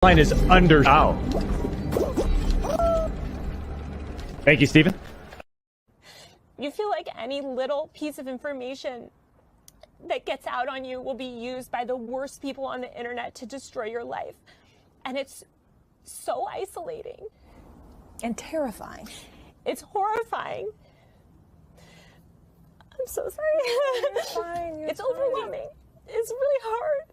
Line is under. Ow. Thank you, Stephen. You feel like any little piece of information that gets out on you will be used by the worst people on the internet to destroy your life. And it's so isolating. And terrifying. It's horrifying. I'm so sorry. You're fine, you're it's fine. overwhelming. It's really hard.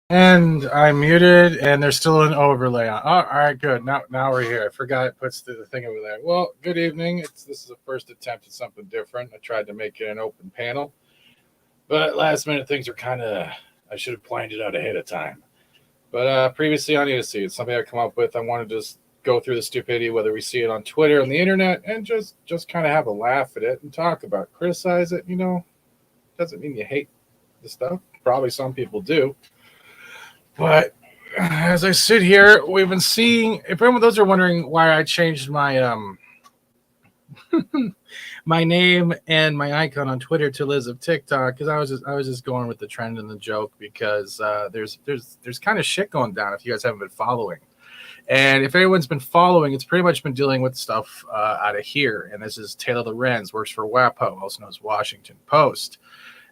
And I'm muted, and there's still an overlay on. Oh, all right, good. Now we're here. I forgot it puts the thing over there. Well, good evening. This is the first attempt at something different. I tried to make it an open panel, but last minute things are kind of. I should have planned it out ahead of time. But previously on Idiocy, it's something I come up with. I want to just go through the stupidity, whether we see it on Twitter, on the internet, and just kind of have a laugh at it and talk about it, criticize it. You know, doesn't mean you hate the stuff. Probably some people do. But as I sit here, we've been seeing. If anyone those are wondering why I changed my my name and my icon on Twitter to Liz of TikTok, because I was just going with the trend and the joke, because there's kind of shit going down if you guys haven't been following. And if anyone's been following, it's pretty much been dealing with stuff out of here. And this is Taylor Lorenz, works for WAPO, also known as Washington Post,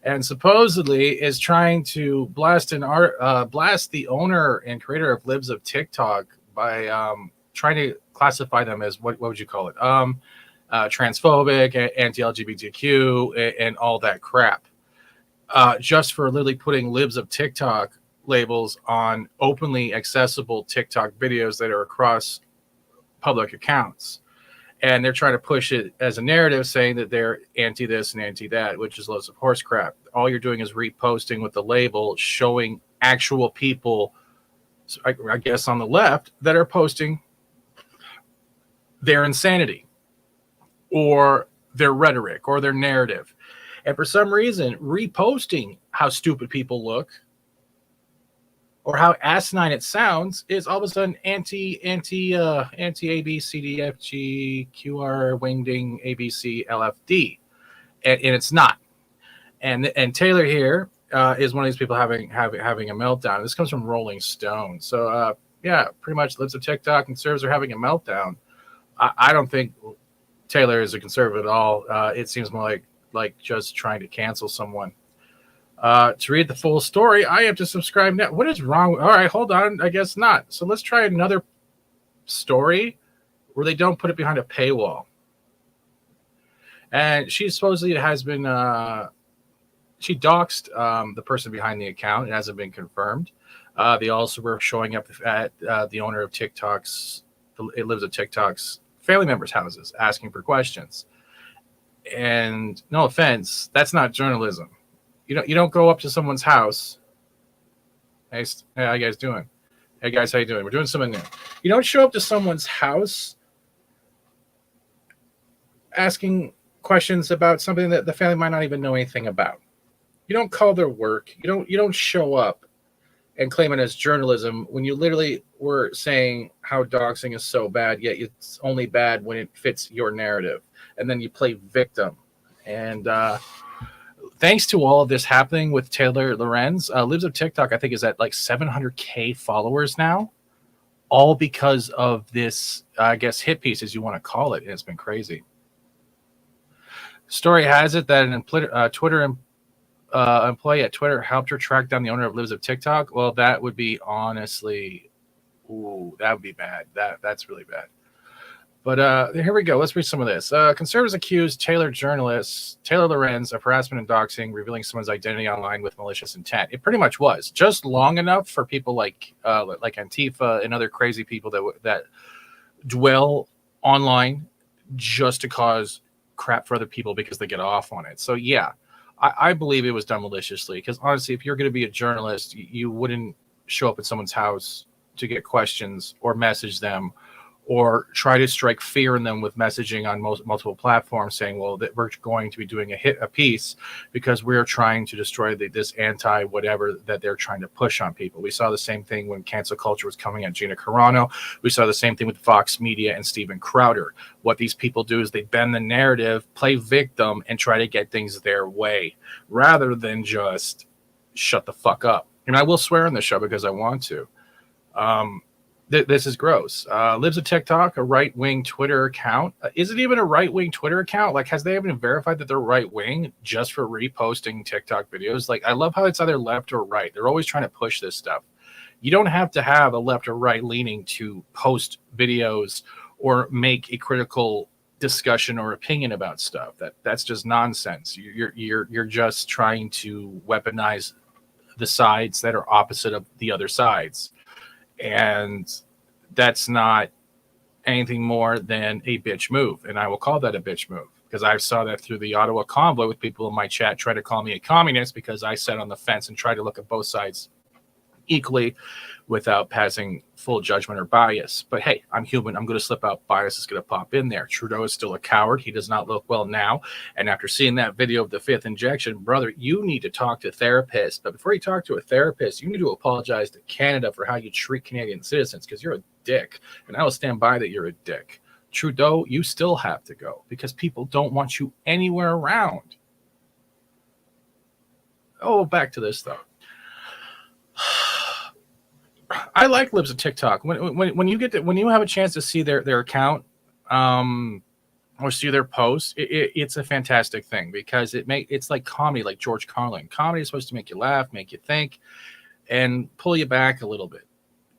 and supposedly is trying to blast the owner and creator of Libs of TikTok by trying to classify them as what would you call it? Transphobic, anti-LGBTQ, and all that crap. Just for literally putting Libs of TikTok labels on openly accessible TikTok videos that are across public accounts. And they're trying to push it as a narrative, saying that they're anti this and anti that, which is loads of horse crap. All you're doing is reposting with the label, showing actual people, I guess on the left, that are posting their insanity or their rhetoric or their narrative. And for some reason, reposting how stupid people look or how asinine it sounds is all of a sudden anti A B C D F G Q R wingding A B C L F D, and it's not. And Taylor here is one of these people having a meltdown. This comes from Rolling Stone. So yeah, pretty much Libs of TikTok conservatives are having a meltdown. I don't think Taylor is a conservative at all. It seems more like just trying to cancel someone. To read the full story, I have to subscribe now. What is wrong? All right, hold on. I guess not. So let's try another story where they don't put it behind a paywall. And she supposedly has been, she doxed the person behind the account. It hasn't been confirmed. They also were showing up at the owner of TikTok's, it lives at TikTok's family members' houses, asking for questions. And no offense, that's not journalism. You don't go up to someone's house. Hey, how you guys doing? Hey guys, how you doing? We're doing something new. You don't show up to someone's house asking questions about something that the family might not even know anything about. You don't call their work. You don't show up and claim it as journalism when you literally were saying how doxing is so bad, yet it's only bad when it fits your narrative. And then you play victim. And thanks to all of this happening with Taylor Lorenz, Libs of TikTok, I think, is at like 700K followers now, all because of this, I guess, hit piece, as you want to call it. And it's been crazy. Story has it that an Twitter employee at Twitter helped her track down the owner of Libs of TikTok. Well, that would be honestly, that would be bad. That's really bad. But here we go. Let's read some of this. Conservatives accused Taylor Lorenz of harassment and doxing, revealing someone's identity online with malicious intent. It pretty much was just long enough for people like Antifa and other crazy people that dwell online just to cause crap for other people because they get off on it. So yeah, I believe it was done maliciously, because honestly, if you're going to be a journalist, you wouldn't show up at someone's house to get questions or message them or try to strike fear in them with messaging on multiple platforms saying, well, that we're going to be doing a piece because we're trying to destroy this anti whatever that they're trying to push on people. We saw the same thing when cancel culture was coming at Gina Carano. We saw the same thing with Fox Media and Steven Crowder. What these people do is they bend the narrative, play victim, and try to get things their way rather than just shut the fuck up. And I will swear on this show because I want to. This is gross. Lives of TikTok, a right-wing Twitter account. Is it even a right-wing Twitter account? Like, has they even verified that they're right-wing just for reposting TikTok videos? Like, I love how it's either left or right. They're always trying to push this stuff. You don't have to have a left or right leaning to post videos or make a critical discussion or opinion about stuff. That's just nonsense. You're just trying to weaponize the sides that are opposite of the other sides. And that's not anything more than a bitch move. And I will call that a bitch move because I saw that through the Ottawa convoy with people in my chat try to call me a communist because I sat on the fence and tried to look at both sides equally without passing full judgment or bias. But hey, I'm human. I'm going to slip out. Bias is going to pop in there. Trudeau is still a coward. He does not look well now. And after seeing that video of the 5th injection, brother, you need to talk to a therapist. But before you talk to a therapist, you need to apologize to Canada for how you treat Canadian citizens because you're a dick. And I will stand by that you're a dick. Trudeau, you still have to go because people don't want you anywhere around. Oh, back to this, though. I like Libs of TikTok. When you have a chance to see their account or see their posts, it's a fantastic thing because it's like comedy, like George Carlin. Comedy is supposed to make you laugh, make you think, and pull you back a little bit,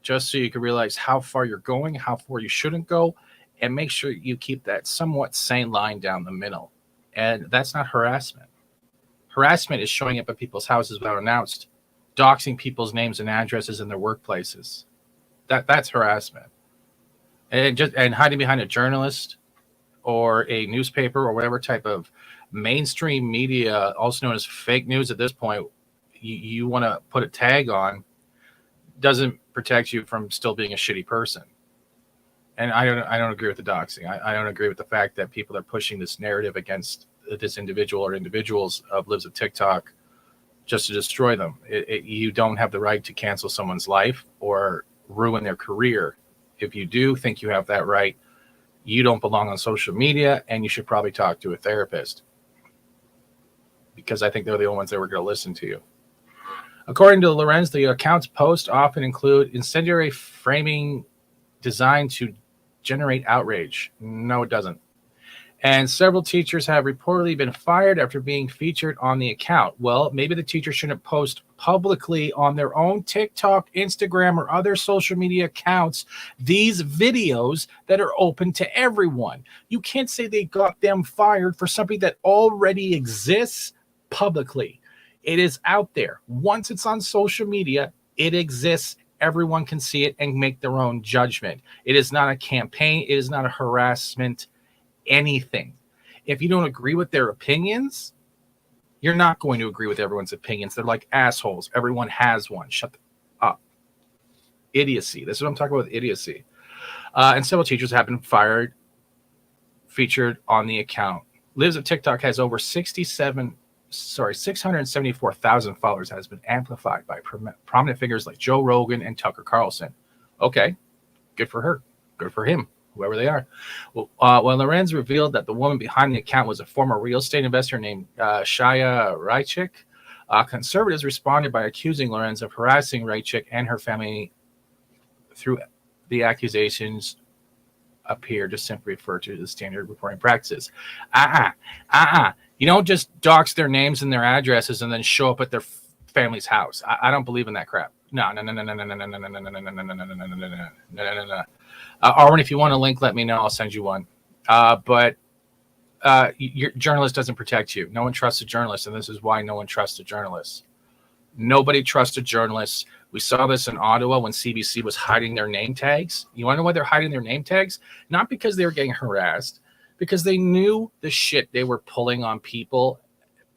just so you can realize how far you're going, how far you shouldn't go, and make sure you keep that somewhat sane line down the middle. And that's not harassment. Harassment is showing up at people's houses without announced, doxing people's names and addresses in their workplaces. That's harassment. And hiding behind a journalist or a newspaper or whatever type of mainstream media, also known as fake news at this point, you want to put a tag on, doesn't protect you from still being a shitty person. And I don't agree with the doxing. I don't agree with the fact that people are pushing this narrative against this individual or individuals of Libs of TikTok just to destroy them. You don't have the right to cancel someone's life or ruin their career. If you do think you have that right, you don't belong on social media, and you should probably talk to a therapist because I think they're the only ones that were going to listen to you. According to Lorenz, the account's posts often include incendiary framing designed to generate outrage. No, it doesn't. And several teachers have reportedly been fired after being featured on the account. Well, maybe the teacher shouldn't post publicly on their own TikTok, Instagram, or other social media accounts these videos that are open to everyone. You can't say they got them fired for something that already exists publicly. It is out there. Once it's on social media, it exists. Everyone can see it and make their own judgment. It is not a campaign. It is not a harassment. Anything. If you don't agree with their opinions, you're not going to agree with everyone's opinions. They're like assholes. Everyone has one. Shut up. Idiocy. This is what I'm talking about with idiocy. And several teachers have been fired, featured on the account. Lives of TikTok has over 674,000 followers, has been amplified by prominent figures like Joe Rogan and Tucker Carlson. Okay, good for her. Good for him. Whoever they are. Well, Lorenz revealed that the woman behind the account was a former real estate investor named Shaya Rychik. Conservatives responded by accusing Lorenz of harassing Rychik and her family through the accusations appear to simply refer to the standard reporting practices. You don't just dox their names and their addresses and then show up at their family's house. I don't believe in that crap. No. Arwen, if you want a link, let me know. I'll send you one. But your journalist doesn't protect you. No one trusts a journalist, and this is why no one trusts a journalist. Nobody trusts a journalist. We saw this in Ottawa when CBC was hiding their name tags. You want to know why they're hiding their name tags? Not because they were getting harassed, because they knew the shit they were pulling on people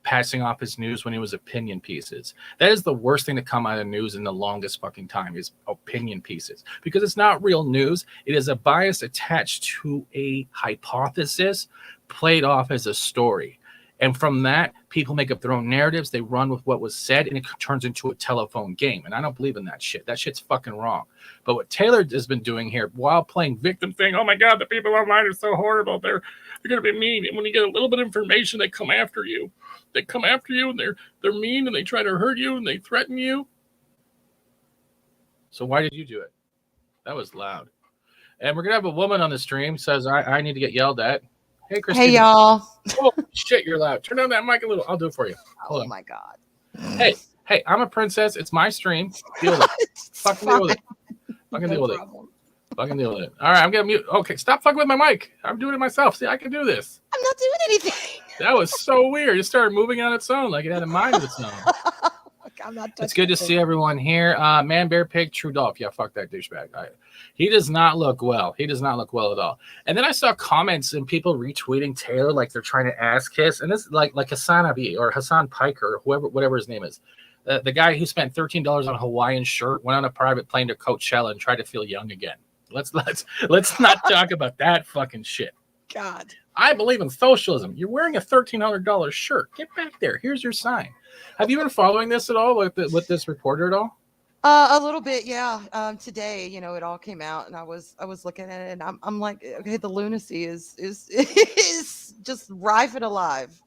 passing off his news when it was opinion pieces. That is the worst thing to come out of news in the longest fucking time is opinion pieces, because it's not real news. It is a bias attached to a hypothesis played off as a story. And from that, people make up their own narratives. They run with what was said, and it turns into a telephone game. And I don't believe in that shit. That shit's fucking wrong. But what Taylor has been doing here, while playing victim thing, oh my God, the people online are so horrible. They're going to be mean. And when you get a little bit of information, they come after you. They come after you, and they're mean, and they try to hurt you, and they threaten you. So why did you do it? That was loud. And we're going to have a woman on the stream says, I need to get yelled at. Hey, Christina. Hey, y'all. Oh, shit, you're loud. Turn on that mic a little. I'll do it for you. Hold on. My God. Hey, I'm a princess. It's my stream. Deal with it. Fucking deal with it. Fucking deal with it. Fucking deal with it. All right, I'm going to mute. Okay, stop fucking with my mic. I'm doing it myself. See, I can do this. I'm not doing anything. That was so weird. It started moving on its own like it had a mind of its own. I'm not It's good to see everyone here. Man, Bear, Pig, True Dolph. Yeah, fuck that douchebag. He does not look well. He does not look well at all. And then I saw comments and people retweeting Taylor like they're trying to ass kiss. And this like Hassan Abi or Hassan Piker or whatever his name is. The guy who spent $13 on a Hawaiian shirt, went on a private plane to Coachella and tried to feel young again. Let's not talk about that fucking shit. God. I believe in socialism. You're wearing a $1,300 shirt. Get back there. Here's your sign. Have you been following this at all with this reporter at all? A little bit, yeah. Today, it all came out, and I was looking at it, and I'm like, okay, the lunacy is is just rife and alive.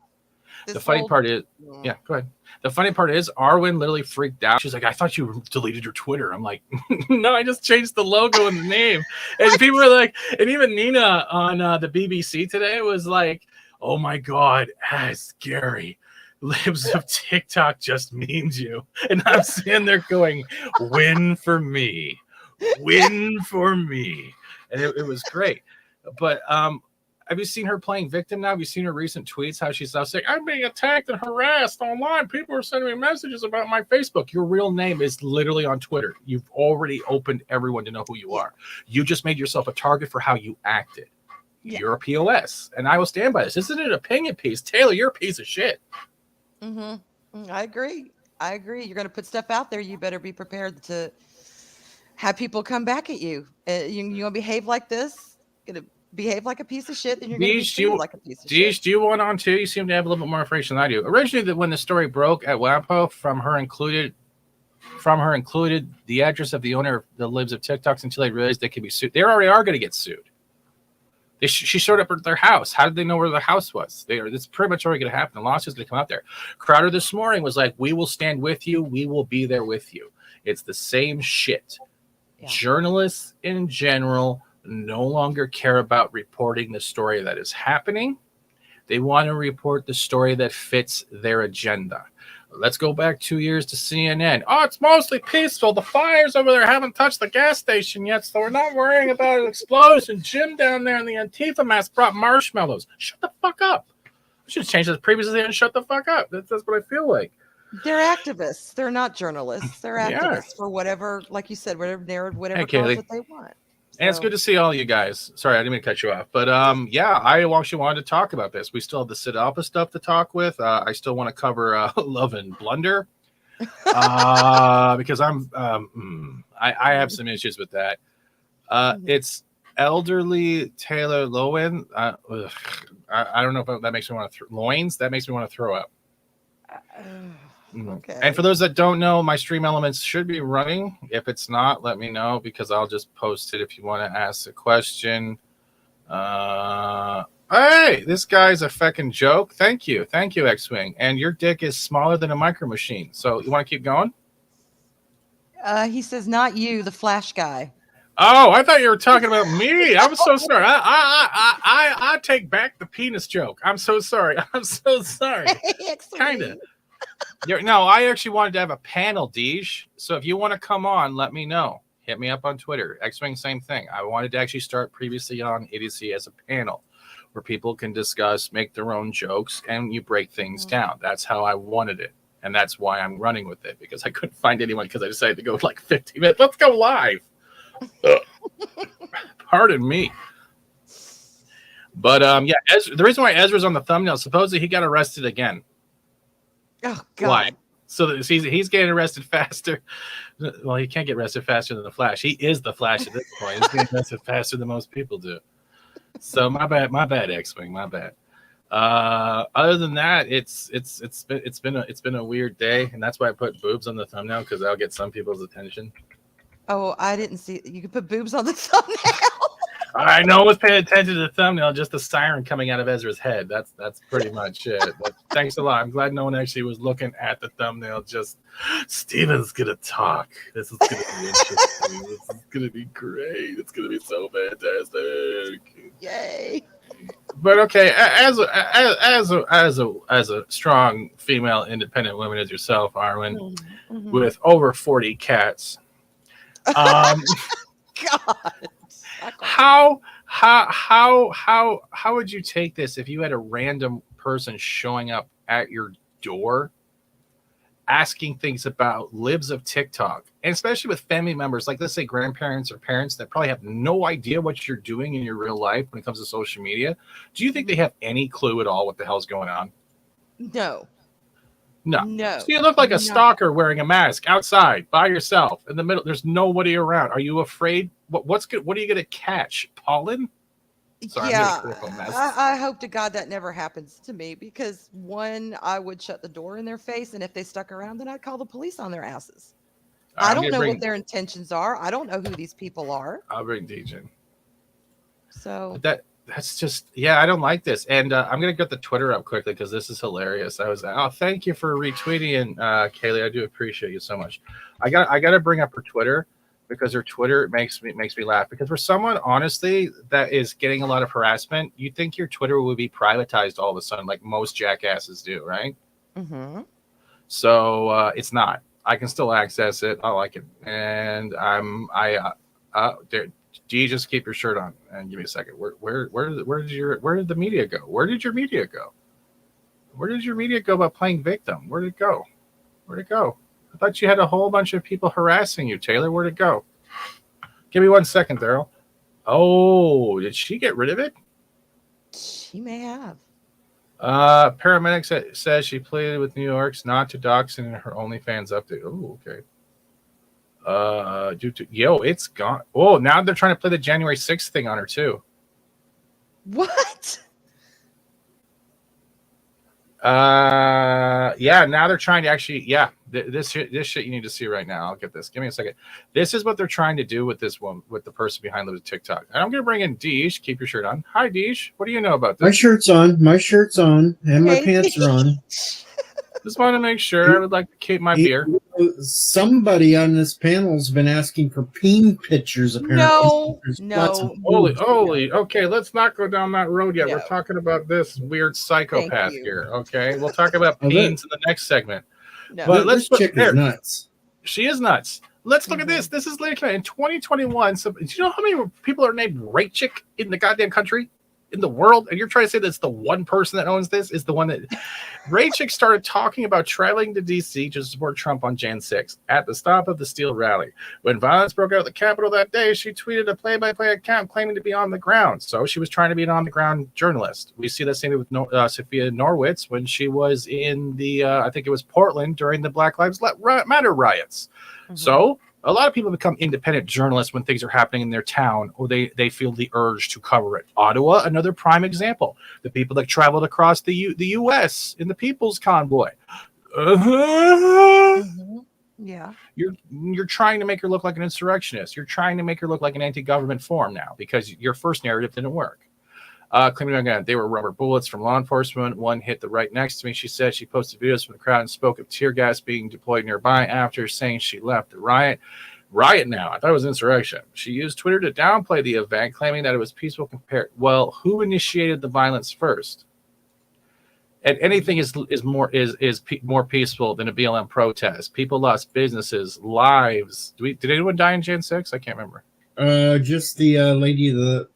The funny part is, yeah, go ahead. The funny part is, Arwen literally freaked out. She's like, I thought you deleted your Twitter. I'm like, no, I just changed the logo and the name. And people were like, and even Nina on the BBC today was like, oh my God, that's scary. Libs of TikTok just means you. And I'm sitting there going, win for me. Win for me. And it was great. But have you seen her playing victim now? Have you seen her recent tweets? How she's now saying, I'm being attacked and harassed online. People are sending me messages about my Facebook. Your real name is literally on Twitter. You've already opened everyone to know who you are. You just made yourself a target for how you acted. Yeah. You're a POS. And I will stand by this. Isn't it an opinion piece? Taylor, you're a piece of shit. Mm-hmm. I agree. You're going to put stuff out there. You better be prepared to have people come back at you. You're going to behave like this. Going to behave like a piece of shit, and you're going to be treated like a piece of shit. Do you want on too? You seem to have a little bit more information than I do. Originally, when the story broke at WAPO, from her included the address of the owner of the Libs of TikToks until they realized they could be sued. They already are going to get sued. She showed up at their house. How did they know where the house was? It's pretty much already going to happen. The lawsuit's going to come out there. Crowder this morning was like, we will stand with you. We will be there with you. It's the same shit. Yeah. Journalists in general no longer care about reporting the story that is happening. They want to report the story that fits their agenda. Let's go back 2 years to CNN. Oh, it's mostly peaceful. The fires over there haven't touched the gas station yet, so we're not worrying about an explosion. Jim down there in the Antifa mask brought marshmallows. Shut the fuck up. I should have changed this previously and shut the fuck up. That's what I feel like. They're activists. They're not journalists. They're activists for whatever, like you said, whatever narrative, whatever cause that they want. And it's good to see all you guys. Sorry, I didn't mean to cut you off. But yeah, I actually wanted to talk about this. We still have the Sid Alpha stuff to talk with. I still want to cover Love and Blunder because I have some issues with that. It's elderly Taylor Lowen. I don't know if that makes me want to loins. That makes me want to throw up. Okay. And for those that don't know, my stream elements should be running. If it's not, let me know because I'll just post it if you want to ask a question. Hey, this guy's a feckin' joke. Thank you, X-Wing. And your dick is smaller than a micro machine. So you want to keep going? He says, not you, the Flash guy. Oh, I thought you were talking about me. I'm so sorry. I take back the penis joke. I'm so sorry. Kind of. No, I actually wanted to have a panel, Deej. So if you want to come on, let me know. Hit me up on Twitter. X-Wing, same thing. I wanted to actually start previously on Idiocy as a panel where people can discuss, make their own jokes, and you break things down. That's how I wanted it. And that's why I'm running with it, because I couldn't find anyone because I decided to go like 15 minutes. Let's go live. Pardon me. But yeah, the reason why Ezra's on the thumbnail, supposedly he got arrested again. Oh God. Why? So that he's getting arrested faster. Well, he can't get arrested faster than the Flash. He is the Flash at this point. He's getting arrested faster than most people do. So my bad, X-Wing, my bad. Other than that, it's been a weird day, and that's why I put boobs on the thumbnail, because that'll get some people's attention. Oh, I didn't see. You could put boobs on the thumbnail. I know was paying attention to the thumbnail, just the siren coming out of Ezra's head. That's pretty much it. But thanks a lot. I'm glad no one actually was looking at the thumbnail. Just Steven's gonna talk. This is gonna be interesting. This is gonna be great. It's gonna be so fantastic. Yay! But okay, as a strong female independent woman as yourself, Arwen, with over 40 cats, God. how would you take this if you had a random person showing up at your door asking things about libs of TikTok, and especially with family members, like let's say grandparents or parents that probably have no idea what you're doing in your real life when it comes to social media? Do you think they have any clue at all what the hell's going on? No. So you look like a stalker wearing a mask outside by yourself in the middle. There's nobody around. Are you afraid? What's good? What are you going to catch? Pollen? Sorry, Yeah, I hope to God that never happens to me, because one, I would shut the door in their face, and if they stuck around, then I'd call the police on their asses. I don't know what their intentions are. I don't know who these people are. I'll bring DJ. So that's just, yeah, I don't like this. And I'm going to get the Twitter up quickly because this is hilarious. Thank you for retweeting, Kaylee. I do appreciate you so much. I got to bring up her Twitter, because her Twitter makes me laugh. Because for someone, honestly, that is getting a lot of harassment, you think your Twitter would be privatized all of a sudden, like most jackasses do, right? Mm-hmm. So it's not. I can still access it. I like it, and D, just keep your shirt on and give me a second. Where did the media go? Where did your media go? Where did your media go about playing victim? Where'd it go? I thought you had a whole bunch of people harassing you, Taylor. Where'd it go? Give me 1 second, Daryl. Oh, did she get rid of it? She may have. Paramedic says she pleaded with New York's not to dox in her OnlyFans update. Oh, okay. It's gone. Oh, now they're trying to play the January 6th thing on her too. What? Yeah, now they're trying to actually, this shit you need to see right now. I'll get this. Give me a second. This is what they're trying to do with this one, with the person behind the TikTok. And I'm going to bring in Deesh. Keep your shirt on. Hi, Deesh. What do you know about this? My shirt's on, and my pants are on. Just want to make sure. I would like to keep my beer. Somebody on this panel's been asking for peen pictures, apparently. No. Holy. Okay, let's not go down that road yet. No. We're talking about this weird psychopath here. Okay, we'll talk about peens in the next segment. No. But let's this chick is nuts. She is nuts. Let's look at this. This is like in 2021. So, do you know how many people are named Raychick in the goddamn country? In the world? And you're trying to say that's the one person that owns this is the one that Raychick started talking about traveling to DC to support Trump on Jan 6th at the stop of the Steel rally. When violence broke out at the Capitol that day, she tweeted a play-by-play account claiming to be on the ground. So she was trying to be an on-the-ground journalist. We see that same with Sophia Norwitz when she was in the, I think it was Portland during the Black Lives Matter riots. Mm-hmm. So a lot of people become independent journalists when things are happening in their town, or they feel the urge to cover it. Ottawa, another prime example. The people that traveled across the U.S. in the People's Convoy. Mm-hmm. Yeah. You're trying to make her look like an insurrectionist. You're trying to make her look like an anti-government form now because your first narrative didn't work. Claiming again, they were rubber bullets from law enforcement. One hit the right next to me. She said she posted videos from the crowd and spoke of tear gas being deployed nearby after saying she left the riot. Riot now. I thought it was insurrection. She used Twitter to downplay the event, claiming that it was peaceful compared. Well, who initiated the violence first? And anything is more peaceful than a BLM protest. People lost businesses, lives. Did anyone die in Jan 6? I can't remember. Just the lady the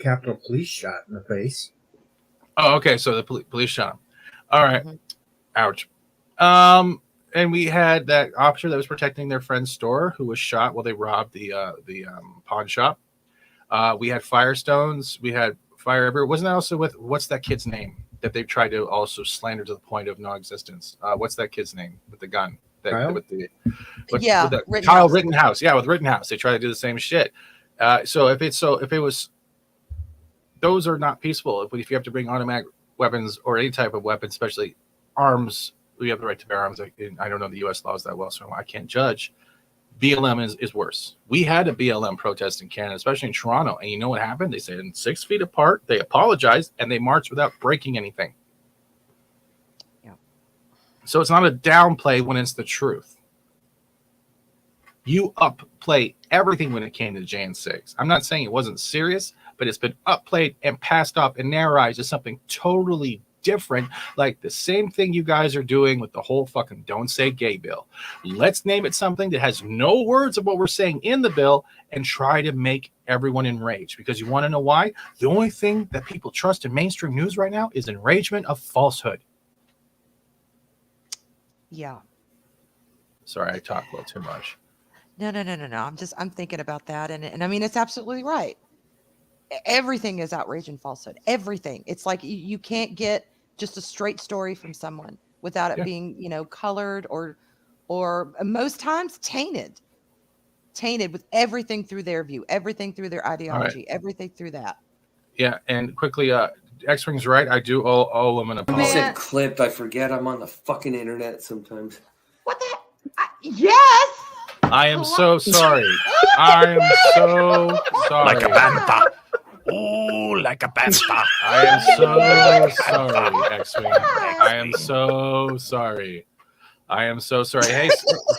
Capitol Police shot in the face. Oh, okay. So the police shot him. All right. Mm-hmm. Ouch. And we had that officer that was protecting their friend's store who was shot while they robbed the pawn shop. We had firestones. We had fire everywhere. Wasn't that also with what's that kid's name? that they've tried to also slander to the point of non-existence. What's that kid's name with the gun? Kyle? With Kyle Rittenhouse. Yeah, with Rittenhouse, they try to do the same shit. So if it was, those are not peaceful. If you have to bring automatic weapons or any type of weapon, especially arms, we have the right to bear arms. I don't know the U.S. laws that well, so I can't judge. BLM is worse. We had a BLM protest in Canada, especially in Toronto, and you know what happened? They said 6 feet apart. They apologized and they marched without breaking anything. Yeah. So it's not a downplay when it's the truth. You upplay everything when it came to Jan 6. I'm not saying it wasn't serious, but it's been upplayed and passed off and narrated as something totally different, like the same thing you guys are doing with the whole fucking don't say gay bill. Let's name it something that has no words of what we're saying in the bill and try to make everyone enraged. Because you want to know why? The only thing that people trust in mainstream news right now is enragement of falsehood. Yeah. Sorry, I talk a little too much. No. I'm thinking about that. And I mean, it's absolutely right. Everything is outrage and falsehood. Everything. It's like you can't get just a straight story from someone without it being, colored or most times tainted with everything through their view, everything through their ideology, everything through that. Yeah. And quickly, X-Wing's right. I do owe him an apology. You said clipped. I forget I'm on the fucking internet sometimes. What the? Yes. I am so sorry. I am so sorry. Like a bantha. Oh, like a bantha. I am so sorry, X-Wing. I am so sorry. I am so sorry. Hey,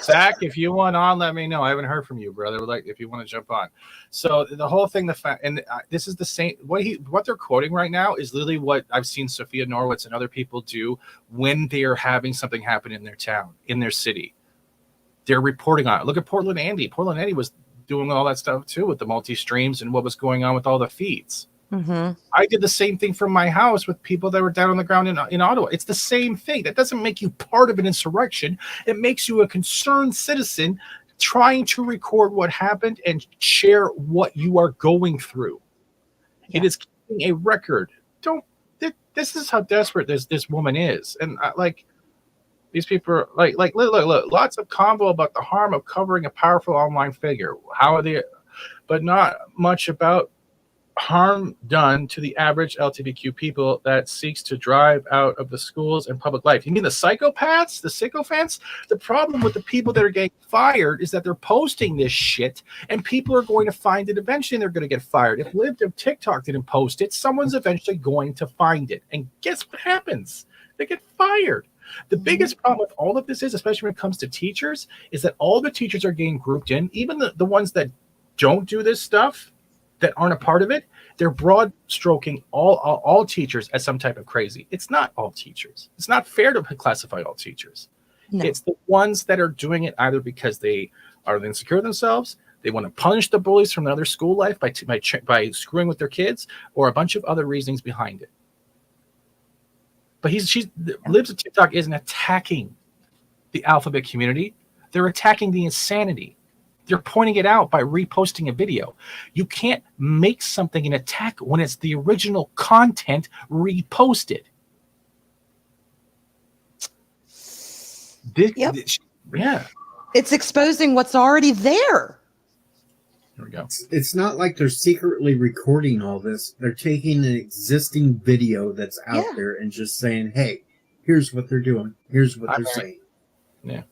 Zach, if you want on, let me know. I haven't heard from you, brother. Like, if you want to jump on. So the whole thing, this is the same. What they're quoting right now is literally what I've seen Sophia Norwitz and other people do when they are having something happen in their town, in their city. They're reporting on it. Look at Portland Andy. Portland Andy was doing all that stuff too with the multi-streams and what was going on with all the feeds. Mm-hmm. I did the same thing from my house with people that were down on the ground in Ottawa. It's the same thing. That doesn't make you part of an insurrection. It makes you a concerned citizen trying to record what happened and share what you are going through. Yeah. It is keeping a record. This is how desperate this woman is. And these people are like look, lots of convo about the harm of covering a powerful online figure. How are they, but not much about harm done to the average LGBTQ people that seeks to drive out of the schools and public life. You mean the psychopaths, the sycophants? The problem with the people that are getting fired is that they're posting this shit and people are going to find it eventually and they're going to get fired. If TikTok didn't post it, someone's eventually going to find it. And guess what happens? They get fired. The biggest problem with all of this is, especially when it comes to teachers, is that all the teachers are getting grouped in, even the ones that don't do this stuff, that aren't a part of it, they're broad stroking all teachers as some type of crazy. It's not all teachers. It's not fair to classify all teachers. No. It's the ones that are doing it either because they are insecure themselves, they want to punish the bullies from another school life by screwing with their kids, or a bunch of other reasons behind it. But Libs of TikTok isn't attacking the alphabet community. They're attacking the insanity. They're pointing it out by reposting a video. You can't make something an attack when it's the original content reposted. Yeah. It's exposing what's already there. There we go. It's not like they're secretly recording all this. They're taking an existing video that's out there and just saying, hey, here's what they're doing. Here's what they're saying. Yeah.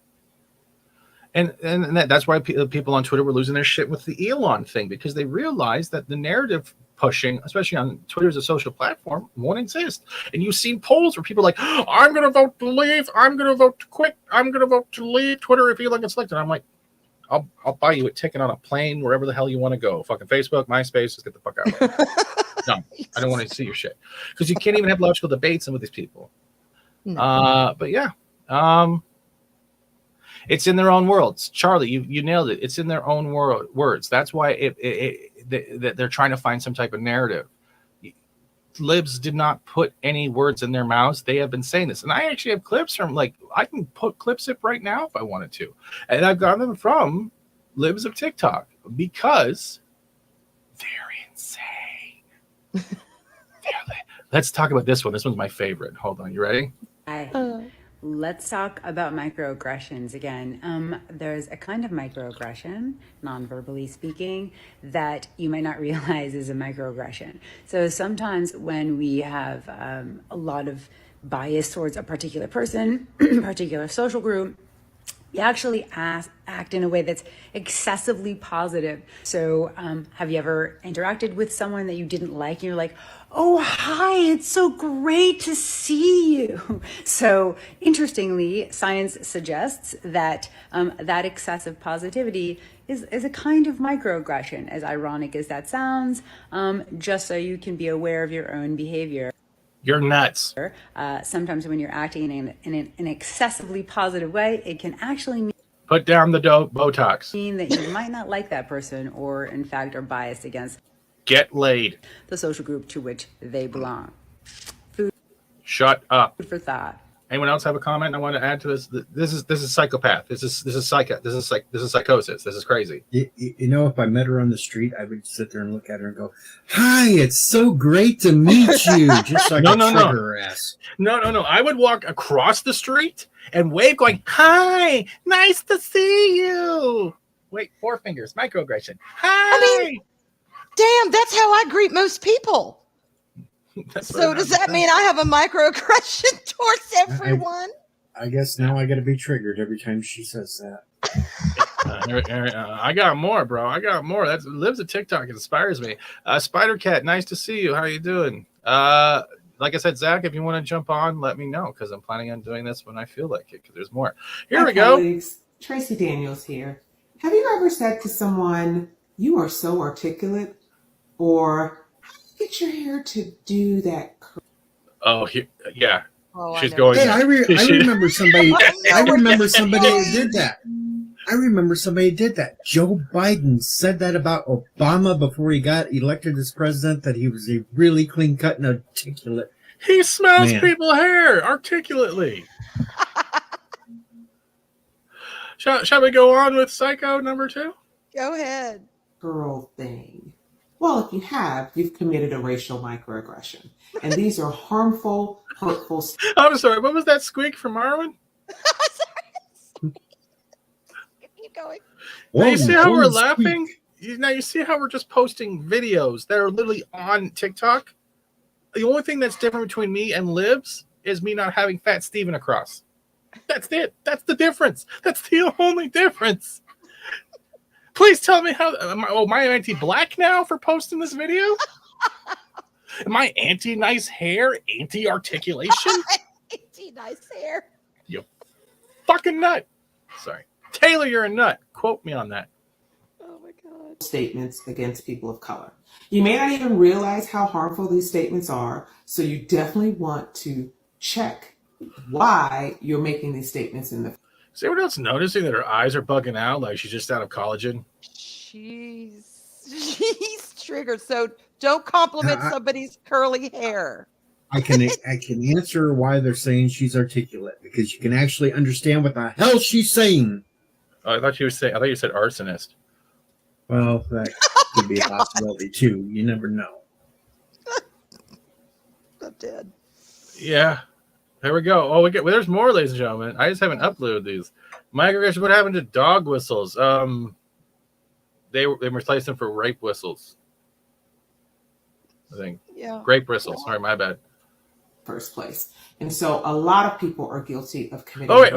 And that's why people on Twitter were losing their shit with the Elon thing, because they realized that the narrative pushing, especially on Twitter as a social platform, won't exist. And you've seen polls where people are like, I'm going to vote to leave. I'm going to vote to quit. I'm going to vote to leave Twitter if Elon gets elected. I'm like, I'll buy you a ticket on a plane wherever the hell you want to go. Fucking Facebook, MySpace, just get the fuck out. No, I don't want to see your shit. Because you can't even have logical debates with these people. No. But yeah. It's in their own worlds. Charlie, you nailed it. It's in their own words. That's why they're trying to find some type of narrative. Libs did not put any words in their mouths. They have been saying this. And I actually have clips from, I can put clips up right now if I wanted to. And I've got them from Libs of TikTok because they're insane. Let's talk about this one. This one's my favorite. Hold on. You ready? Hi. Let's talk about microaggressions again. There's a kind of microaggression, non-verbally speaking, that you might not realize is a microaggression. So sometimes when we have a lot of bias towards a particular person, particular social group, you actually act in a way that's excessively positive. So have you ever interacted with someone that you didn't like and you're like, oh, hi, it's so great to see you. So interestingly, science suggests that that excessive positivity is a kind of microaggression, as ironic as that sounds, just so you can be aware of your own behavior. You're nuts. Sometimes when you're acting in an excessively positive way, it can actually Put down the Botox. mean that you might not like that person or, in fact, are biased against Get laid. the social group to which they belong. Shut up. Food for thought. Anyone else have a comment I want to add to this? This is psychopath. This is psychosis. This is crazy. You know, if I met her on the street, I would sit there and look at her and go, "Hi, it's so great to meet you." Just so I could trigger her ass. No. I would walk across the street and wave, going, "Hi, nice to see you." Wait, 4 fingers, microaggression. Hi. I mean, damn, that's how I greet most people. So does that mean I have a microaggression towards everyone? I guess now I got to be triggered every time she says that. I got more, bro. I got more. That lives at TikTok. It inspires me. Spider Cat, nice to see you. How you doing? Like I said, Zach, if you want to jump on, let me know because I'm planning on doing this when I feel like it. Because there's more. Here we go. Colleagues, Tracy Daniels here. Have you ever said to someone, "You are so articulate," or "Get your hair to do that"? Oh, yeah. Oh, She's going. Hey, I remember somebody. I remember somebody who did that. Joe Biden said that about Obama before he got elected as president. That he was a really clean cut and articulate. He smells man. people's hair articulately. Shall we go on with Psycho number 2? Go ahead. Girl thing. Well, if you have, you've committed a racial microaggression. And these are harmful, hurtful. I'm sorry. What was that squeak from Marwin? Keep going. Now you see how we're laughing? Now you see how we're just posting videos that are literally on TikTok? The only thing that's different between me and Libs is me not having Fat Steven across. That's it. That's the difference. That's the only difference. Please tell me how. Am I anti-black now for posting this video? Am I anti-nice hair? Anti-articulation? Anti-nice hair. You fucking nut. Sorry. Taylor, you're a nut. Quote me on that. Oh my God. Statements against people of color. You may not even realize how harmful these statements are, so you definitely want to check why you're making these statements in the. Is anyone else noticing that her eyes are bugging out like she's just out of collagen? She's triggered. So don't compliment somebody's curly hair. I can answer why they're saying she's articulate because you can actually understand what the hell she's saying. Oh, I thought you said arsonist. Well, that could be a possibility too. You never know. I'm dead. Yeah. There we go. Oh, there's more, ladies and gentlemen. I just haven't uploaded these. Microaggression. What happened to dog whistles? They replaced them for rape whistles. I think. Yeah. Grape whistles. Sorry, my bad. First place. And so a lot of people are guilty of committing. Oh, wait.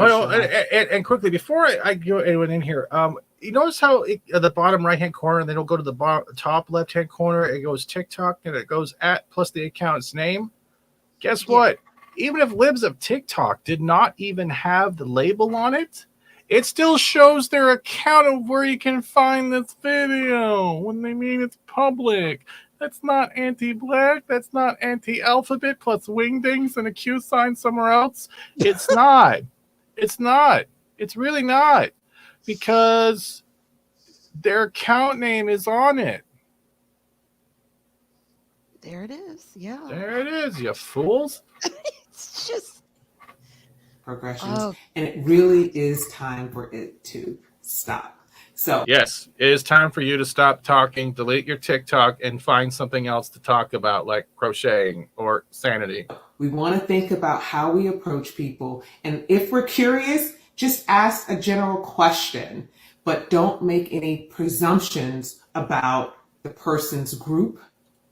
And quickly, before I go anyone in here, you notice how at the bottom right-hand corner, and they don't go to the top left-hand corner, it goes TikTok, and it goes @ plus the account's name. Guess what? Even if Libs of TikTok did not even have the label on it, it still shows their account of where you can find this video when they mean it's public. That's not anti-black. That's not anti-alphabet plus wingdings and a Q sign somewhere else. It's not. It's not. It's really not. Because their account name is on it. There it is. Yeah. There it is, you fools. It's just progressions, and it really is time for it to stop. So yes, it is time for you to stop talking, delete your TikTok, and find something else to talk about, like crocheting or sanity. we want to think about how we approach people. And if we're curious, just ask a general question, but don't make any presumptions about the person's group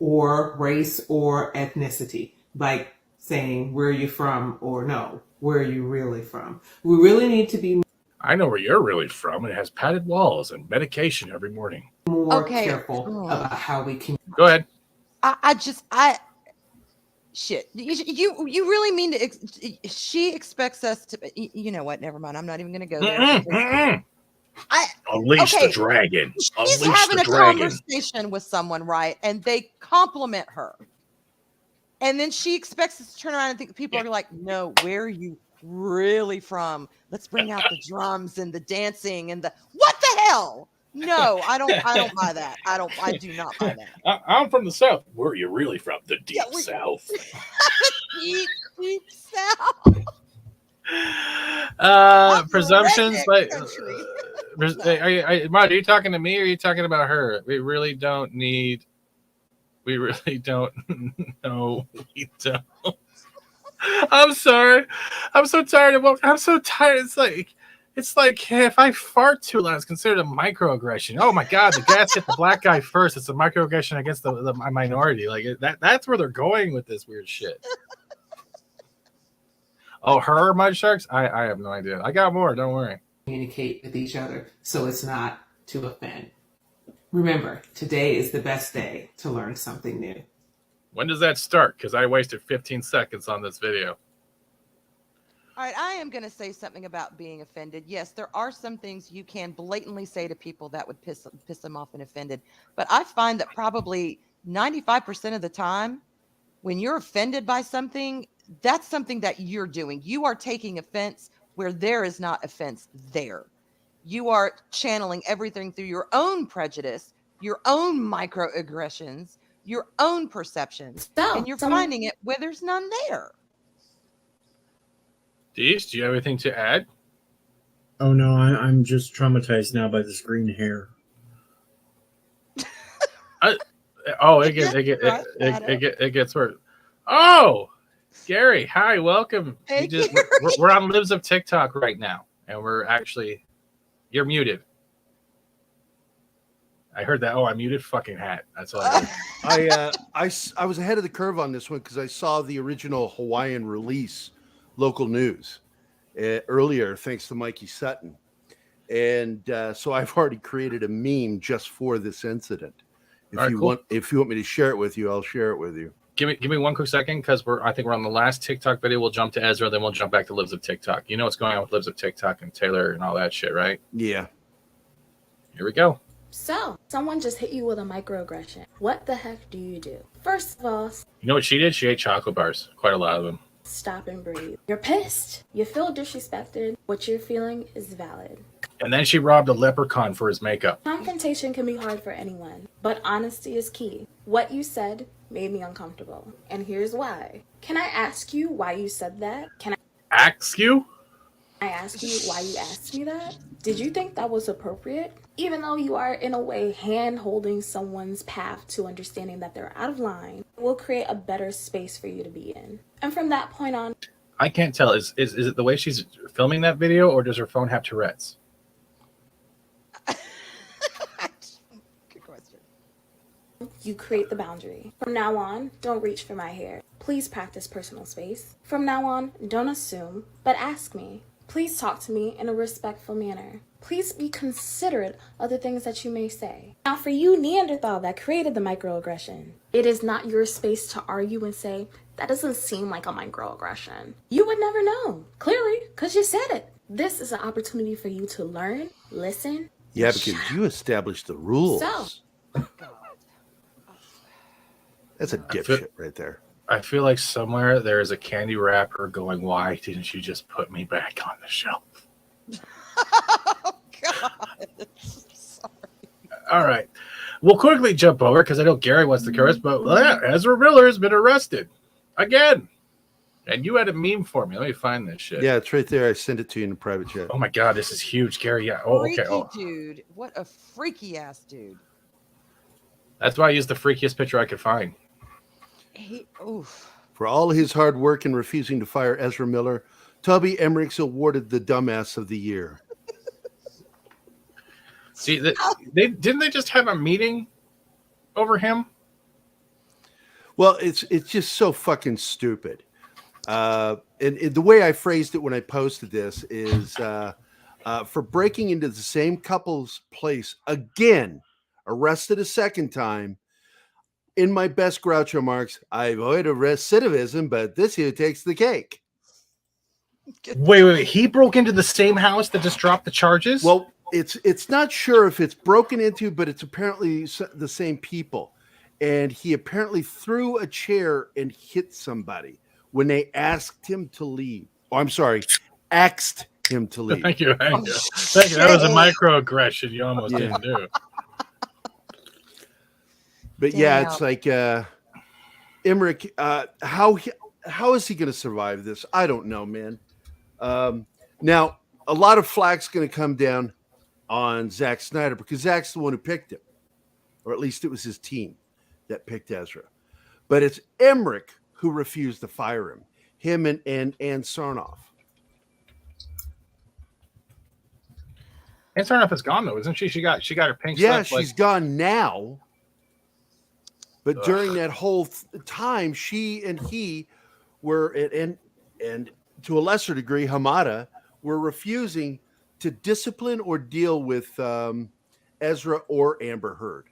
or race or ethnicity, like saying, where are you from? Or no, where are you really from? We really need to be I know where you're really from. It has padded walls and medication every morning. more Okay. careful about how we can. Go ahead. Shit. You really mean to? She expects us to. You know what? Never mind. I'm not even going to go there. Unleash the dragon. She's Unleash having the a dragon. conversation with someone, right? And they compliment her, and then she expects us to turn around and think people are like, "No, where are you really from? Let's bring out the drums and the dancing and the what the hell." No, I don't buy that. I do not buy that. I'm from the South. Where are you really from? The deep south. deep south. Presumptions like Mom, are you talking to me or are you talking about her? We really don't no, we don't. I'm sorry. I'm so tired I'm so tired. It's like if I fart too loud, it's considered a microaggression. Oh my God, the gas hit the black guy first. It's a microaggression against the minority. Like that's where they're going with this weird shit. Oh, her mud sharks? I have no idea. I got more. Don't worry. Communicate with each other so it's not to offend. Remember, today is the best day to learn something new. When does that start? Because I wasted 15 seconds on this video. All right, I am going to say something about being offended. Yes, there are some things you can blatantly say to people that would piss them off and offended. But I find that probably 95% of the time, when you're offended by something, that's something that you're doing. You are taking offense where there is not offense there. You are channeling everything through your own prejudice, your own microaggressions, your own perceptions, and you're finding it where there's none there. Deez, do you have anything to add? Oh no, I'm just traumatized now by this green hair. It gets worse. Oh, Gary, hi, welcome. Hey, We're on Lives of TikTok right now, and you're muted. I heard that. Oh, I muted fucking hat. That's all I heard. I was ahead of the curve on this one because I saw the original Hawaiian release, local news, earlier, thanks to Mikey Sutton. And so I've already created a meme just for this incident. If you want me to share it with you, I'll share it with you. Give me one quick second because I think we're on the last TikTok video. We'll jump to Ezra, then we'll jump back to Lives of TikTok. You know what's going on with Lives of TikTok and Taylor and all that shit, right? Yeah. Here we go. So, someone just hit you with a microaggression. What the heck do you do? First of all, you know what she did? She ate chocolate bars. Quite a lot of them. Stop and breathe. You're pissed. You feel disrespected. What you're feeling is valid. And then she robbed a leprechaun for his makeup. Confrontation can be hard for anyone, but honesty is key. What you said made me uncomfortable, and here's why. Can I ask you why you said that? Ask you? I ask you why you asked me that? Did you think that was appropriate? Even though you are, in a way, hand-holding someone's path to understanding that they're out of line, it will create a better space for you to be in. And from that point on... I can't tell. Is it the way she's filming that video, or does her phone have Tourette's? Good question. You create the boundary. From now on, don't reach for my hair. Please practice personal space. From now on, don't assume, but ask me. Please talk to me in a respectful manner. Please be considerate of the things that you may say. Now, for you, Neanderthal, that created the microaggression, it is not your space to argue and say, that doesn't seem like a microaggression. You would never know, clearly, because you said it. This is an opportunity for you to learn, listen. Yeah, because you established the rules. So, that's a dipshit right there. I feel like somewhere there is a candy wrapper going, why didn't you just put me back on the shelf? Oh, God. Sorry. All right. We'll quickly jump over because I know Gary wants to curse, but Ezra Miller has been arrested again. And you had a meme for me. Let me find this shit. Yeah, it's right there. I sent it to you in a private chat. Oh my God, this is huge, Gary. Yeah. Oh, okay. Freaky dude. What a freaky ass dude. That's why I used the freakiest picture I could find. Oof. For all his hard work in refusing to fire Ezra Miller, Toby Emmerich's awarded the Dumbass of the Year. See, didn't they just have a meeting over him? Well, it's just so fucking stupid. And the way I phrased it when I posted this is for breaking into the same couple's place again, arrested a second time. In my best Groucho Marx, I avoid recidivism, but this here takes the cake. Wait. He broke into the same house that just dropped the charges? Well, it's not sure if it's broken into, but it's apparently the same people. And he apparently threw a chair and hit somebody when they asked him to leave. Oh, I'm sorry, asked him to leave. Thank you. Thank you. That was a microaggression you almost didn't do. But yeah, it's like Emmerich. How is he going to survive this? I don't know, man. Now, a lot of flack's going to come down on Zack Snyder because Zack's the one who picked him, or at least it was his team that picked Ezra. But it's Emmerich who refused to fire him. Him and Sarnoff. And Sarnoff is gone though, isn't she? She got her pink. Yeah, slip, she's gone now. But during that whole time, she and he were, and to a lesser degree, Hamada, were refusing to discipline or deal with Ezra or Amber Heard.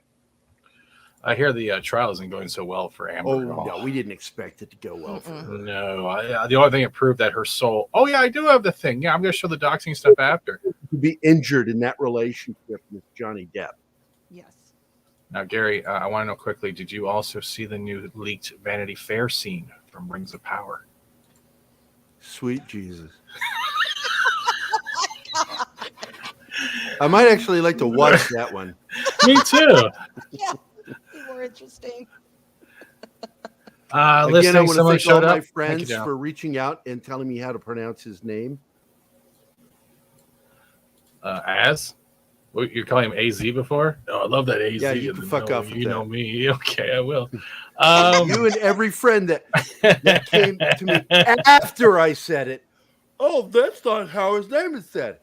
I hear the trial isn't going so well for Amber. Oh, no, we didn't expect it to go well for her. No, the only thing it proved that her soul. Oh, yeah, I do have the thing. Yeah, I'm going to show the doxing stuff after. To be injured in that relationship with Johnny Depp. Yes. Now, Gary, I want to know quickly, did you also see the new leaked Vanity Fair scene from Rings of Power? Sweet Jesus. I might actually like to watch that one. Me too. Yeah, more interesting. Again, I want to thank all my up. friends for reaching out and telling me how to pronounce his name. Az? What, you're calling him AZ before? Oh, I love that AZ. Yeah, you can fuck off with You that. know me. Okay, I will. You and every friend that came to me after I said it. Oh, that's not how his name is said.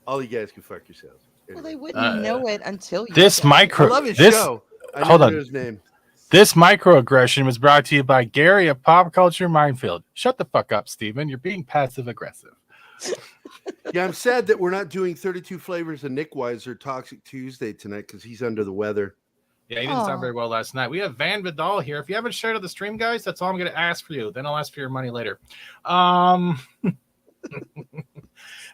All you guys can fuck yourselves. Well, they wouldn't know it until you. This said it. micro. I love his this, show. I hold never on. knew his name. This microaggression was brought to you by Gary of Pop Culture Minefield. Shut the fuck up, Steven. You're being passive aggressive. Yeah, I'm sad that we're not doing 32 flavors of Nick Weiser Toxic Tuesday tonight because he's under the weather. Yeah, he didn't sound very well last night. We have Van Vidal here. If you haven't shared of the stream, guys, that's all I'm going to ask for you. Then I'll ask for your money later. But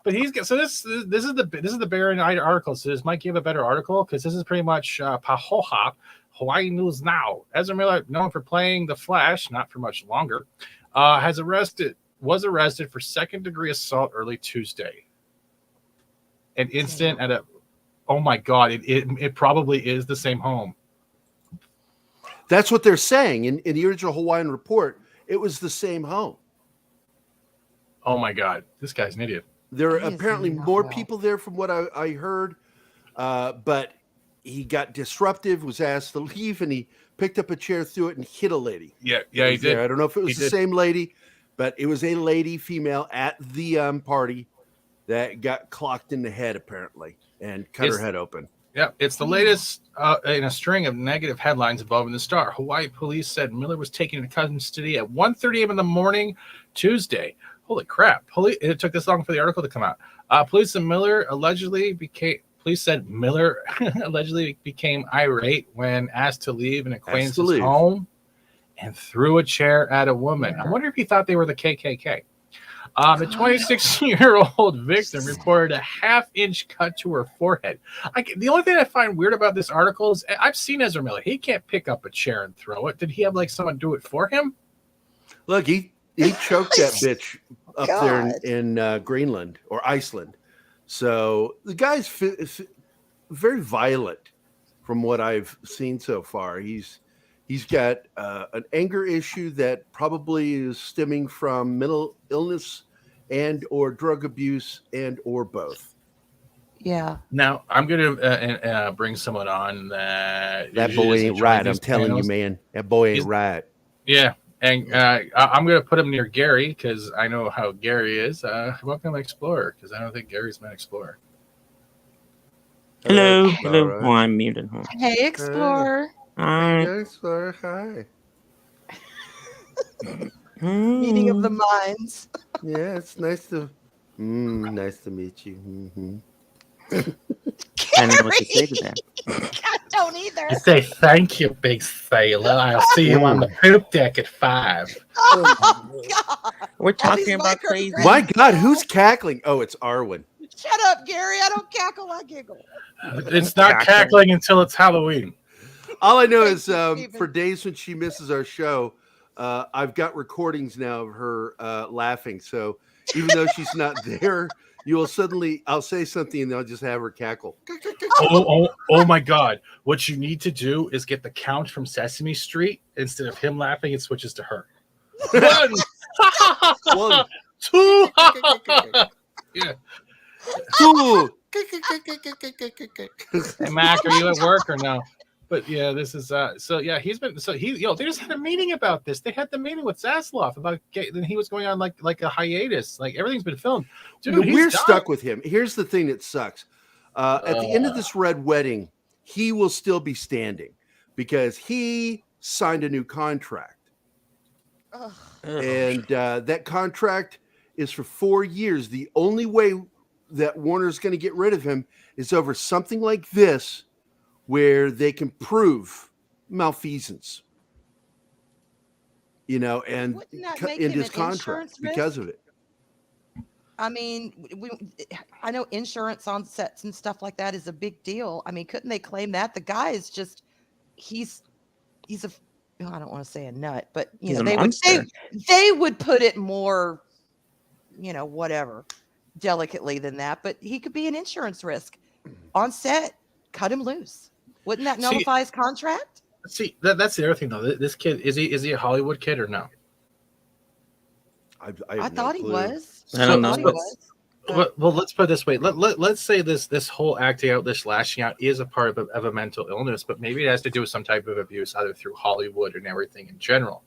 this is the Baron article. So does Mike give a better article? Because this is pretty much Pahoha, Hawaii News Now. Ezra Miller, known for playing the Flash, not for much longer, was arrested for second-degree assault early Tuesday. An incident at a, oh my God, it probably is the same home. That's what they're saying in the original Hawaiian report. It was the same home. Oh my God, this guy's an idiot. There are apparently more people there from what I heard, but he got disruptive, was asked to leave, and he picked up a chair, threw it, and hit a lady. Yeah, he did. I don't know if it was the same lady, but it was a lady, female, at the party that got clocked in the head, apparently, and cut her head open. Yeah, it's the latest in a string of negative headlines above in the Star. Hawaii police said Miller was taken into custody at 1:30 a.m. in the morning Tuesday. Holy crap. It took this long for the article to come out. Police said Miller allegedly became irate when asked to leave an acquaintance's home and threw a chair at a woman. I wonder if he thought they were the KKK. The 26-year-old victim reported a half-inch cut to her forehead. The only thing I find weird about this article is I've seen Ezra Miller. He can't pick up a chair and throw it. Did he have someone do it for him? Look, he choked that bitch up there in Greenland or Iceland. So the guy's very violent from what I've seen so far. He's He's got an anger issue that probably is stemming from mental illness and or drug abuse and or both. Yeah. Now I'm going to bring someone on that boy usually ain't doesn't right. join I'm these telling panels. you, man. That boy ain't He's- right. Yeah, and I'm going to put him near Gary because I know how Gary is. Welcome, Explorer, because I don't think Gary's been Explorer. Hello, All hello. right. Oh, I'm muted. Huh? Hey, Explorer. Hi. Hey, Explorer. Hi. Meeting of the minds. Yeah, it's nice to meet you. Mm-hmm. I don't know what to say to that. I don't either. I say thank you, big sailor. I'll see you on the poop deck at 5. Oh, God. We're talking these about crazy. My God, who's cackling? Oh, it's Arwen. Shut up, Gary. I don't cackle, I giggle. It's not cackling until it's Halloween. All I know is Stephen. for days when she misses our show, I've got recordings now of her laughing. So even though she's not there, I'll say something and I'll just have her cackle. Oh my God. What you need to do is get the Count from Sesame Street. Instead of him laughing, it switches to her. 1, 1, 2. Yeah. 2. Hey, Mac, are you at work or no? But yeah, this is they just had a meeting about this. They had the meeting with Zasloff about then he was going on like a hiatus. Like everything's been filmed. Dude, We're stuck with him. Here's the thing that sucks. At the end of this red wedding, he will still be standing because he signed a new contract. Ugh. And that contract is for 4 years. The only way that Warner's going to get rid of him is over something like this, where they can prove malfeasance, and in his contract because of it. I mean, I know insurance on sets and stuff like that is a big deal. I mean, couldn't they claim that? The guy is just, he's a, I don't want to say a nut, but they would put it more, whatever, delicately than that. But he could be an insurance risk on set. Cut him loose. Wouldn't that nullify his contract? See, that's the other thing though. This kid is he a Hollywood kid or no? I thought he was. I don't know. Well, let's put it this way. Let's say this whole acting out, this lashing out, is a part of a mental illness, but maybe it has to do with some type of abuse, either through Hollywood and everything in general.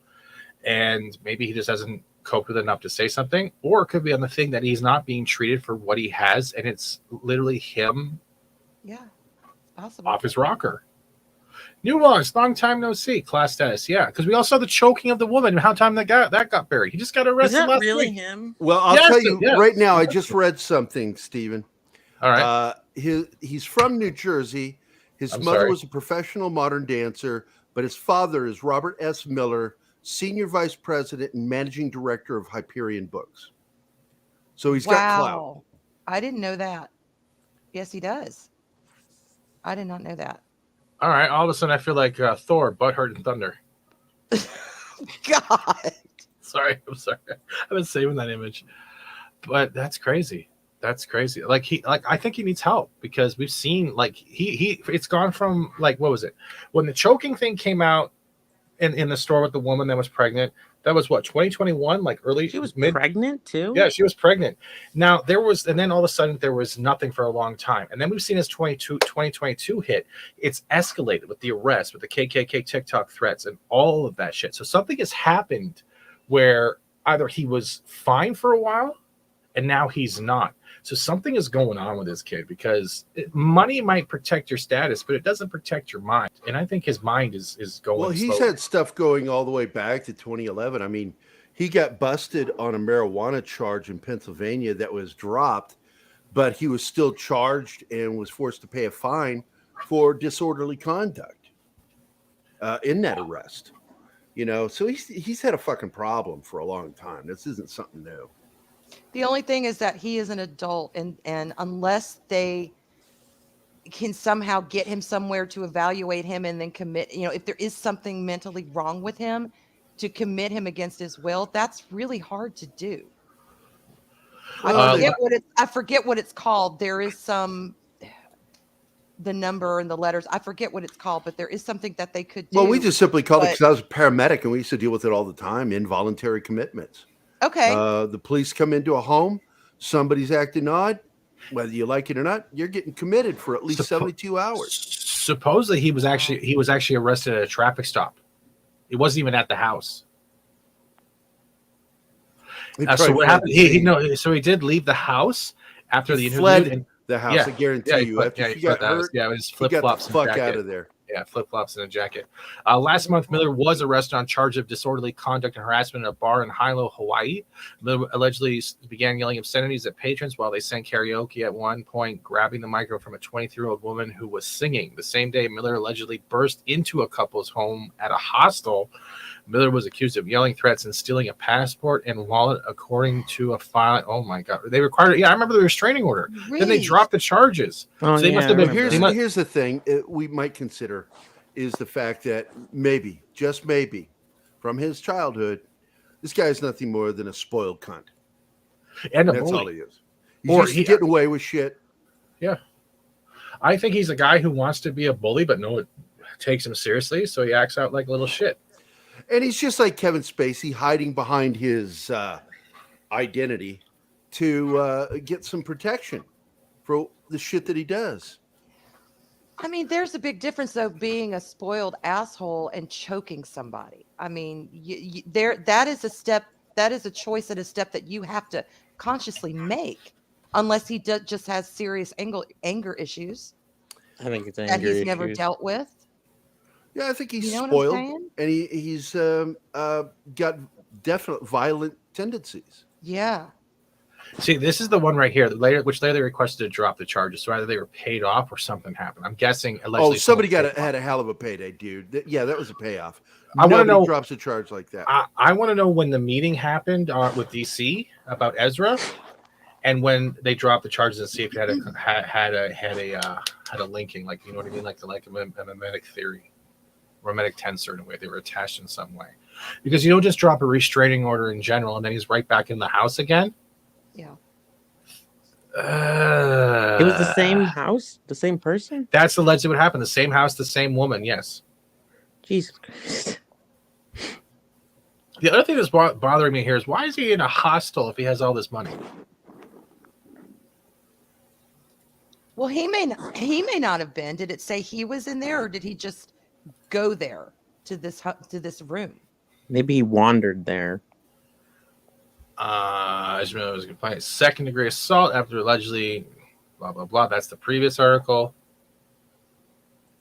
And maybe he just hasn't coped with enough to say something, or it could be on the thing that he's not being treated for what he has, and it's literally him. Yeah, possible. Off his rocker. Nuance, long time no see. Class status, yeah. Because we all saw the choking of the woman and how time that got buried. He just got arrested Is that last really week. him? Well, I'll tell you right now, I just read something, Stephen. All right. He's from New Jersey. His mother was a professional modern dancer, but his father is Robert S. Miller, Senior Vice President and Managing Director of Hyperion Books. So he's got clout. I didn't know that. Yes, he does. I did not know that. All right. All of a sudden, I feel like Thor, Butthurt, and Thunder. God. Sorry. I'm sorry. I've been saving that image. But that's crazy. That's crazy. I think he needs help because we've seen it's gone from what was it? When the choking thing came out in the store with the woman that was pregnant, that was what, 2021, early. She was pregnant too? Yeah, she was pregnant. Now and then all of a sudden there was nothing for a long time. And then we've seen as 2022 hit, it's escalated with the arrest, with the KKK TikTok threats and all of that shit. So something has happened where either he was fine for a while and now he's not. So something is going on with this kid because money might protect your status, but it doesn't protect your mind. And I think his mind is going. Well, he's had stuff going all the way back to 2011. I mean, he got busted on a marijuana charge in Pennsylvania that was dropped, but he was still charged and was forced to pay a fine for disorderly conduct in that arrest. So he's had a fucking problem for a long time. This isn't something new. The only thing is that he is an adult, and unless they can somehow get him somewhere to evaluate him and then commit, if there is something mentally wrong with him, to commit him against his will, that's really hard to do. I forget what it's called. There is some the number and the letters. I forget what it's called, but there is something that they could do. Well, we just simply called it because I was a paramedic and we used to deal with it all the time. Involuntary commitments. Okay. The police come into a home, somebody's acting odd, whether you like it or not, you're getting committed for at least 72 hours. Supposedly he was actually arrested at a traffic stop. He wasn't even at the house. So what happened? So he did leave the house after the interview. Fled the house. I guarantee you. After he got hurt, it was flip flops. Fuck out of there. Yeah, flip flops and a jacket. Last month, Miller was arrested on charge of disorderly conduct and harassment at a bar in Hilo, Hawaii. Miller allegedly began yelling obscenities at patrons while they sang karaoke, at one point grabbing the microphone from a 23-year-old woman who was singing. The same day, Miller allegedly burst into a couple's home at a hostel. Miller was accused of yelling threats and stealing a passport and wallet, according to a file. Oh my God! They required it. Yeah, I remember the restraining order. Really? Then they dropped the charges. Oh, so they must have been. Here's the thing we might consider is the fact that maybe, just maybe, from his childhood, this guy is nothing more than a spoiled cunt. And that's bully. all he is. He's getting away with shit. Yeah. I think he's a guy who wants to be a bully, but no one takes him seriously, so he acts out like a little shit. And he's just like Kevin Spacey, hiding behind his identity to get some protection for the shit that he does. I mean, there's a big difference, though, being a spoiled asshole and choking somebody. I mean, that is a step, that is a choice and a step that you have to consciously make, unless he just has serious anger issues. I think it's that he's never dealt with. Yeah, I think he's spoiled, and he's got definite violent tendencies. Yeah. See, this is the one right here. Which later they requested to drop the charges. So either they were paid off or something happened. I'm guessing. Allegedly, somebody had a hell of a payday, dude. Yeah, that was a payoff. I want to know. Drops a charge like that. I want to know when the meeting happened with DC about Ezra, and when they dropped the charges, and see if it had a linking, like, you know what I mean, like a mimetic theory, or a mimetic tensor in a way. They were attached in some way, because you don't just drop a restraining order in general and then he's right back in the house again. Yeah. It was the same house, the same person. That's allegedly what happened. The same house, the same woman. Yes. Jesus Christ. The other thing that's bothering me here is, why is he in a hostel if he has all this money? Well, he may not have been. Did it say he was in there, or did he just go there to this room? Maybe he wandered there. Ezra was complaining second degree assault after allegedly blah blah blah. That's the previous article.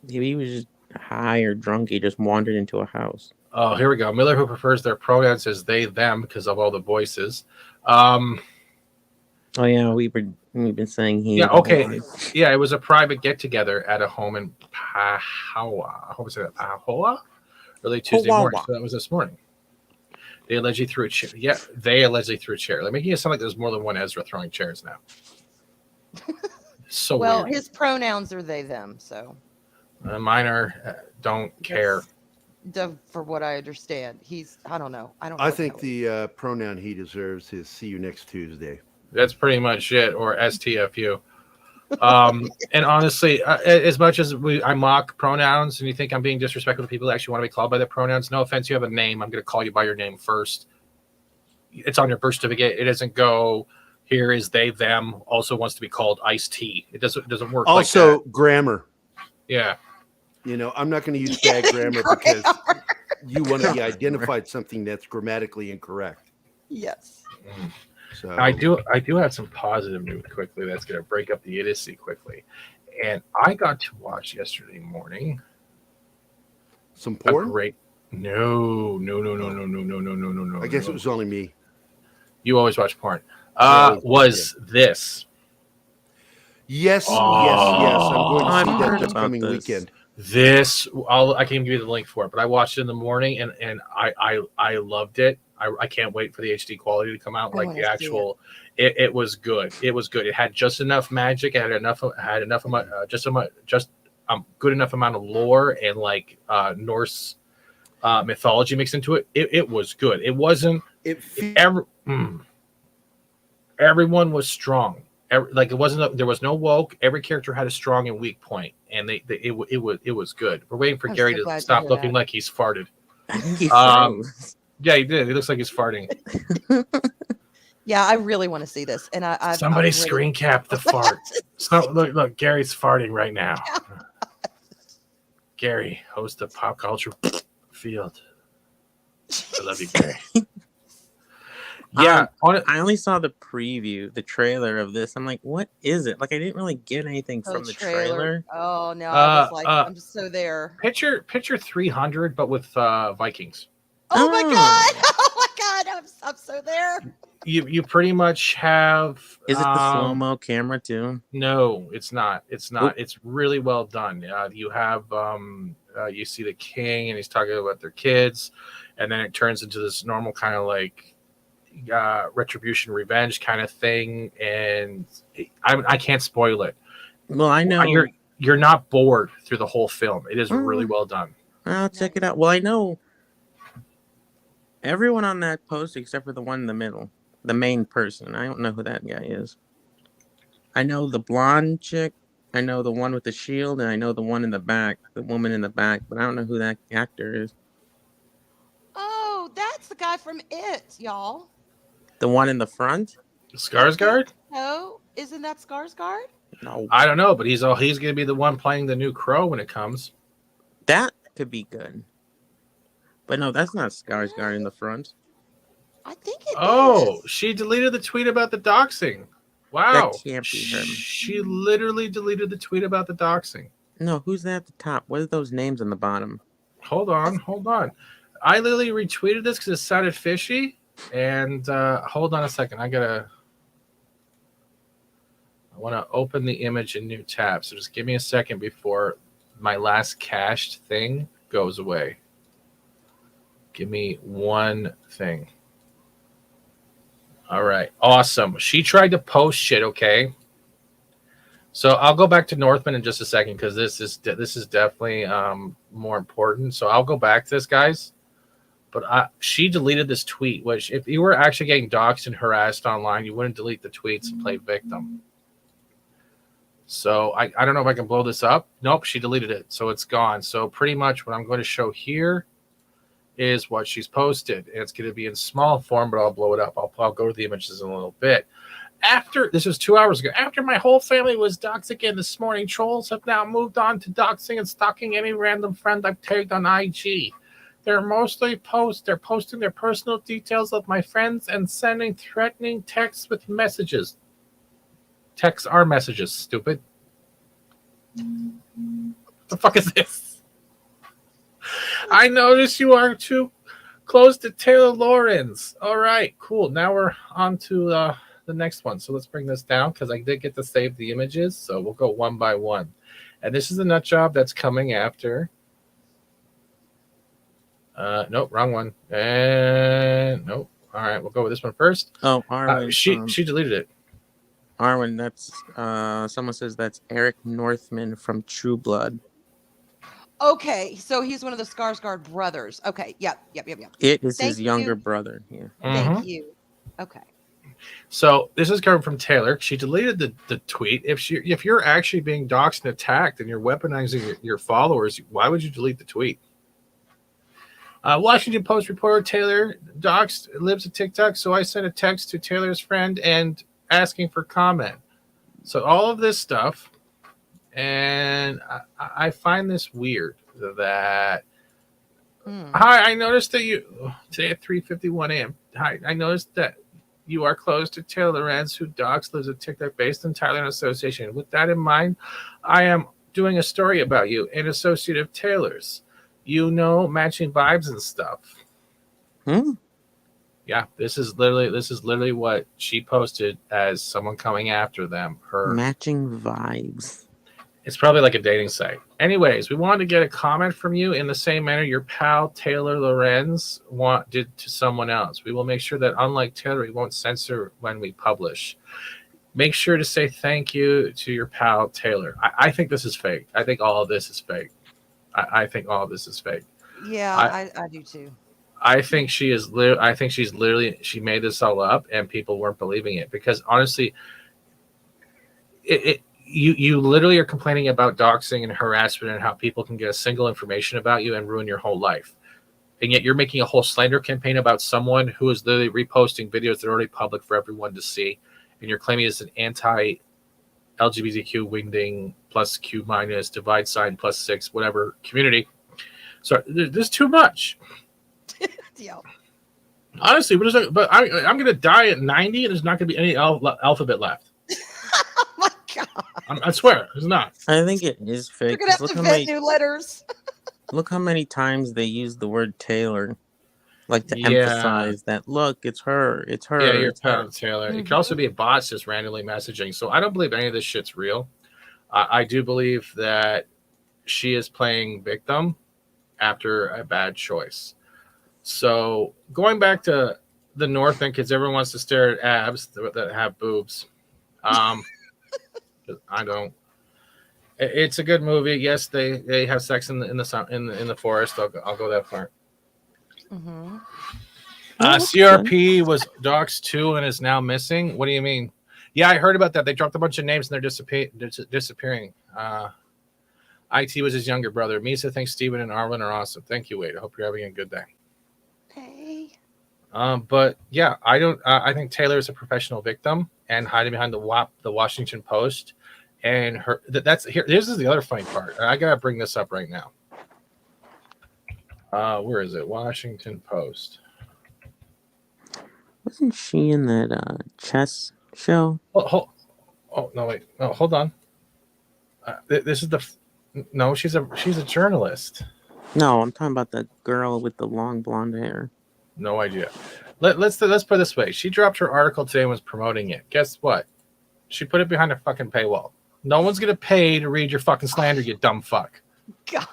Maybe he was just high or drunk. He just wandered into a house. Oh, here we go. Miller, who prefers their pronouns as they them because of all the voices. Oh yeah, we've been saying he. Yeah, okay. Yeah, it was a private get together at a home in Pahoa. I hope I said that. Pahoa? Early Tuesday morning. So that was this morning. They allegedly threw a chair. Yeah, they allegedly threw a chair. Like, making it sound like there's more than one Ezra throwing chairs now. So well, weird. His pronouns are they them. So mine are don't care. For what I understand, I don't know. I think the pronoun he deserves is "see you next Tuesday." That's pretty much it, or STFU. And honestly, as much as I mock pronouns and you think I'm being disrespectful to people that actually want to be called by their pronouns, no offense, you have a name. I'm going to call you by your name first. It's on your birth certificate. It doesn't go, here is they, them, also wants to be called iced tea. It doesn't work also, like that. Grammar. Yeah. You know, I'm not going to use bad grammar because you want to be identified something that's grammatically incorrect. Yes. So I do have some positive news quickly that's going to break up the idiocy quickly. And I got to watch yesterday morning some porn. No. I guess it was only me. You always watch porn. This? Yes. I'm going to see that this coming weekend. I can give you the link for it, but I watched it in the morning and I loved it. I can't wait for the HD quality to come out. Like the actual, it was good. It was good. It had just enough magic. It had enough good enough amount of lore and like Norse mythology mixed into it. It was good. It wasn't. Everyone was strong. Like there was no woke. Every character had a strong and weak point, and it was good. We're waiting for I'm Gary so to glad to stop hear looking that. like he's farted. I think he froze. Yeah, he did. He looks like he's farting. Yeah, I really want to see this, and Somebody I'm really... screen cap the fart. So look, Gary's farting right now. Gary, host of Pop Culture Field. I love you, Gary. Yeah, I only saw the preview, the trailer of this. I'm like, what is it? Like, I didn't really get anything from the trailer. Oh no, I was like, I'm just so there. Picture 300, but with Vikings. Oh my god! Oh my god! I'm so there. You pretty much have. Is it the slow-mo camera too? No, it's not. It's not. Oop. It's really well done. You have you see the king, and he's talking about their kids, and then it turns into this normal kind of like retribution, revenge kind of thing, and I can't spoil it. Well, I know you're not bored through the whole film. It is really well done. I'll check it out. Well, I know everyone on that post except for the one in the middle, the main person. I don't know who that guy is. I know the blonde chick. I know the one with the shield, and I know the one in the back, the woman in the back, but I don't know who that actor is. Oh, that's the guy from It, y'all. The one in the front? Skarsgård? No, isn't that Skarsgård? No. I don't know, but he's going to be the one playing the new Crow when it comes. That could be good. But no, that's not Skarsgård in the front. I think it is. is. She deleted the tweet about the doxing. Wow. That can't be him. She literally deleted the tweet about the doxing. No, who's that at the top? What are those names on the bottom? Hold on. I literally retweeted this because it sounded fishy. And hold on a second. I want to open the image in new tab. So just give me a second before my last cached thing goes away. Give me one thing. All right. Awesome. She tried to post shit, okay? So I'll go back to Northman in just a second because this is definitely more important. So I'll go back to this, guys. But she deleted this tweet, which if you were actually getting doxxed and harassed online, you wouldn't delete the tweets and play victim. So I don't know if I can blow this up. Nope, she deleted it. So it's gone. So pretty much what I'm going to show here is what she's posted. And it's going to be in small form, but I'll blow it up. I'll go to the images in a little bit. This was 2 hours ago. After my whole family was doxxed again this morning, trolls have now moved on to doxing and stalking any random friend I've tagged on IG. They're posting their personal details of my friends and sending threatening texts with messages. Texts are messages, stupid. What the fuck is this? I notice you are too close to Taylor Lorenz. All right, cool. Now we're on to the next one. So let's bring this down because I did get to save the images. So we'll go one by one. And this is the nut job that's coming after. Nope, wrong one. And nope. All right, we'll go with this one first. Oh, Arwen. She deleted it. Arwen, that's someone says that's Eric Northman from True Blood. Okay, so he's one of the Skarsgård brothers. Okay, yep. It is his younger brother. Yeah. Thank you. Okay. So this is coming from Taylor. She deleted the tweet. If you're actually being doxxed and attacked and you're weaponizing your followers, why would you delete the tweet? Washington Post reporter Taylor doxxed lives at TikTok, so I sent a text to Taylor's friend and asking for comment. So all of this stuff, and I find this weird that. Hi, I noticed that you today at 3:51 a.m. Hi, I noticed that you are close to Taylor Lorenz, who doxxed lives at TikTok based in Thailand Association. With that in mind, I am doing a story about you, an associate of Taylor's. You know, matching vibes and stuff. Yeah, this is literally what she posted as someone coming after them. Her matching vibes. It's probably like a dating site. Anyways, we wanted to get a comment from you in the same manner your pal Taylor Lorenz did to someone else. We will make sure that, unlike Taylor, we won't censor when we publish. Make sure to say thank you to your pal Taylor. I think this is fake. I think all of this is fake. I think all of this is fake. Yeah, I do too. I think she is. She made this all up, and people weren't believing it because honestly, you literally are complaining about doxing and harassment and how people can get a single information about you and ruin your whole life. And yet you're making a whole slander campaign about someone who is literally reposting videos that are already public for everyone to see. And you're claiming it's an anti-LGBTQ wingding plus Q minus divide sign plus 6, whatever community. So there's too much. Yeah. Honestly, but I'm going to die at 90 and there's not going to be any alphabet left. Oh my God. I swear, it's not. I think it is fake. You're going to have to invent new letters. Look how many times they use the word Taylor, like to emphasize that. Look, it's her. It's her. Yeah, you're it's her. Taylor. It could also be a bot just randomly messaging. So I don't believe any of this shit's real. I do believe that she is playing victim after a bad choice. So going back to the North thing, because everyone wants to stare at abs that have boobs. I don't. It's a good movie. Yes, they have sex in the forest. I'll go that far. Mm-hmm. CRP was doxed too and is now missing. What do you mean? Yeah, I heard about that. They dropped a bunch of names and they're disappearing. IT was his younger brother. Misa thinks Steven and Arlen are awesome. Thank you, Wade. I hope you're having a good day. Hey. But yeah, I don't. I think Taylor is a professional victim and hiding behind the Washington Post. And her that's here. This is the other funny part. I gotta bring this up right now. Where is it? Washington Post. Wasn't she in that chess show? Oh no, wait. No, hold on. This is no. She's a journalist. No, I'm talking about that girl with the long blonde hair. No idea. Let's put it this way. She dropped her article today and was promoting it. Guess what? She put it behind a fucking paywall. No one's gonna pay to read your fucking slander, you dumb fuck. God.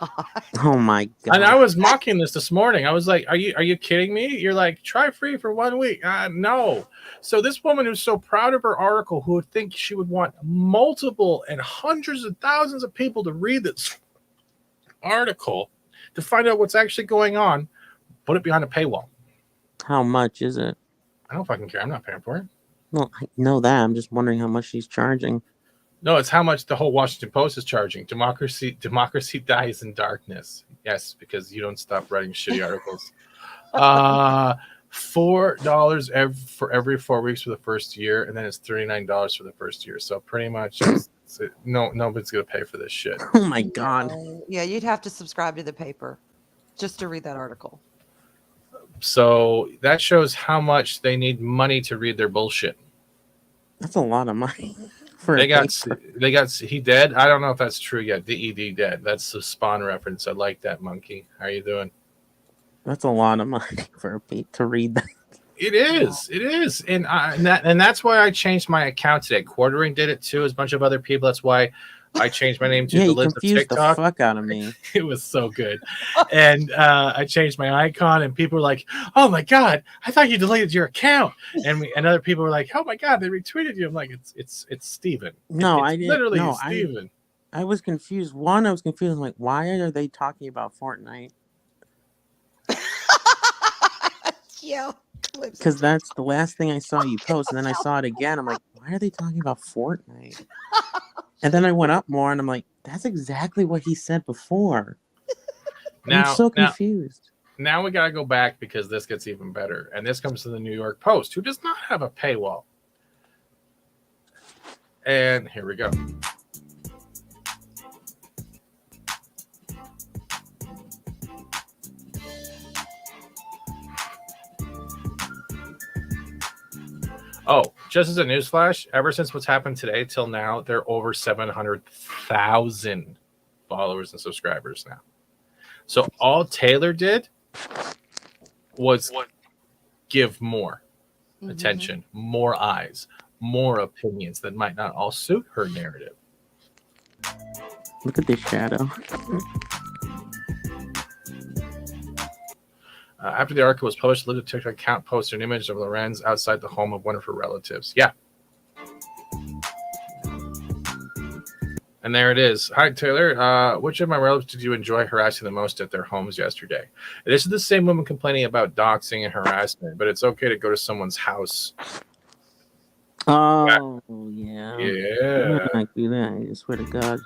Oh my God. And I was mocking this morning. I was like, "Are you kidding me?" You're like, "Try free for 1 week." No. So this woman who's so proud of her article, who would think she would want multiple and hundreds of thousands of people to read this article to find out what's actually going on, put it behind a paywall. How much is it? I don't fucking care. I'm not paying for it. Well, I know that. I'm just wondering how much she's charging. No, it's how much the whole Washington Post is charging. Democracy dies in darkness. Yes, because you don't stop writing shitty articles. $4 for every 4 weeks for the first year, and then it's $39 for the first year. So pretty much, nobody's gonna pay for this shit. Oh my God. Yeah, you'd have to subscribe to the paper just to read that article. So that shows how much they need money to read their bullshit. That's a lot of money. He dead. I don't know if that's true yet. DED dead. That's the Spawn reference. I like that, monkey. How you doing? That's a lot of money for to read that. It is, and that's why I changed my account today. Quartering did it too, as a bunch of other people. That's why I changed my name to the list of TikTok. The fuck out of me. It was so good, and I changed my icon, and people were like, "Oh my God, I thought you deleted your account," and other people were like, "Oh my God, they retweeted you." I'm like, "It's Steven." No, I didn't. Literally, no, Steven. I was confused. I was confused. I'm like, why are they talking about Fortnite? Yeah. Because that's the last thing I saw you post, and then I saw it again. I'm like, why are they talking about Fortnite? And then I went up more, and I'm like, that's exactly what he said before. I'm so confused. Now we gotta go back because this gets even better, and this comes to the New York Post, who does not have a paywall. And here we go. Oh, just as a newsflash, ever since what's happened today till now, they're over 700,000 followers and subscribers now. So all Taylor did was give more attention, more eyes, more opinions that might not all suit her narrative. Look at this shadow. After the article was published, the TikTok account posted an image of Lorenz outside the home of one of her relatives. Yeah. And there it is. Hi, Taylor. Which of my relatives did you enjoy harassing the most at their homes yesterday? This is the same woman complaining about doxing and harassment, but it's okay to go to someone's house. Oh, yeah. Yeah. I do that. I swear to God.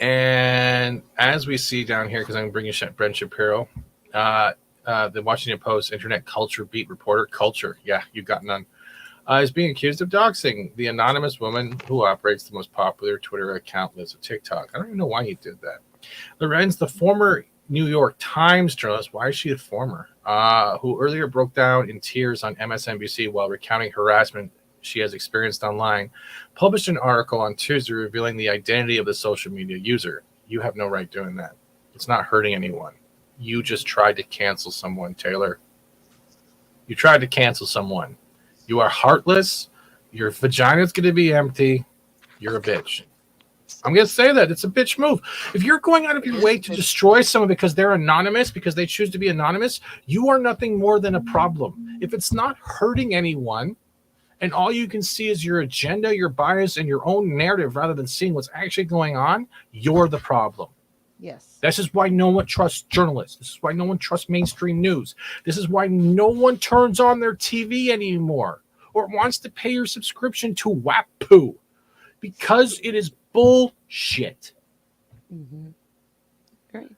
And as we see down here, because I'm bringing Brent Shapiro, the Washington Post Internet Culture Beat reporter, Culture, yeah, you got none, is being accused of doxing the anonymous woman who operates the most popular Twitter account, lives of TikTok. I don't even know why he did that. Lorenz, the former New York Times journalist, why is she a former, who earlier broke down in tears on MSNBC while recounting harassment she has experienced online, published an article on Tuesday revealing the identity of the social media user. You have no right doing that. It's not hurting anyone. You just tried to cancel someone, Taylor. You tried to cancel someone. You are heartless. Your vagina is going to be empty. You're a bitch. I'm going to say that. It's a bitch move. If you're going out of your way to destroy someone because they're anonymous, because they choose to be anonymous, you are nothing more than a problem. If it's not hurting anyone, and all you can see is your agenda, your bias, and your own narrative rather than seeing what's actually going on, you're the problem. Yes. This is why no one trusts journalists. This is why no one trusts mainstream news. This is why no one turns on their TV anymore or wants to pay your subscription to WAPPOO, because it is bullshit. Mm-hmm. Great.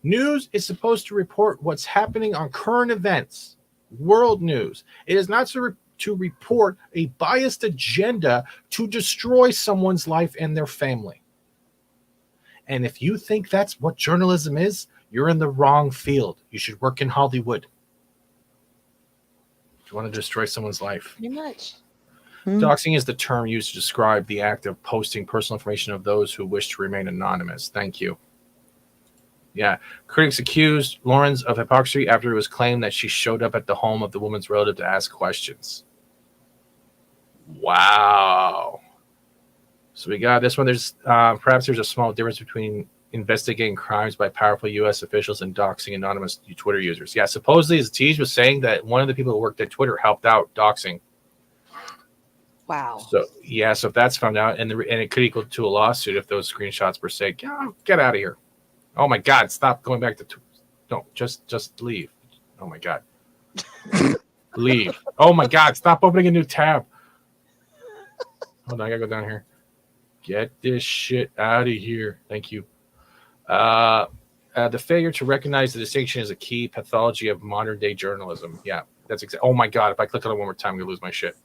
News is supposed to report what's happening on current events, world news. It is not to report a biased agenda to destroy someone's life and their family. And if you think that's what journalism is, you're in the wrong field. You should work in Hollywood. Do you want to destroy someone's life? Pretty much. Doxing is the term used to describe the act of posting personal information of those who wish to remain anonymous. Thank you. Yeah. Critics accused Lorenz of hypocrisy after it was claimed that she showed up at the home of the woman's relative to ask questions. Wow. So we got this one. There's perhaps there's a small difference between investigating crimes by powerful U.S. officials and doxing anonymous Twitter users. Yeah, supposedly Aziz was saying that one of the people who worked at Twitter helped out doxing. Wow. So yeah, so if that's found out, and it could equal to a lawsuit if those screenshots were saying, get out of here. Oh my God, stop going back to no, just leave. Oh my God. Leave. Oh my God, stop opening a new tab. Hold on, I gotta go down here. Get this shit out of here. Thank you. The failure to recognize the distinction is a key pathology of modern day journalism. Yeah, that's exactly. Oh my God, if I click on it one more time, I'm gonna lose my shit.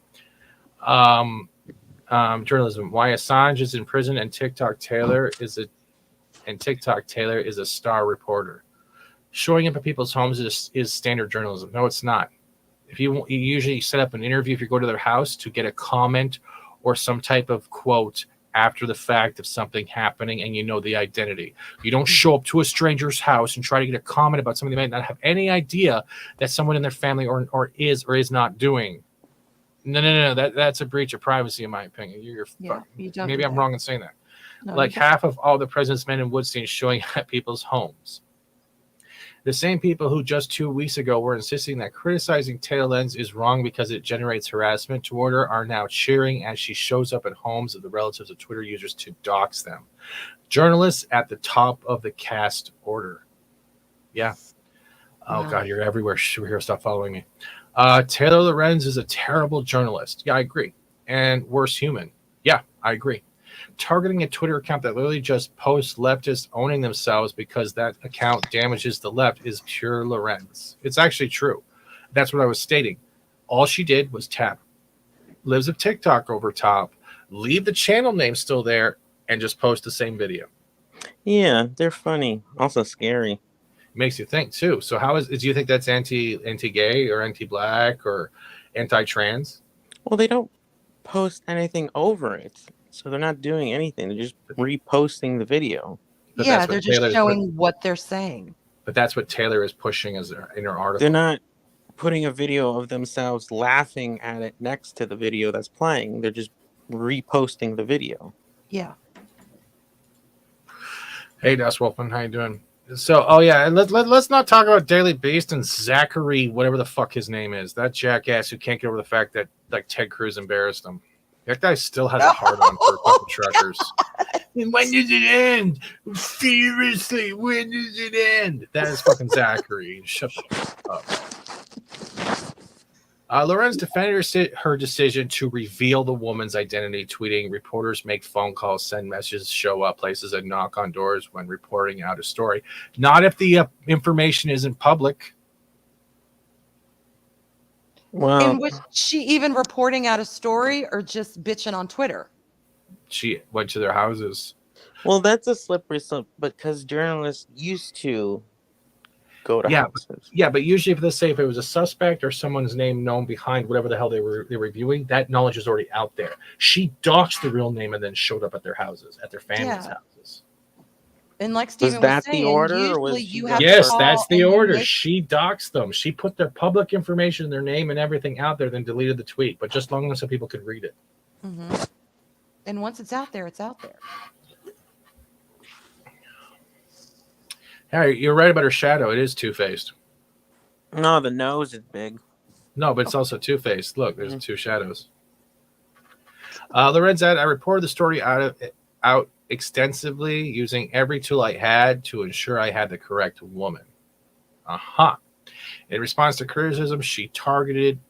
Journalism. Why Assange is in prison and TikTok Taylor is a star reporter. Showing up at people's homes is standard journalism. No, it's not. If you usually set up an interview, if you go to their house to get a comment or some type of quote after the fact of something happening and you know the identity. You don't show up to a stranger's house and try to get a comment about something they might not have any idea that someone in their family or is not doing. No. That's a breach of privacy, in my opinion. You don't maybe I'm wrong in saying that. No, like half of all the president's men in Woodstein showing at people's homes. The same people who just 2 weeks ago were insisting that criticizing Taylor Lorenz is wrong because it generates harassment toward her are now cheering as she shows up at homes of the relatives of Twitter users to dox them. Journalists at the top of the caste order. Yeah. Oh, wow. God, you're everywhere. Superhero, stop following me. Taylor Lorenz is a terrible journalist. Yeah, I agree. And worse human. Yeah, I agree. Targeting a Twitter account that literally just posts leftists owning themselves because that account damages the left is pure Lorenz. It's actually true. That's what I was stating. All she did was tap lives of TikTok over top, leave the channel name still there, and just post the same video. Yeah, they're funny. Also scary. Makes you think too. So do you think that's anti-gay or anti-black or anti-trans? Well, they don't post anything over it. So they're not doing anything. They're just reposting the video. But yeah, they're just showing what they're saying. But that's what Taylor is pushing in her article. They're not putting a video of themselves laughing at it next to the video that's playing. They're just reposting the video. Yeah. Hey, Das Wolfman, how you doing? So, and let's not talk about Daily Beast and Zachary, whatever the fuck his name is. That jackass who can't get over the fact that like Ted Cruz embarrassed him. That guy still has a heart on for a couple truckers. When does it end? Seriously, when does it end? That is fucking Zachary. Shut the fuck up. Lorenz defended her decision to reveal the woman's identity, tweeting, "Reporters make phone calls, send messages, show up places, and knock on doors when reporting out a story. Not if the information isn't public." Well, And was she even reporting out a story or just bitching on Twitter? She went to their houses. well, that's a slippery slope because journalists used to go to houses. Yeah, but usually, if it was a suspect or someone's name known behind whatever the hell they were reviewing, that knowledge is already out there. She doxed the real name and then showed up at their houses, at their families' houses. And like Stephen was saying, the order, or usually was you she have Yes, to call that's the and you order. make- She doxed them. She put their public information, their name, and everything out there, then deleted the tweet, but just long enough so people could read it. Mhm. And once it's out there, it's out there. Harry, you're right about her shadow. It is two-faced. No, the nose is big. No, but it's also two-faced. Look, there's two shadows. Lorenz said, "I reported the story out extensively using every tool I had to ensure I had the correct woman." In response to criticism, that she targeted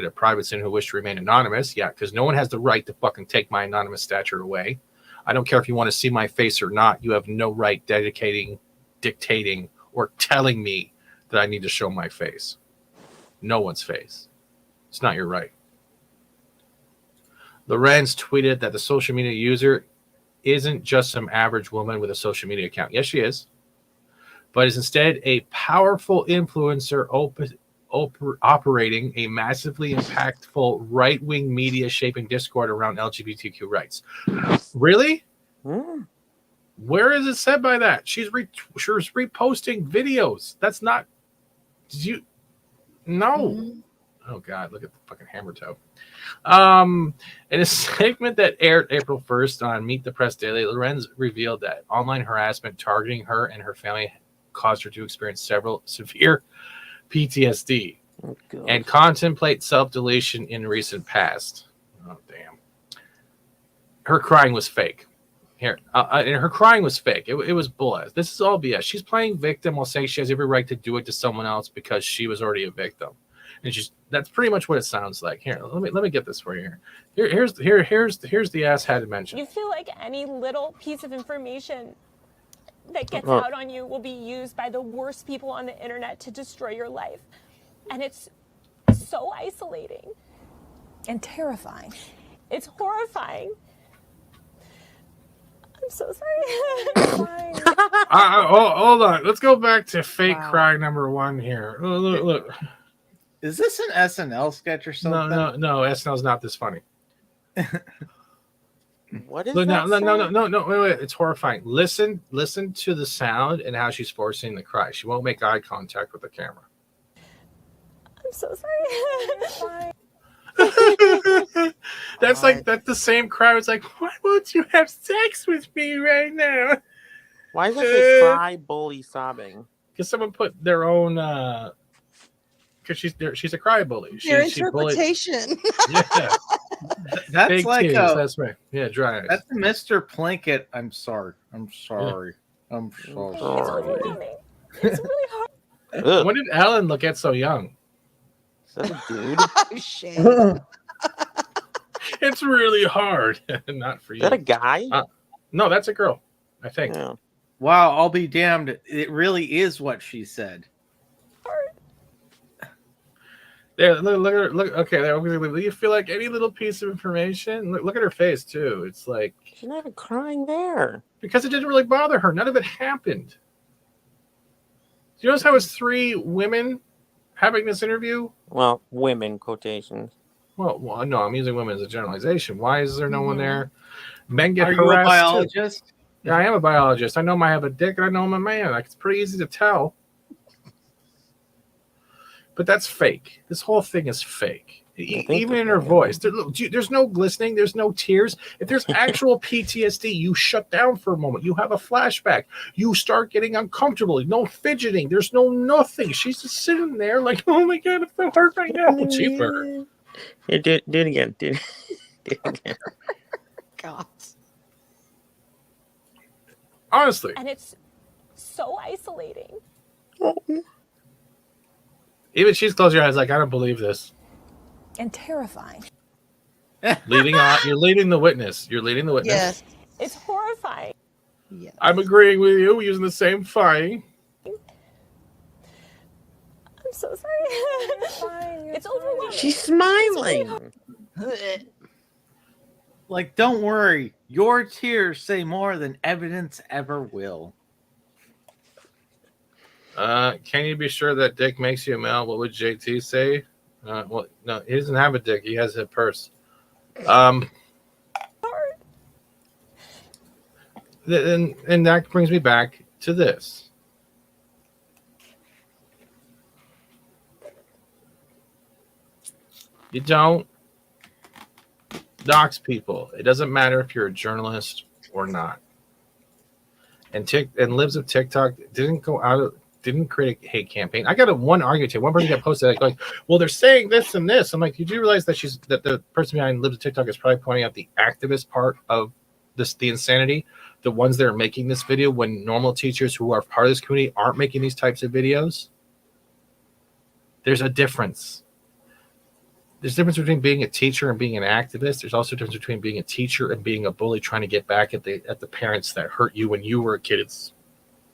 a private citizen who wished to remain anonymous. Yeah, because no one has the right to fucking take my anonymous stature away. I don't care if you want to see my face or not. You have no right dictating, or telling me that I need to show my face. No one's face. It's not your right. Lorenz tweeted that the social media user isn't just some average woman with a social media account. Yes, she is. But is instead a powerful influencer operating a massively impactful right-wing media shaping discord around LGBTQ rights. Really? Where is it said by that? She's reposting videos. That's not... Did you... No. Oh, God. Look at the fucking hammer toe. In a segment that aired April 1st on Meet the Press Daily, Lorenz revealed that online harassment targeting her and her family caused her to experience several severe PTSD and contemplate self-deletion in recent past. Oh, damn. Her crying was fake. And her crying was fake. It was bull. This is all BS. She's playing victim while saying she has every right to do it to someone else because she was already a victim. And that's pretty much what it sounds like. Here, let me get this for you. Here's the ass had to mention. You feel like any little piece of information that gets out on you will be used by the worst people on the internet to destroy your life. And it's so isolating. And terrifying. It's horrifying. I'm so sorry. Hold on. Let's go back to fake cry number one here. Look. Is this an SNL sketch or something? No. SNL's not this funny. What is Look, that? No. Wait. It's horrifying. Listen to the sound and how she's forcing the cry. She won't make eye contact with the camera. I'm so sorry. That's the same cry. It's like, why won't you have sex with me right now? Why is it this cry bully sobbing? Because someone put their own because she's a cry bully. Your interpretation. Yeah. That's Big like tears, that's right. Yeah, dry eyes. That's Mr. Plinkett. I'm sorry. I'm sorry. I'm so sorry. It's really hard. When did Ellen look at so young? Is that a dude? Oh, shame. It's really hard. Not for you. Is that a guy? No, that's a girl, I think. Yeah. Wow, I'll be damned. It really is what she said. There, look at her. Look, okay, there. Do you feel like any little piece of information? Look at her face too. It's like she's not even crying there because it didn't really bother her. None of it happened. Do you notice how it's 3 women having this interview? Well, women quotations. Well, no, I'm using women as a generalization. Why is there no one there? Men get Are harassed. you a biologist? Too. Yeah, I am a biologist. I know I have a dick and I know I'm a man. Like, it's pretty easy to tell. But that's fake. This whole thing is fake. Even in her voice. There's no glistening. There's no tears. If there's actual PTSD, you shut down for a moment. You have a flashback. You start getting uncomfortable. No fidgeting. There's no nothing. She's just sitting there like, oh my God, I'm so hurt right now. Cheaper. Yeah, do it again. Do it again. God. Honestly. And it's so isolating. Even she's closing her eyes like, I don't believe this. And terrifying. You're leading the witness. You're leading the witness. Yes. It's horrifying. Yes. I'm agreeing with you. We're using the same fine. I'm so sorry. It's overwhelming. She's smiling. Like, don't worry. Your tears say more than evidence ever will. Can you be sure that dick makes you a male? What would JT say? Well, no, he doesn't have a dick. He has a purse. And that brings me back to this. You don't dox people. It doesn't matter if you're a journalist or not. And Libs of TikTok didn't create a hate campaign. I got one argument here. One person got posted like, well, they're saying this and this. I'm like, you do realize that the person behind Libs of TikTok is probably pointing out the activist part of this, the insanity, the ones that are making this video when normal teachers who are part of this community aren't making these types of videos. There's a difference. There's a difference between being a teacher and being an activist. There's also a difference between being a teacher and being a bully trying to get back at the parents that hurt you when you were a kid at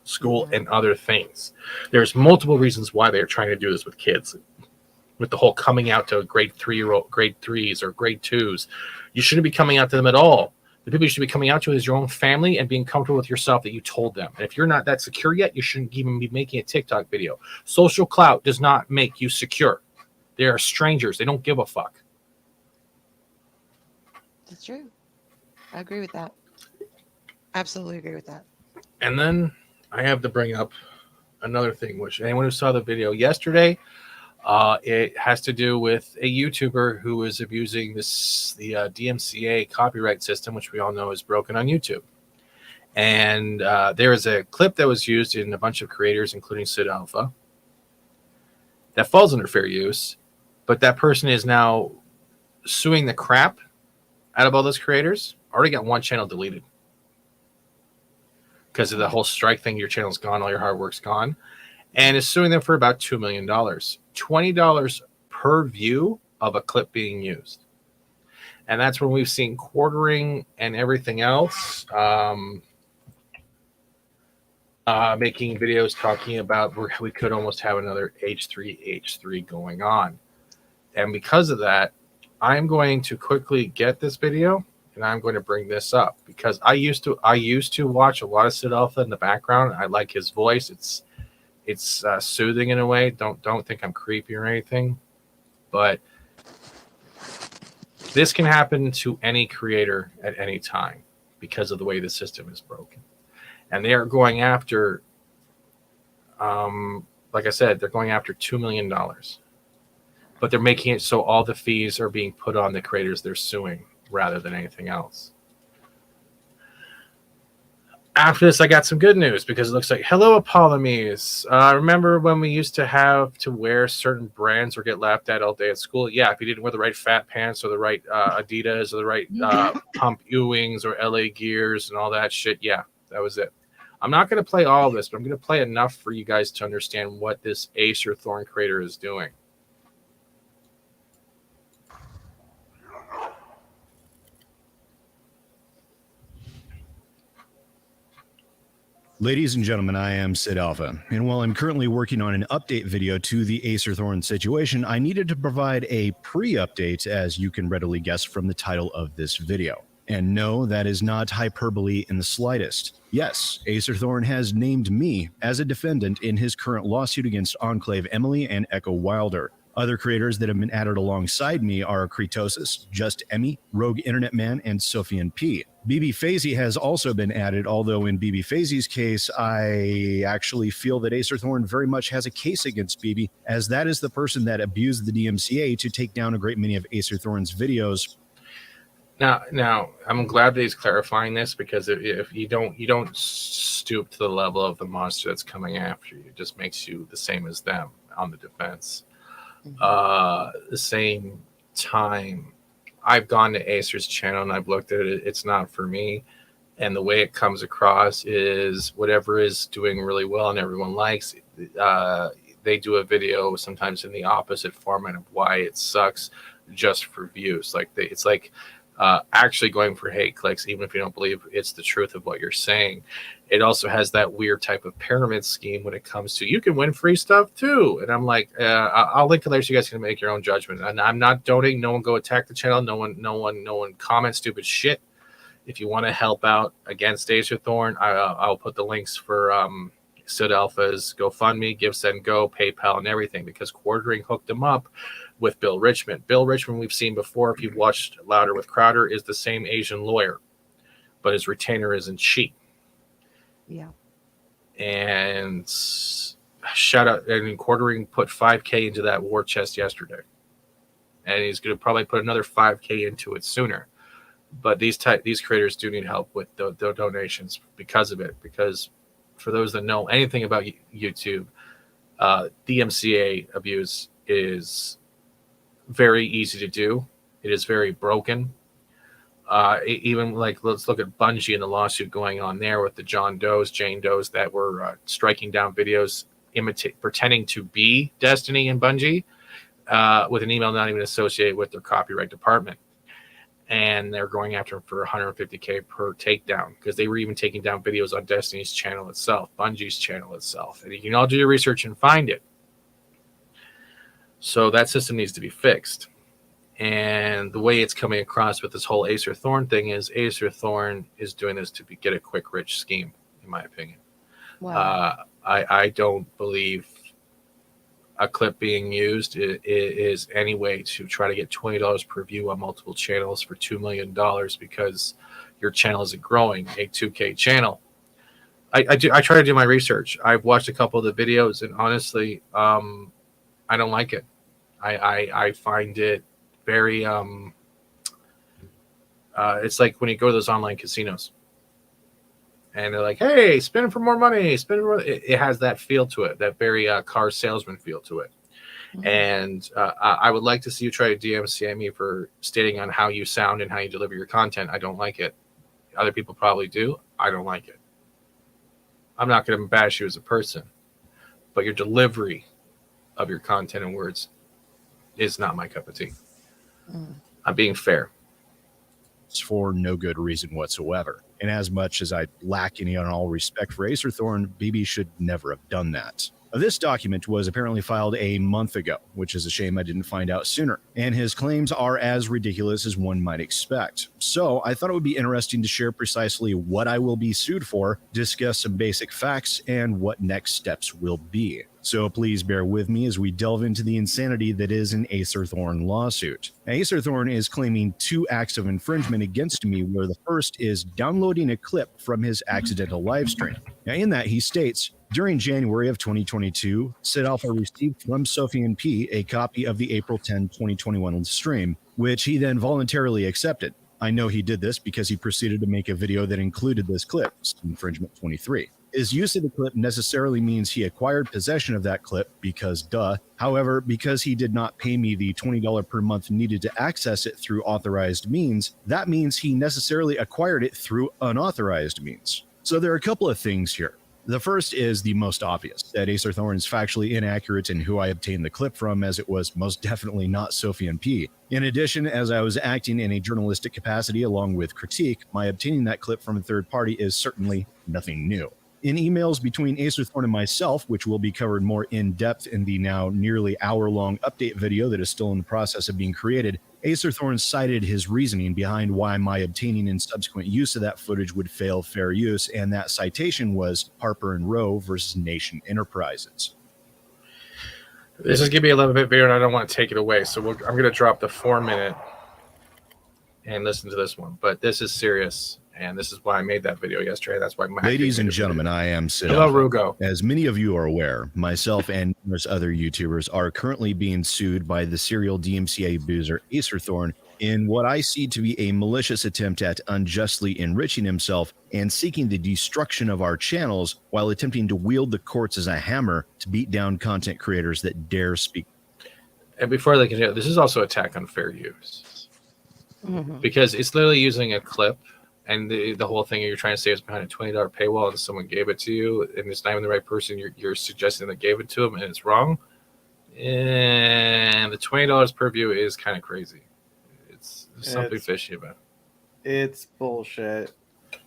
school and other things. There's multiple reasons why they're trying to do this with kids. With the whole coming out to grade 3s or grade 2s. You shouldn't be coming out to them at all. The people you should be coming out to is your own family and being comfortable with yourself that you told them. And if you're not that secure yet, you shouldn't even be making a TikTok video. Social clout does not make you secure. They are strangers. They don't give a fuck. That's true. I agree with that. Absolutely agree with that. And then I have to bring up another thing, which anyone who saw the video yesterday, it has to do with a YouTuber who is abusing the DMCA copyright system, which we all know is broken on YouTube. And there is a clip that was used in a bunch of creators, including Sid Alpha, that falls under fair use. But that person is now suing the crap out of all those creators. Already got one channel deleted because of the whole strike thing. Your channel's gone, all your hard work's gone, and is suing them for about $2 million, $20 per view of a clip being used. And that's when we've seen quartering and everything else, making videos talking about where we could almost have another H3 going on. And because of that, I'm going to quickly get this video and I'm going to bring this up because I used to watch a lot of Sid Alpha in the background. I like his voice. It's soothing in a way. Don't think I'm creepy or anything, but this can happen to any creator at any time because of the way the system is broken. And they are going after, like I said, they're going after $2 million. But they're making it so all the fees are being put on the creators they're suing rather than anything else. After this, I got some good news because it looks like, hello, Apollomies. Remember when we used to have to wear certain brands or get laughed at all day at school? Yeah, if you didn't wear the right fat pants or the right Adidas or the right pump Ewings or LA Gears and all that shit, yeah, that was it. I'm not going to play all of this, but I'm going to play enough for you guys to understand what this Acer Thorn creator is doing. Ladies and gentlemen, I am Sid Alpha, and while I'm currently working on an update video to the Acer Thorn situation, I needed to provide a pre-update, as you can readily guess from the title of this video. And no, that is not hyperbole in the slightest. Yes, Acer Thorn has named me as a defendant in his current lawsuit against Enclave Emily and Echo Wilder. Other creators that have been added alongside me are Cretosis, Just Emmy, Rogue Internet Man, and Sophian P. BB Fazy has also been added, although in BB Fazy's case, I actually feel that Acer Thorn very much has a case against BB, as that is the person that abused the DMCA to take down a great many of Acer Thorn's videos. Now, I'm glad that he's clarifying this because if you don't stoop to the level of the monster that's coming after you, it just makes you the same as them on the defense. The same time, I've gone to Acer's channel and I've looked at it. It's not for me. And the way it comes across is whatever is doing really well and everyone likes, they do a video sometimes in the opposite format of why it sucks just for views. Like it's like actually going for hate clicks, even if you don't believe it's the truth of what you're saying. It also has that weird type of pyramid scheme when it comes to you can win free stuff too. And I'm like, I'll link it there so you guys can make your own judgment. And I'm not donating. No one go attack the channel. No one comment stupid shit. If you want to help out against Acer Thorn, I'll put the links for Sid Alpha's GoFundMe, Give, Send, Go, PayPal, and everything, because Quartering hooked him up with Bill Richmond. Bill Richmond, we've seen before, if you've watched Louder with Crowder, is the same Asian lawyer, but his retainer isn't cheap. Yeah. And shout out, and Quartering put $5K into that war chest yesterday. And he's going to probably put another $5K into it sooner. But these creators do need help with the donations because of it. Because for those that know anything about YouTube, DMCA abuse is very easy to do. It is very broken. Even like, let's look at Bungie and the lawsuit going on there with the Jane Does that were striking down videos, pretending to be Destiny and Bungie, with an email not even associated with their copyright department. And they're going after him for $150K per takedown, because they were even taking down videos on Destiny's channel itself, Bungie's channel itself. And you can all do your research and find it. So that system needs to be fixed. And the way it's coming across with this whole Acer Thorn thing is Acer Thorn is doing this to get a quick rich scheme, in my opinion. Wow. I don't believe a clip being used is any way to try to get $20 per view on multiple channels for $2 million because your channel isn't growing, a 2K channel. I try to do my research. I've watched a couple of the videos, and honestly, I don't like it. I find it very it's like when you go to those online casinos and they're like, hey, spin for more money, it has that feel to it, that very car salesman feel to it. Mm-hmm. And I would like to see you try to DMCA me for stating on how you sound and how you deliver your content. I don't like it. Other people probably do. I don't like it. I'm not going to bash you as a person, but your delivery of your content and words is not my cup of tea. I'm being fair. It's for no good reason whatsoever. And as much as I lack any and all respect for Acer Thorn, BB should never have done that. This document was apparently filed a month ago, which is a shame I didn't find out sooner. And his claims are as ridiculous as one might expect. So I thought it would be interesting to share precisely what I will be sued for, discuss some basic facts, and what next steps will be. So please bear with me as we delve into the insanity that is an Acer Thorn lawsuit. Acer Thorn is claiming 2 acts of infringement against me, where the first is downloading a clip from his accidental live stream. Now, in that, he states, during January of 2022, Sid Alpha received from Sophian P a copy of the April 10, 2021 stream, which he then voluntarily accepted. I know he did this because he proceeded to make a video that included this clip, infringement 23. His use of the clip necessarily means he acquired possession of that clip because duh. However, because he did not pay me the $20 per month needed to access it through authorized means, that means he necessarily acquired it through unauthorized means. So there are a couple of things here. The first is the most obvious, that Acer Thorn is factually inaccurate in who I obtained the clip from, as it was most definitely not Sophian P. In addition, as I was acting in a journalistic capacity along with critique, my obtaining that clip from a third party is certainly nothing new. In emails between Acer Thorn and myself, which will be covered more in depth in the now nearly hour-long update video that is still in the process of being created, Acer Thorn cited his reasoning behind why my obtaining and subsequent use of that footage would fail fair use, and that citation was Harper and Row versus Nation Enterprises. This is going to be a little bit video, and I don't want to take it away, so I'm going to drop the 4-minute and listen to this one. But this is serious, and this is why I made that video yesterday. That's why. Ladies and gentlemen, I am Sid. Hello, Rugo. As many of you are aware, myself and numerous other YouTubers are currently being sued by the serial DMCA abuser Acer Thorn in what I see to be a malicious attempt at unjustly enriching himself and seeking the destruction of our channels while attempting to wield the courts as a hammer to beat down content creators that dare speak. And before they continue, this is also attack on fair use. because it's literally using a clip, and the whole thing you're trying to say is behind a $20 paywall, and someone gave it to you, and it's not even the right person you're suggesting that gave it to them, and it's wrong. And the $20 per view is kind of crazy. It's something fishy about it. It's bullshit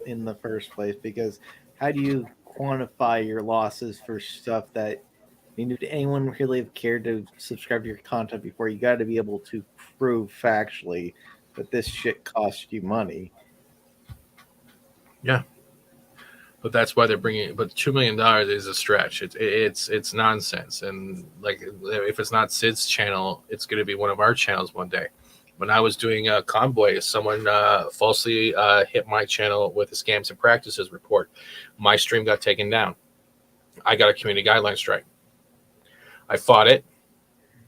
in the first place, because how do you quantify your losses for stuff that, I mean, if anyone really cared to subscribe to your content before, you got to be able to prove factually that this shit cost you money. Yeah, but that's why they're bringing it. But $2 million is a stretch. It's nonsense. And like, if it's not Sid's channel, it's going to be one of our channels one day. When I was doing a convoy, someone falsely hit my channel with a scams and practices report. My stream got taken down. I got a community guideline strike. I fought it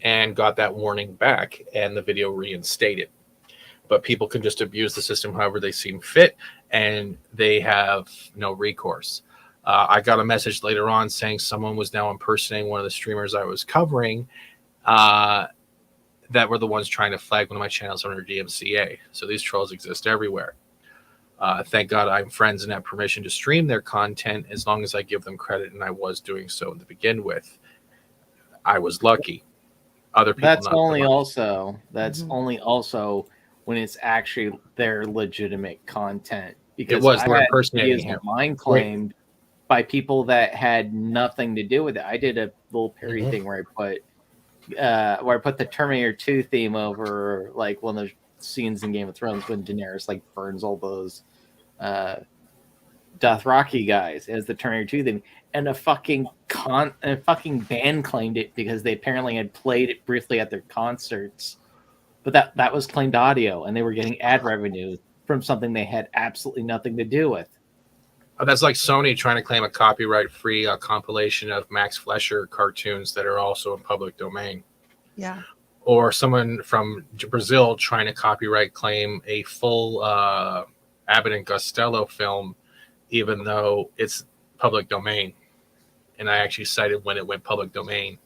and got that warning back, and the video reinstated. But people can just abuse the system however they seem fit, and they have no recourse. I got a message later on saying someone was now impersonating one of the streamers I was covering that were the ones trying to flag one of my channels under DMCA. So these trolls exist everywhere. Thank God I'm friends and have permission to stream their content as long as I give them credit, and I was doing so to begin with. I was lucky. Other people. That's only also when it's actually their legitimate content. Because it was, I they're had impersonating videos him. of mine claimed by people that had nothing to do with it. I did a little parody thing where I put the Terminator 2 theme over like one of those scenes in Game of Thrones when Daenerys like burns all those Dothraki guys as the Terminator 2 theme, and a fucking band claimed it because they apparently had played it briefly at their concerts, but that was claimed audio, and they were getting ad revenue from something they had absolutely nothing to do with. That's like Sony trying to claim a copyright-free compilation of Max Fleischer cartoons that are also in public domain. Yeah. Or someone from Brazil trying to copyright claim a full Abbott and Costello film, even though it's public domain. And I actually cited when it went public domain.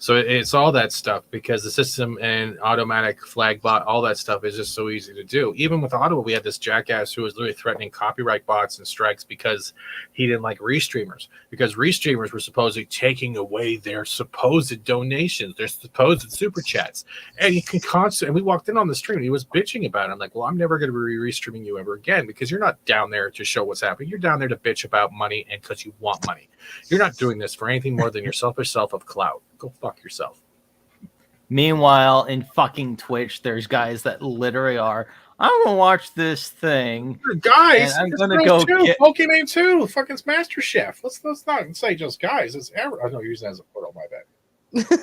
So it's all that stuff, because the system and automatic flag bot, all that stuff is just so easy to do. Even with Ottawa, we had this jackass who was literally threatening copyright bots and strikes because he didn't like restreamers, because restreamers were supposedly taking away their supposed donations, their supposed super chats. And you can constantly, and we walked in on the stream and he was bitching about it. I'm like, well, I'm never going to be restreaming you ever again, because you're not down there to show what's happening. You're down there to bitch about money and because you want money. You're not doing this for anything more than your selfish self of clout. Go fuck yourself. Meanwhile, in fucking Twitch, there's guys that literally are, I'm gonna watch this thing. Guys, I'm gonna go get Pokemon 2, fucking Master Chef. Let's not say just guys. It's ever. I know you're using that as a portal. My bad.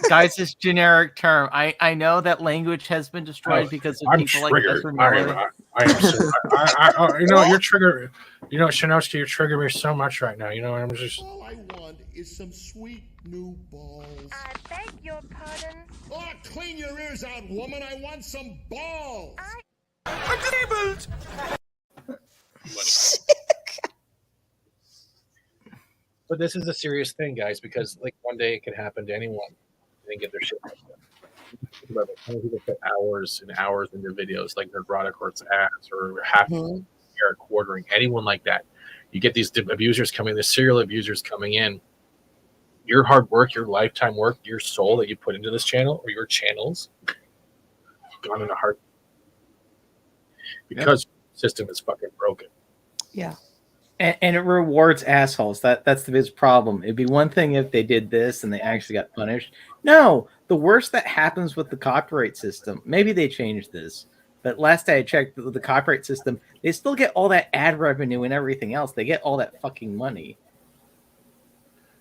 guys. This generic term. I know that language has been destroyed because of people triggered. like us. I am so. You know your trigger. You know, Shinovsky, you're triggering me so much right now. You know, I'm just. All I want is some sweet new balls. I beg your pardon? Oh, clean your ears out, woman. I want some balls. I'm disabled. But this is a serious thing, guys, because like one day it could happen to anyone. They get their shit. People put hours and hours in their videos, like Neurotic Hort's ads or half Eric quartering, anyone like that. You get these abusers coming, the serial abusers coming in. Your hard work, your lifetime work, your soul that you put into this channel or your channels, gone in a heart, because the system is fucking broken. Yeah. And it rewards assholes. That's the biggest problem. It'd be one thing if they did this and they actually got punished. No, the worst that happens with the copyright system, maybe they changed this, but last I checked with the copyright system, they still get all that ad revenue and everything else. They get all that fucking money.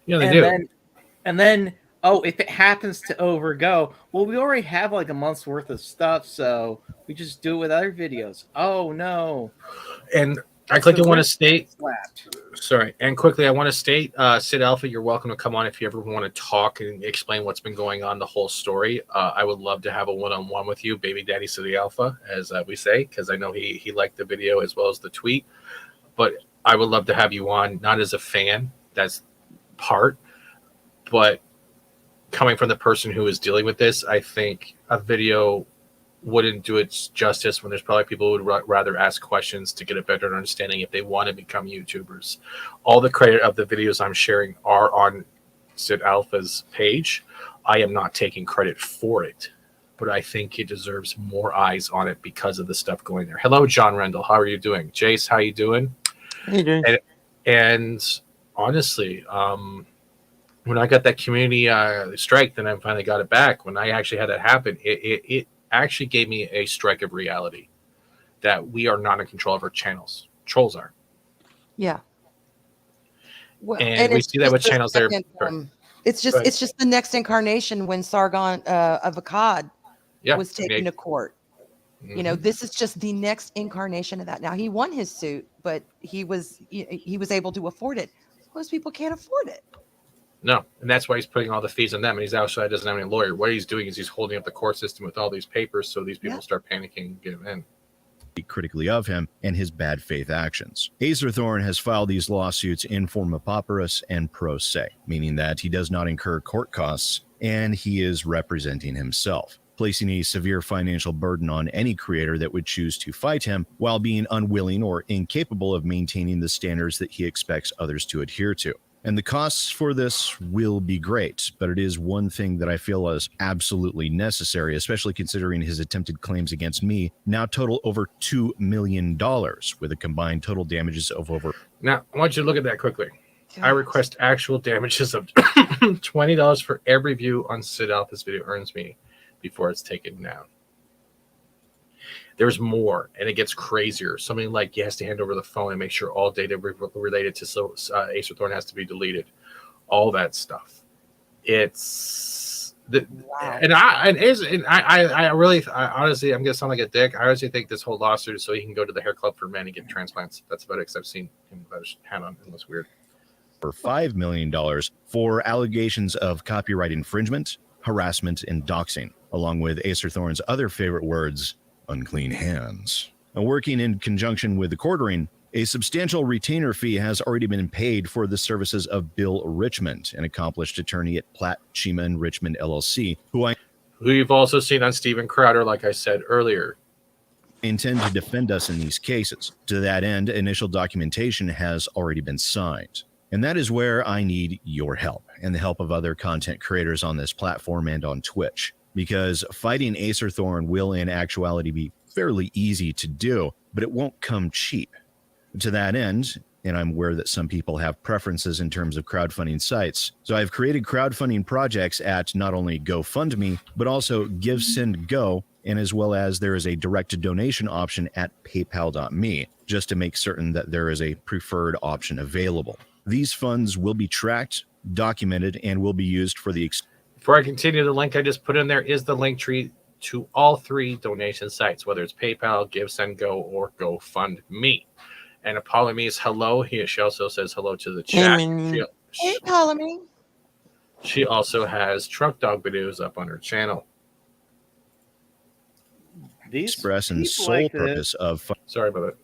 Yeah, they do. And then, oh, if it happens to overgo, well, we already have like a month's worth of stuff, so we just do it with other videos. Oh, no. And I quickly want to state, sorry, and quickly I want to state, Sid Alpha, you're welcome to come on if you ever want to talk and explain what's been going on, the whole story. I would love to have a one-on-one with you, Baby Daddy Sid Alpha, as we say, because I know he liked the video as well as the tweet. But I would love to have you on, not as a fan, that's part, but coming from the person who is dealing with this, I think a video wouldn't do it justice when there's probably people who would rather ask questions to get a better understanding if they want to become YouTubers. All the credit of the videos I'm sharing are on Sid Alpha's page. I am not taking credit for it, but I think it deserves more eyes on it because of the stuff going there. Hello, John Rendell. How are you doing? Jace, how you doing? Hey, Jace. And honestly, when I got that community strike, then I finally got it back. When I actually had that happen, it actually gave me a strike of reality that we are not in control of our channels. Trolls are. Yeah. Well, And we see that with channels that are. It's just the next incarnation when Sargon of Akkad was taken to court. You know, this is just the next incarnation of that. Now he won his suit, but he was able to afford it. Most people can't afford it. No, and that's why he's putting all the fees on them. And he's actually doesn't have any lawyer. What he's doing is he's holding up the court system with all these papers, so these people start panicking and get him in. Critically of him and his bad faith actions. Ezra Thorne has filed these lawsuits in forma pauperis and pro se, meaning that he does not incur court costs and he is representing himself, placing a severe financial burden on any creator that would choose to fight him while being unwilling or incapable of maintaining the standards that he expects others to adhere to. And the costs for this will be great, but it is one thing that I feel is absolutely necessary, especially considering his attempted claims against me now total over $2 million with a combined total damages of over. Now, I want you to look at that quickly. I request actual damages of $20 for every view on Sid Alpha's video earns me before it's taken down. There's more, and it gets crazier. Something like he has to hand over the phone and make sure all data related to Ezra Thorne has to be deleted. All that stuff. It's and I honestly, I'm gonna sound like a dick. I honestly think this whole lawsuit is so he can go to the hair club for men and get transplants. That's about it. Because I've seen him without his hat on. It looks weird. For $5 million for allegations of copyright infringement, harassment, and doxing, along with Ezra Thorne's other favorite words, unclean hands. Now, working in conjunction with the quartering, a substantial retainer fee has already been paid for the services of Bill Richmond, an accomplished attorney at Platt, Chima & Richmond LLC, who you've also seen on Steven Crowder, like I said earlier. Intend to defend us in these cases. To that end, initial documentation has already been signed. And that is where I need your help and the help of other content creators on this platform and on Twitch. Because fighting Ezra Thorne will in actuality be fairly easy to do, but it won't come cheap. To that end, and I'm aware that some people have preferences in terms of crowdfunding sites, so I've created crowdfunding projects at not only GoFundMe, but also GiveSendGo, and as well as there is a direct donation option at paypal.me, just to make certain that there is a preferred option available. These funds will be tracked, documented, and will be used for the Before I continue, the link I just put in there is the link tree to all three donation sites, whether it's PayPal, GiveSendGo, or GoFundMe. And Apollome's hello. She also says hello to the chat. Hey, Apollomy. She also has truck dog videos up on her channel. These express and sole like purpose of. Sorry about that.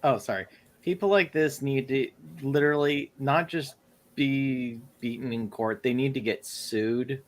Oh, sorry. People like this need to literally not just be beaten in court. They need to get sued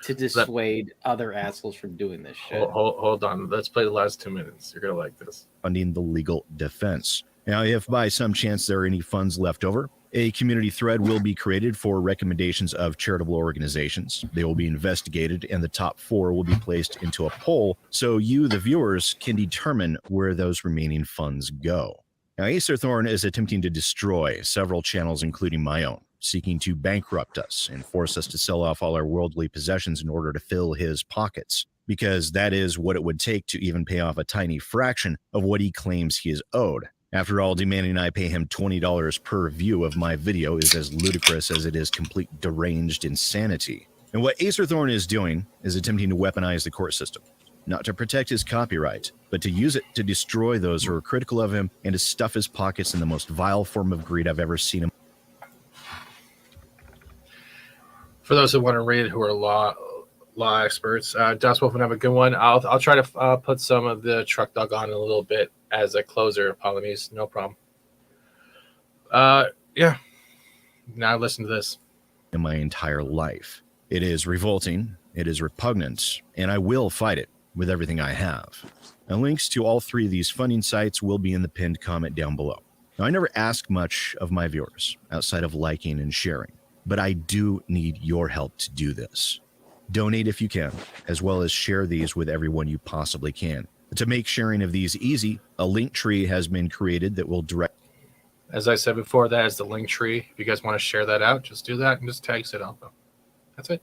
to dissuade other assholes from doing this shit. Hold on. Let's play the last 2 minutes. You're going to like this. Funding the legal defense. Now, if by some chance there are any funds left over, a community thread will be created for recommendations of charitable organizations. They will be investigated, and the top 4 will be placed into a poll so you, the viewers, can determine where those remaining funds go. Now, Ezra Thorne is attempting to destroy several channels, including my own, seeking to bankrupt us and force us to sell off all our worldly possessions in order to fill his pockets, because that is what it would take to even pay off a tiny fraction of what he claims he is owed. After all, demanding I pay him $20 per view of my video is as ludicrous as it is complete deranged insanity. And what Ezra Thorne is doing is attempting to weaponize the court system, not to protect his copyright, but to use it to destroy those who are critical of him and to stuff his pockets in the most vile form of greed I've ever seen him. For those who want to read, who are law experts, Dust Wolf would have a good one. I'll try to put some of the truck dog on in a little bit as a closer. Apologies, no problem. Yeah. Now listen to this. In my entire life, it is revolting, it is repugnant, and I will fight it. with everything I have. And links to all 3 of these funding sites will be in the pinned comment down below. Now, I never ask much of my viewers outside of liking and sharing, but I do need your help to do this. Donate if you can, as well as share these with everyone you possibly can. To make sharing of these easy, a link tree has been created that will direct. As I said before, that is the link tree. If you guys want to share that out, just do that and just tag Sid Alpha. That's it.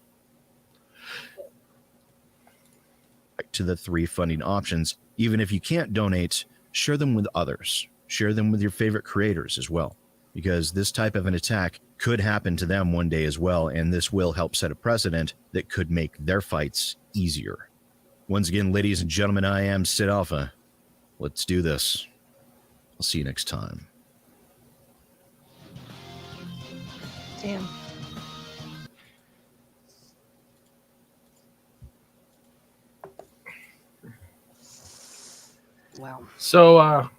To the 3 funding options. Even if you can't donate, share them with others. Share them with your favorite creators as well, because this type of an attack could happen to them one day as well, and this will help set a precedent that could make their fights easier. Once again, ladies and gentlemen, I am Sid Alpha. Let's do this. I'll see you next time. Damn. Wow. So,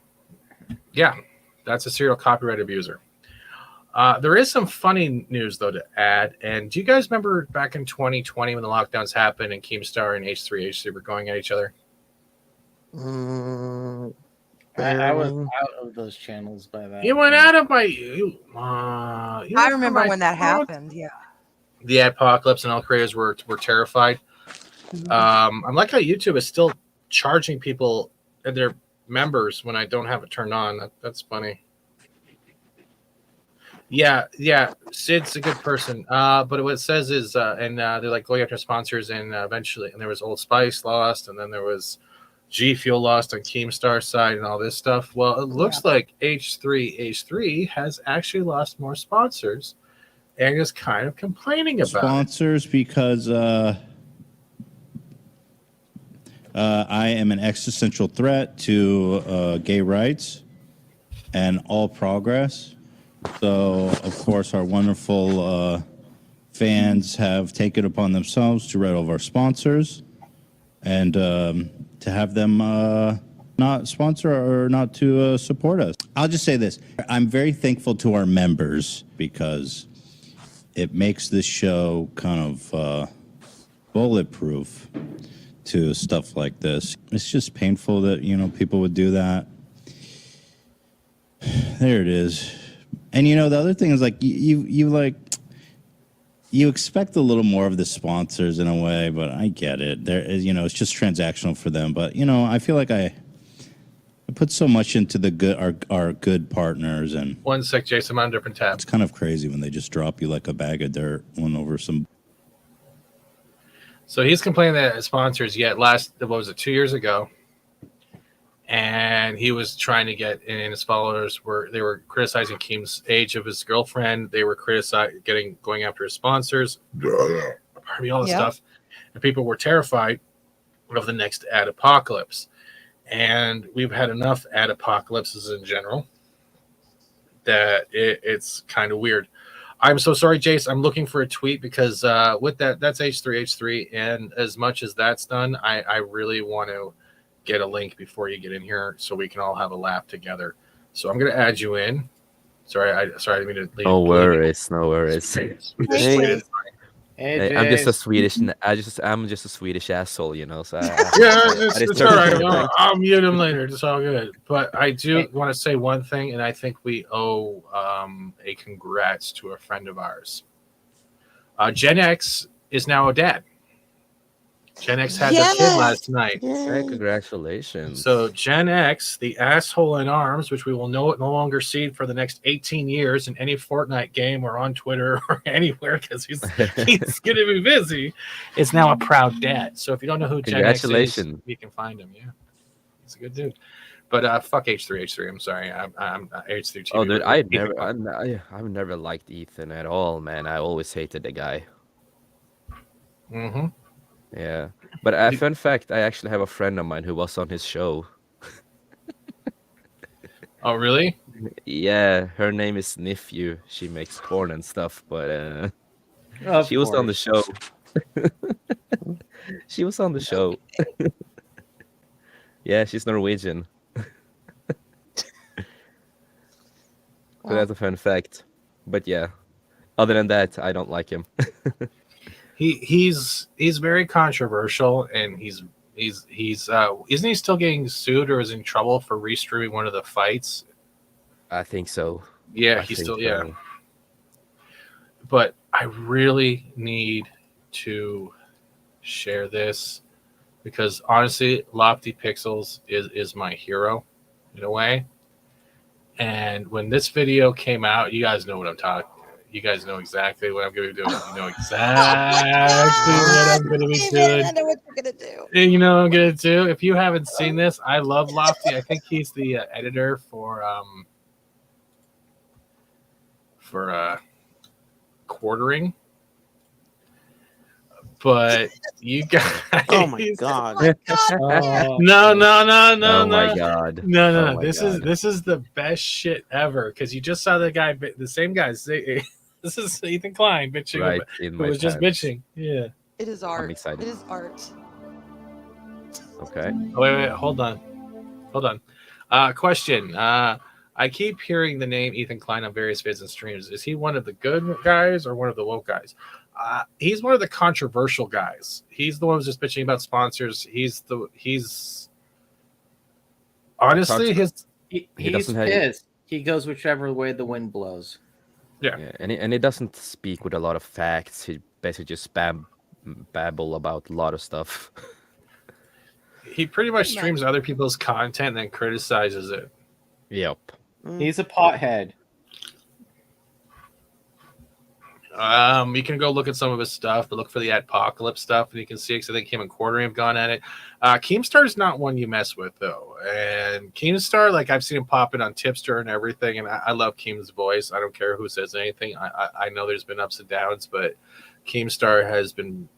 yeah, that's a serial copyright abuser. There is some funny news, though, to add. And do you guys remember back in 2020 when the lockdowns happened and Keemstar and H3 were going at each other? I was out of those channels by that. You went out of my... I remember when that happened, yeah. The apocalypse and all creators were terrified. I like how YouTube is still charging people and their members when I don't have it turned on. That's funny. Yeah, Sid's a good person. But what it says is, and they're like going after sponsors, and eventually, and there was Old Spice lost, and then there was G Fuel lost on Keemstar's side, and all this stuff. Well, it looks like H3 has actually lost more sponsors, and is kind of complaining about sponsors because I am an existential threat to gay rights and all progress. So, of course, our wonderful fans have taken upon themselves to write all of our sponsors and to have them not sponsor or not to support us. I'll just say this. I'm very thankful to our members because it makes this show kind of bulletproof to stuff like this. It's just painful that, you know, people would do that. There it is. And, you know, the other thing is, like, you expect a little more of the sponsors in a way, but I get it. There is, you know, it's just transactional for them. But, you know, I feel like I put so much into the good, our good partners. And 1 sec, Jason, I'm on a different tab. It's kind of crazy when they just drop you like a bag of dirt one over some. So he's complaining that sponsors what was it, 2 years ago? And he was trying to get, and his followers were criticizing Keem's age of his girlfriend. They were going after his sponsors. Pardon me, all this stuff. And people were terrified of the next ad apocalypse. And we've had enough ad apocalypses in general that it's kind of weird. I'm so sorry, Jace. I'm looking for a tweet because with that's H3. And as much as that's done, I really want to get a link before you get in here so we can all have a laugh together. So I'm going to add you in. Sorry, I didn't mean to leave. No worries. Hey, I'm just a Swedish. I'm just a Swedish asshole, you know. So it's all right. I'll mute him later. It's all good. But I do want to say one thing, and I think we owe a congrats to a friend of ours. Gen X is now a dad. Gen X had their kid last night. Hey, congratulations. So Gen X, the asshole in arms, which we will no longer see for the next 18 years in any Fortnite game or on Twitter or anywhere because he's going to be busy, is now a proud dad. So if you don't know who Gen X is, you can find him. Yeah, he's a good dude. But fuck H3. I'm sorry. I'm H3. Oh, dude, I've never liked Ethan at all, man. I always hated the guy. Mm-hmm. Yeah, but fun fact, I actually have a friend of mine who was on his show. Oh, really? Yeah, her name is Nephew. She makes porn and stuff, but she was on the show. She was on the show. Yeah, she's Norwegian. So that's a fun fact. But yeah, other than that, I don't like him. He's very controversial, and he's He's isn't he still getting sued or is in trouble for restreaming one of the fights? I think so. Yeah, I he's think still so. But I really need to share this because honestly, Lofty Pixels is my hero in a way. And when this video came out, you guys know what I'm talking. You guys know exactly what I'm going to be doing. You know exactly what I'm going to be doing. I know what you're gonna do. And you know what I'm going to do. If you haven't seen this, I love Lofty. I think he's the editor for quartering. But you guys, Oh my god! no. Oh my god! No. Oh my This God. is the best shit ever because you just saw the same guy. This is Ethan Klein bitching, Right in who my was just pants. bitching. Yeah. It is art. I'm excited. It is art. Okay. Oh, wait, hold on. Question. I keep hearing the name Ethan Klein on various vids and streams. Is he one of the good guys or one of the woke guys? He's one of the controversial guys. He's the one who's just bitching about sponsors. He's honestly He's doesn't have- pissed. He goes whichever way the wind blows. Yeah. And he doesn't speak with a lot of facts. He basically just babble about a lot of stuff. He pretty much streams other people's content and then criticizes it. Yep. He's a pothead. You can go look at some of his stuff, but look for the Apocalypse stuff, and you can see because I think him and Quartering have gone at it. Keemstar's not one you mess with though, and Keemstar, like I've seen him pop in on Tipster and everything, and I love Keem's voice. I don't care who says anything. I know there's been ups and downs, but Keemstar has been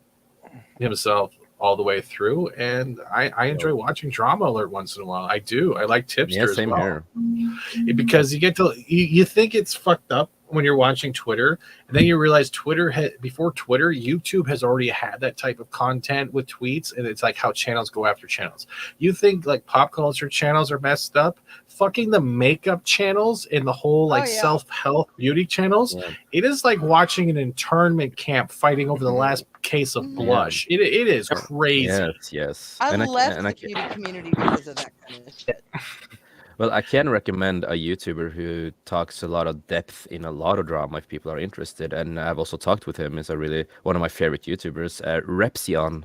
himself all the way through, and I enjoy watching Drama Alert once in a while. I do. I like Tipster Yeah, same as well. here. Because you get to you think it's fucked up when you're watching Twitter, and then you realize before Twitter, YouTube has already had that type of content with tweets, and it's like how channels go after channels. You think like pop culture channels are messed up? Fucking the makeup channels and the whole self-help beauty channels. Yeah. It is like watching an internment camp fighting over the last case of blush. It is crazy. Yes. I And left I the beauty community because of that kind of shit. Well, I can recommend a YouTuber who talks a lot of depth in a lot of drama if people are interested. And I've also talked with him. He's one of my favorite YouTubers, Repsion.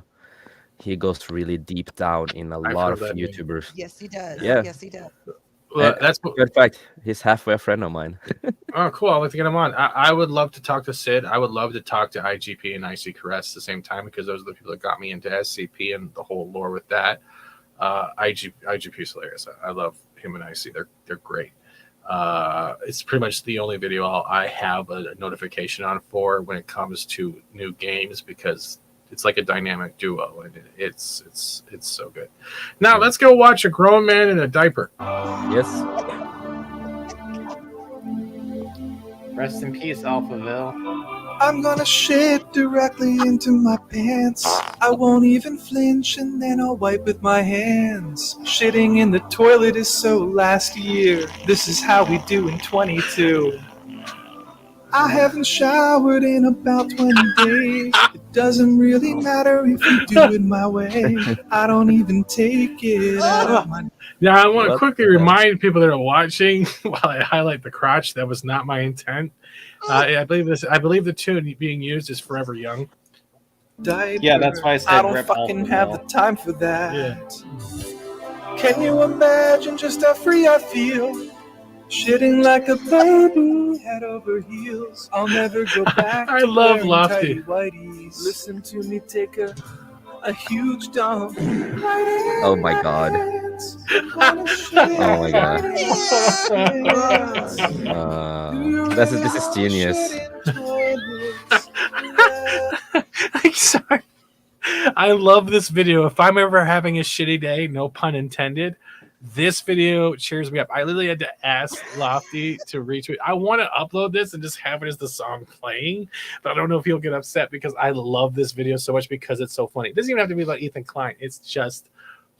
He goes really deep down in a lot of heard that name. YouTubers. Yes, he does. Yeah. Yes, he does. Well, that's in fact, he's halfway a friend of mine. Oh, cool. I'd like to get him on. I would love to talk to Sid. I would love to talk to IGP and IC Caress at the same time because those are the people that got me into SCP and the whole lore with that. IGP is hilarious. I love him and IC. They're great. It's pretty much the only video I have a notification on for when it comes to new games because it's like a dynamic duo and it's so good. Now let's go watch a grown man in a diaper. Yes. Rest in peace, Alphaville. I'm gonna shit directly into my pants. I won't even flinch and then I'll wipe with my hands. Shitting in the toilet is so last year. This is how we do in 22. I haven't showered in about 20 days. It doesn't really matter if you do it my way. I don't even take it out of my... Now, I want to quickly remind people that are watching while I highlight the crotch. That was not my intent. I believe the tune being used is Forever Young. Yeah, that's why I said I don't rip fucking Alphaville. have the time for that. Yeah. Can you imagine just how free I feel? Shitting like a baby, head over heels. I'll never go back. I to love wearing Lofty. tighty whities. Listen to me take a huge dump. Oh my god. Oh my god. This is genius. I'm sorry. I love this video. If I'm ever having a shitty day, no pun intended, this video cheers me up. I literally had to ask Lofty to retweet. I want to upload this and just have it as the song playing, but I don't know if he'll get upset because I love this video so much because it's so funny. It doesn't even have to be about Ethan Klein. It's just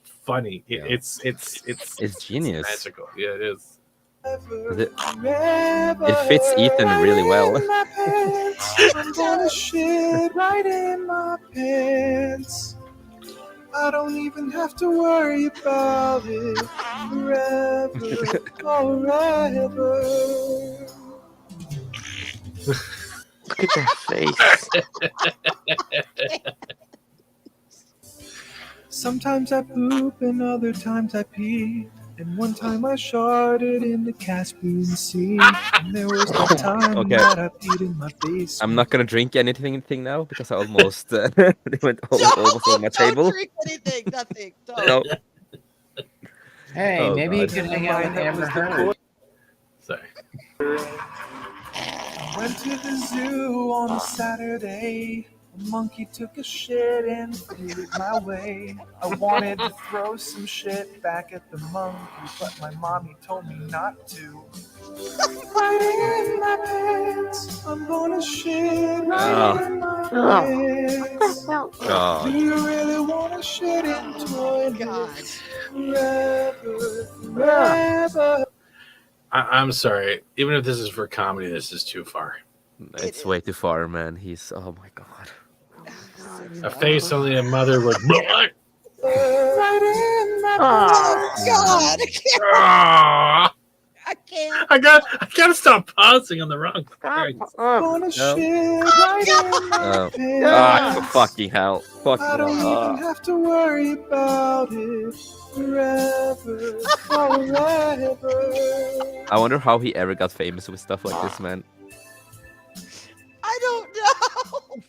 funny. It's genius. It's magical. Yeah, it is. It fits Ethan really well. I'm gonna shit right in my pants. I don't even have to worry about it forever, forever. Look at that face. Sometimes I poop and other times I pee. And one time I sharted in the Caspian Sea. And there was no time Okay. that I peed in my basement. I'm not gonna drink anything now because I almost they went almost on my table. Don't drink anything, nothing. Don't. No. Hey, Oh, maybe you God. could hang out with Amber Heard. Sorry. Went to the zoo on a Saturday. A monkey took a shit and threw it my way. I wanted to throw some shit back at the monkey, but my mommy told me not to. Right in my pants, I'm gonna shit right in my pants. God. Do you really wanna shit in toilets forever, forever? I'm sorry. Even if this is for comedy, this is too far. It's way too far, man. He's oh my god. A face only a mother would. Right in my pants. God, Ah! I can't. I gotta stop pausing on the wrong part. Gonna shit right in my pants. Fucking hell. Fucking I don't hell. even have to worry about it forever, forever. I wonder how he ever got famous with stuff like this, man. I don't know.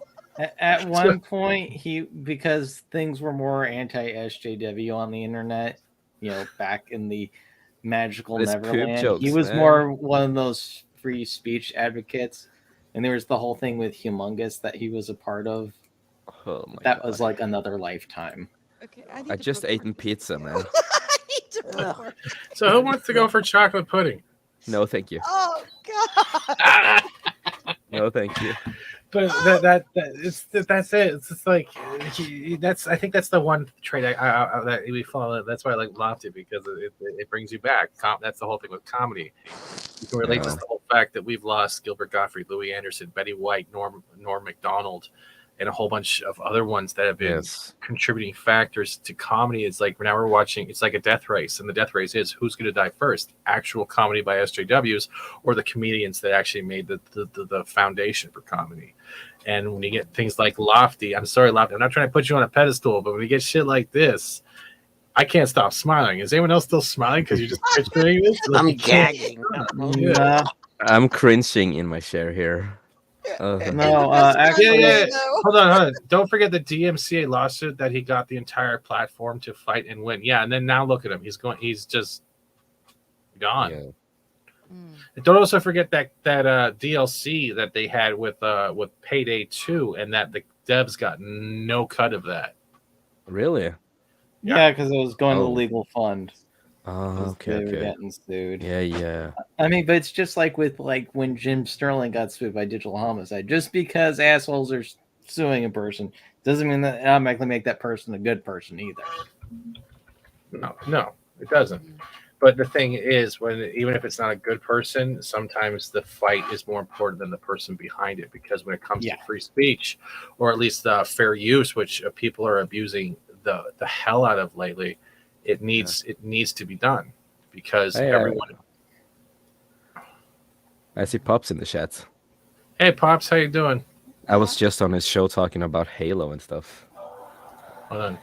At one point, because things were more anti-SJW on the internet, back in the magical It's poop Neverland, jokes, he was man. more one of those free speech advocates. And there was the whole thing with Humongous that he was a part of. Oh my That god. was like another lifetime. Okay, I just ate pizza, man. So who wants to go for chocolate pudding? No, thank you. Oh God. No, thank you. But that's it. It's just like I think that's the one trait that we follow. That's why I like Lofty, because it brings you back. That's the whole thing with comedy. You can relate to the whole fact that we've lost Gilbert Gottfried, Louis Anderson, Betty White, Norm Macdonald, and a whole bunch of other ones that have been contributing factors to comedy. It's like now we're watching. It's like a death race, and the death race is who's going to die first: actual comedy by SJWs or the comedians that actually made the foundation for comedy. And when you get things like Lofty, I'm sorry, Lofty, I'm not trying to put you on a pedestal, but when you get shit like this, I can't stop smiling. Is anyone else still smiling because you're just picturing this? I'm gagging. Yeah. I'm cringing in my chair here. No, actually, hold on. Don't forget the DMCA lawsuit that he got the entire platform to fight and win. Yeah, and then now look at him. He's just gone. Yeah. And don't also forget that DLC that they had with Payday 2, and that the devs got no cut of that. Really? Yeah, because it was going to the legal fund. Oh, okay, They were getting sued. Yeah. I mean, but it's just like with when Jim Sterling got sued by Digital Homicide. Just because assholes are suing a person doesn't mean that automatically make that person a good person either. No, it doesn't. But the thing is, even if it's not a good person, sometimes the fight is more important than the person behind it. Because when it comes to free speech, or at least fair use, which people are abusing the hell out of lately, it needs to be done, because everyone. I see Pops in the chat. Hey, Pops, how you doing? I was just on his show talking about Halo and stuff. Hold on.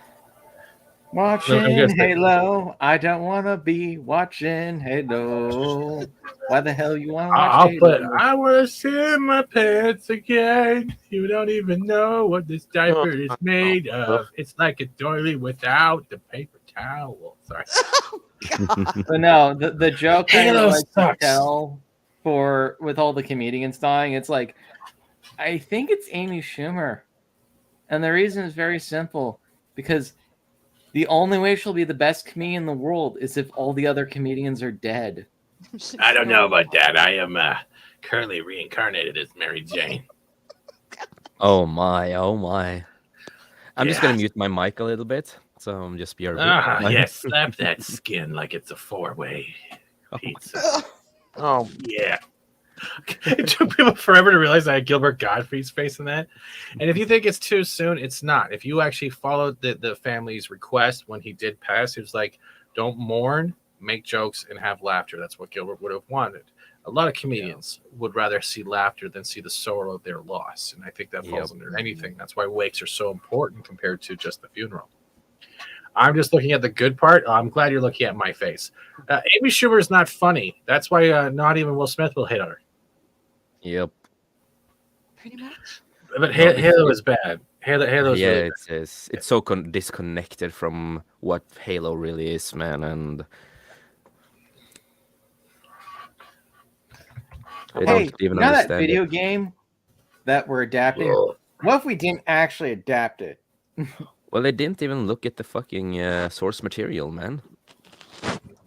Watching Halo. I don't want to be watching Halo. Why the hell you want to watch Halo? I want to shit my pants again. You don't even know what this diaper is made of. It's like a doily without the paper towel. Sorry. But no, the joke I Halo like to sucks. tell with all the comedians dying, it's like, I think it's Amy Schumer. And the reason is very simple, because the only way she'll be the best comedian in the world is if all the other comedians are dead. I don't know about that. I am currently reincarnated as Mary Jane. Oh my. I'm just gonna mute my mic a little bit, so I'm just be Yes, slap that skin like it's a 4-way pizza. Oh yeah. It took people forever to realize I had Gilbert Gottfried's face in that. And if you think it's too soon, it's not. If you actually followed the family's request when he did pass, it was like, don't mourn, make jokes, and have laughter. That's what Gilbert would have wanted. A lot of comedians would rather see laughter than see the sorrow of their loss. And I think that falls under anything. That's why wakes are so important compared to just the funeral. I'm just looking at the good part. I'm glad you're looking at my face. Amy Schumer is not funny. That's why not even Will Smith will hit on her. Yep. Pretty much. But Halo is bad. Halo is yeah, really bad. it's so disconnected from what Halo really is, man, and they Hey, don't even you know that understand video it. game that we're adapting? What if we didn't actually adapt it? Well, they didn't even look at the fucking source material, man.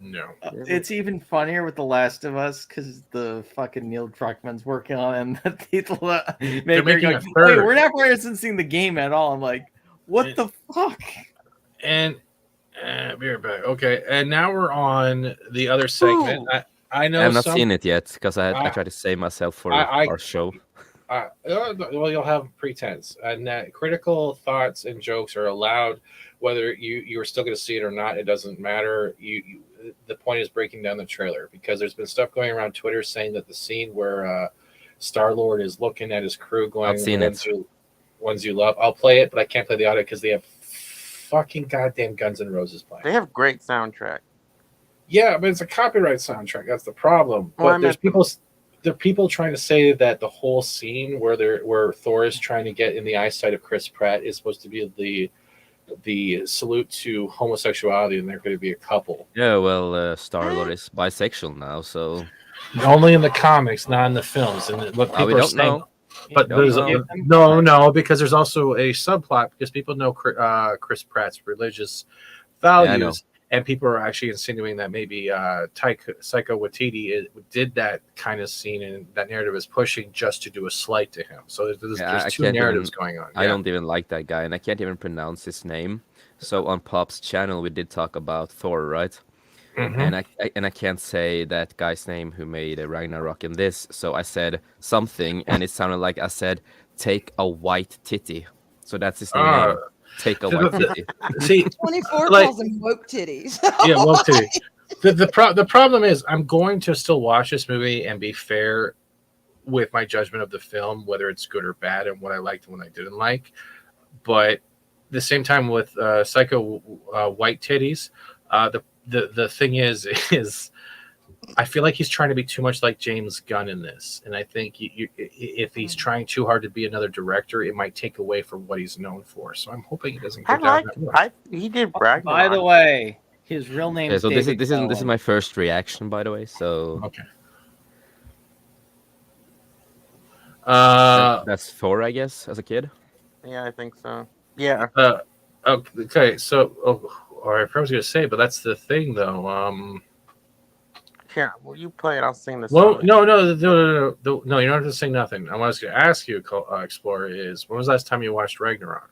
No. It's even funnier with The Last of Us because the fucking Neil Druckmann's working on it. And the people They're making going, a third. "Wait, we're not licensing the game at all." I'm like, what the fuck? And be right back. Okay, and now we're on the other segment. I know I have not some. seen it yet because I tried to save myself for our show. Well, you'll have pretense, and that critical thoughts and jokes are allowed, whether you are still going to see it or not. It doesn't matter. The point is breaking down the trailer because there's been stuff going around Twitter saying that the scene where Star-Lord is looking at his crew going, I've seen it. Ones you love. I'll play it, but I can't play the audio because they have fucking goddamn Guns N' Roses playing. They have great soundtrack. Yeah, but it's a copyright soundtrack. That's the problem. But there's people. There are people trying to say that the whole scene where Thor is trying to get in the eyesight of Chris Pratt is supposed to be the salute to homosexuality, and they're going to be a couple. Yeah, well, Star-Lord is bisexual now, so Only in the comics, not in the films. And what people we are don't saying. know. But there's no, because there's also a subplot because people know Chris Pratt's religious values. And people are actually insinuating that maybe Taika Waititi did that kind of scene, and that narrative is pushing just to do a slight to him. So there's two narratives going on. I don't even like that guy, and I can't even pronounce his name. So on Pop's channel, we did talk about Thor, right? Mhm. And I can't say that guy's name who made Ragnarok in this. So I said something, and it sounded like I said, "Take a white titty." So that's his new name. Take a white titty. See, 24 like- calls them woke titties. Yeah, woke titty. The problem is I'm going to still watch this movie and be fair with my judgment of the film, whether it's good or bad, and what I liked and what I didn't like. But at the same time, with Psycho White Titties, the thing is I feel like he's trying to be too much like James Gunn in this, and I think if he's trying too hard to be another director, it might take away from what he's known for. So I'm hoping he doesn't go down that road. He did Ragnarok. By the way, his real name Yeah, is so this David is Cohen. my first reaction, by the way. So okay. That's Thor, I guess, as a kid. Yeah, I think so. Yeah. Okay, so all right, I was going to say, but that's the thing, though. Yeah, well, you play it. I'll sing the Well, song. no, you don't have to say nothing. I was going to ask you, Explorer, is when was the last time you watched Ragnarok?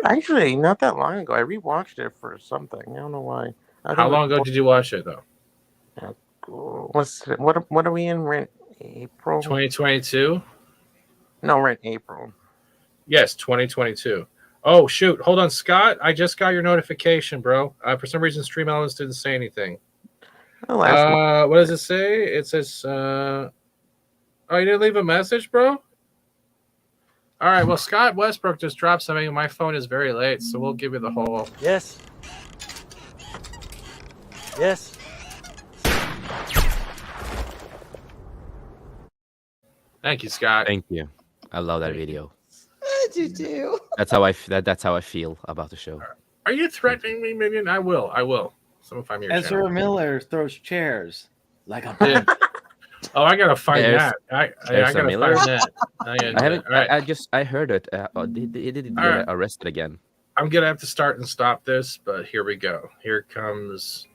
Actually, not that long ago. I rewatched it for something. I don't know why. How long ago did you watch it, though? What are we in? We're in April? 2022? No, we're in April. Yes, 2022. Oh, shoot. Hold on, Scott. I just got your notification, bro. For some reason, Stream Elements didn't say anything. What does it say? It says, oh, you didn't leave a message, bro? All right, well, Scott Westbrook just dropped something, and my phone is very late, so we'll give you the whole... Yes. Yes. Thank you, Scott. Thank you. I love that video. You do. That's how I feel about the show. Are you threatening me, Minion? I will. Some if I'm your Ezra channel. Miller throws chairs like a Yeah. Oh, I gotta find There's- that. I there's gotta Miller. find that. I haven't. All right. I heard it. He did All get right. arrested again. I'm gonna have to start and stop this, but here we go. Here comes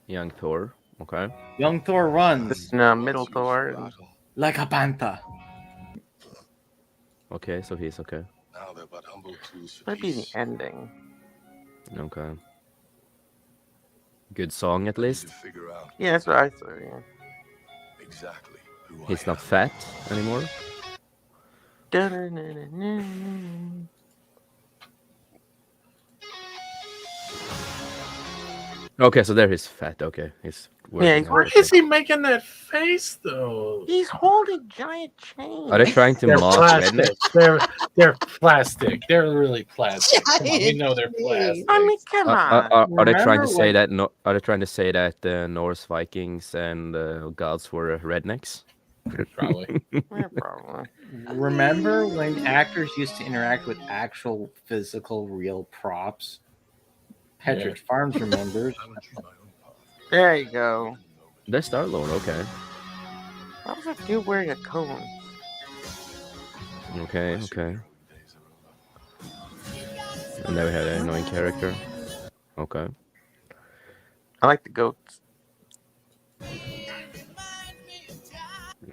Young Thor. Okay. Young Thor runs Middle Thor. like a panther. Okay, so he's okay. Might be the ending. Okay. good song at least. Yeah, that's what I thought. Yeah. Exactly. He's not fat anymore. Okay, so there he's fat. Okay, he's working. he's Why out. is he making that face though? He's holding giant chains. Are they trying to They're mock plastic. redneck? They're plastic. They're really plastic. Come on, we know they're plastic. I mean, come on. Are they trying to Remember say when- that? No, are they trying to say that the Norse Vikings and gods were rednecks? Probably. Yeah, probably. Remember when actors used to interact with actual physical, real props? Petrich Farms remembers. There you go. They're Star-Lord, okay. Why was that dude wearing a cone? Okay. And then we had an annoying character. Okay. I like the goats.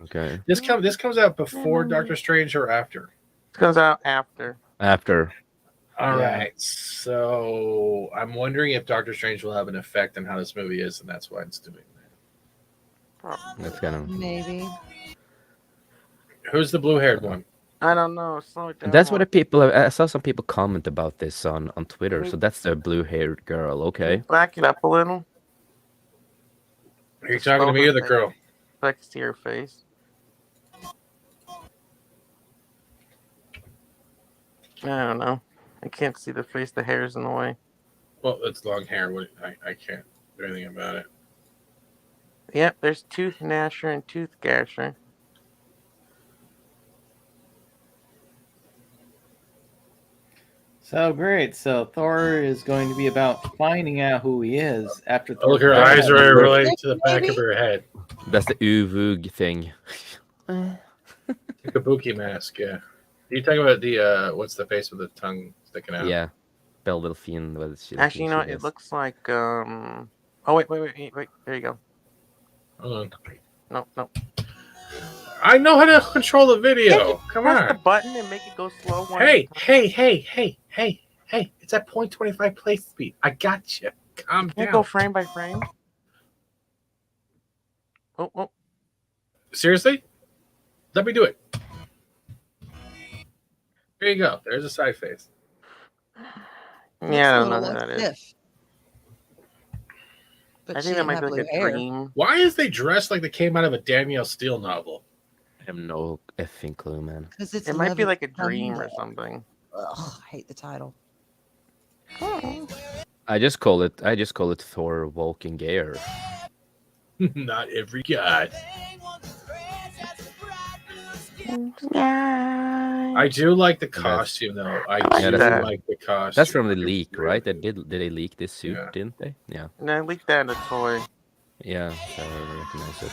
Okay. This comes out before Doctor Strange or after? It comes out after. After. All right. So I'm wondering if Doctor Strange will have an effect on how this movie is, and that's why it's doing that. That's kind of. Maybe. Who's the blue-haired one? I don't know. Slow it down. That's what the people. I saw some people comment about this on Twitter. So that's the blue-haired girl. Okay. Back it up a little. Are you talking to me or the girl? I can see her face. I don't know. I can't see the face. The hair's in the way. Well, it's long hair. I can't do anything about it. Yep, there's Tooth Gnasher and Tooth Gasher. So great. So Thor is going to be about finding out who he is after. Oh, look, her eyes are related to the back of her head. That's the Uvug thing. The kabuki mask, yeah. Are you talking about the what's the face with the tongue sticking out? Yeah. Belle Delphine. Actually, you know what? It looks like Oh wait. There you go. Hold on. No. I know how to control the video. Come Press on. the button and make it go slow. Hey! It's at 0.25 play speed. I got you. Calm Can you down. go frame by frame? Oh. Seriously? Let me do it. There you go. There's a side face. Yeah, I don't know who that is. But I think that might be like a dream. Why is they dressed like they came out of a Danielle Steele novel? I have no effing clue, man. Because it's It might be Love like a Is dream or Thunder. something. Ugh, I hate the title. I just call it Thor Walking Gear. Not every god. I do like the costume, though. I do like the costume. That's from the leak, right? Did they leak this suit? Yeah. Didn't they? Yeah. And I leaked that in a toy. Yeah, so I recognize it.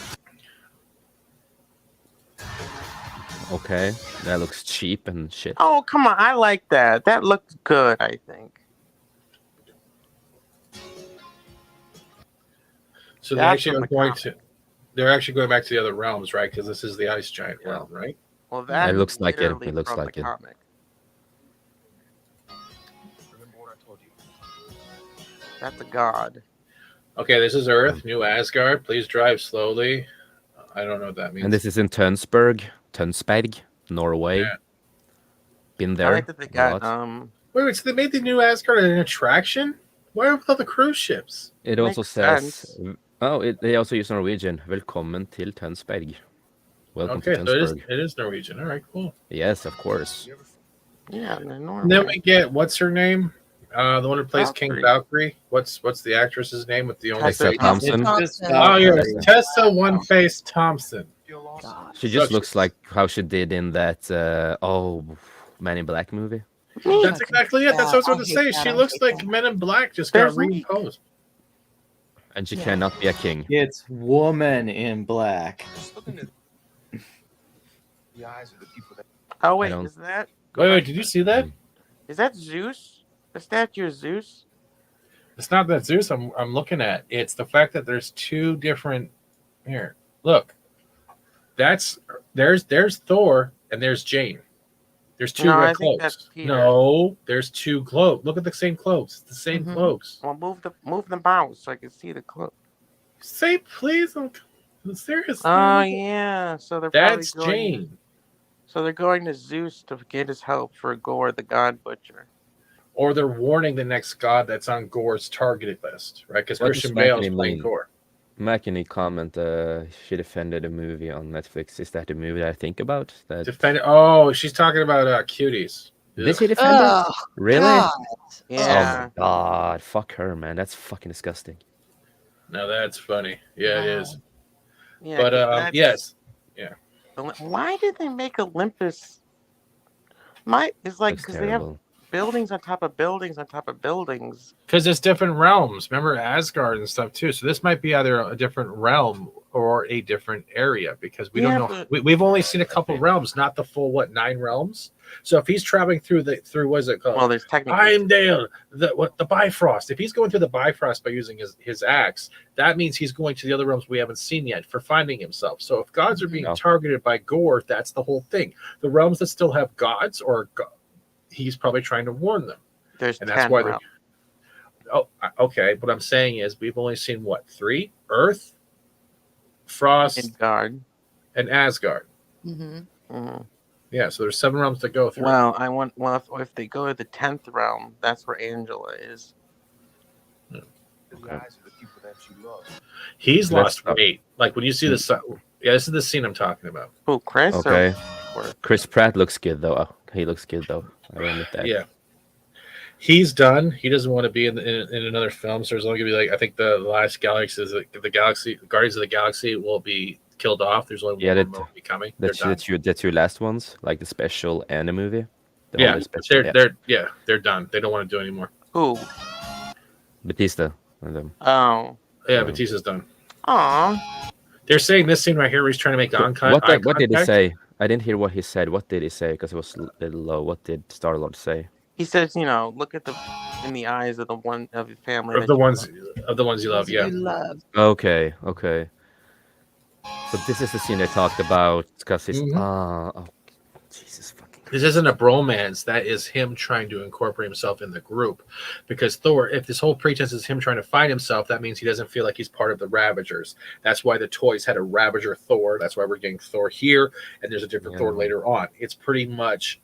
Okay, that looks cheap and shit. Oh, come on. I like that. That looks good, I think. So they're That's actually from the going to. They're actually going back to the other realms, right? Because this is the ice giant realm, right? Well, that It looks like it. literally It looks from the like it. comic. That's a god. Okay, this is Earth, New Asgard. Please drive slowly. I don't know what that means. And this is in Tønsberg, Norway. Yeah. Been I there. like that they a got lot. Wait, so they made the New Asgard an attraction? Why with all the cruise ships? It also Makes says. sense. They also use Norwegian. Velkommen til Tønsberg. Welcome Okay, to so Tønsberg. it is Norwegian. All right, cool. Yes, of course. Yeah, they're normal. And then we get what's her name? The one who plays King Valkyrie. Valkyrie. What's the actress's name with the only Tessa face? Thompson. Oh yes, Tessa One Face Thompson. She just looks like how she did in that Man in Black movie. That's exactly it. That's what I was going to hate say. that. She I looks hate like that. Men in Black just got There's reimposed. And she cannot be a king. It's Woman in Black. Oh, wait, don't- is that? Wait, did you see that? Is that Zeus? The statue of Zeus? It's not that Zeus I'm looking at. It's the fact that there's two different. Here, look. There's Thor and there's Jane. There's two No, red I think that's cloaks. Peter. No, there's two cloaks. Look at the same cloaks. It's the same cloaks. Well, move the mouse so I can see the cloak. Say please. I'm seriously. Oh yeah, so they're probably That's going. Jane. So they're going to Zeus to get his help for Gore, the God Butcher. Or they're warning the next god that's on Gore's targeted list, right? Because What Christian does Bale is Mackie playing mean? Gore. Mac, any comment? She defended a movie on Netflix. Is that the movie that I think about? That Oh, she's talking about Cuties. did she defend it? Oh, Really? God. Yeah. Oh my god! Fuck her, man. That's fucking disgusting. No, that's funny. Yeah, it is. Yeah, But 'cause that's- yes, yeah. Why did they make Olympus? It's like That's because they have terrible. buildings on top of buildings on top of buildings. Because it's different realms. Remember Asgard and stuff too. So this might be either a different realm or a different area because we Yeah, don't know. but- We've only seen a couple realms, not the full 9 realms. So if he's traveling through what is it called? Well, there's technically Heimdall, the Bifrost. If he's going through the Bifrost by using his axe, that means he's going to the other realms we haven't seen yet for finding himself. So if gods are being targeted by Gore, that's the whole thing. The realms that still have gods, he's probably trying to warn them. There's And that's 10 why realms. okay. What I'm saying is we've only seen 3? Earth, Frost, Asgard, and Asgard. Mm-hmm. Yeah, so there's 7 realms to go through. Well, if they go to the 10th realm, that's where Angela is. He's That's- lost weight. Like when you see this, this is the scene I'm talking about. Oh, Chris. Okay. Chris Pratt looks good though. He looks good though. I will admit that. Yeah, he's done. He doesn't want to be in another film. So there's only gonna be I think the last galaxy is the galaxy. Guardians of the Galaxy will be killed off. There's only one more movie coming. That's your last ones, like the special and the movie. The Yeah, only special, they're done. They don't want to do anymore. Who? Batista and them. Oh. Yeah, Batista's done. Aw. They're saying this scene right here where he's trying to make eye contact. What did he say? I didn't hear what he said. What did he say? Because it was a little low. What did Star-Lord say? He says, look at in the eyes of the one of your family. Of the ones you love. Yeah. Okay. So this is the scene I talked about because it's Jesus fucking. This isn't a bromance. That is him trying to incorporate himself in the group. Because Thor, if this whole pretense is him trying to find himself, that means he doesn't feel like he's part of the Ravagers. That's why the toys had a Ravager Thor. That's why we're getting Thor here, and there's a different Thor later on. It's pretty much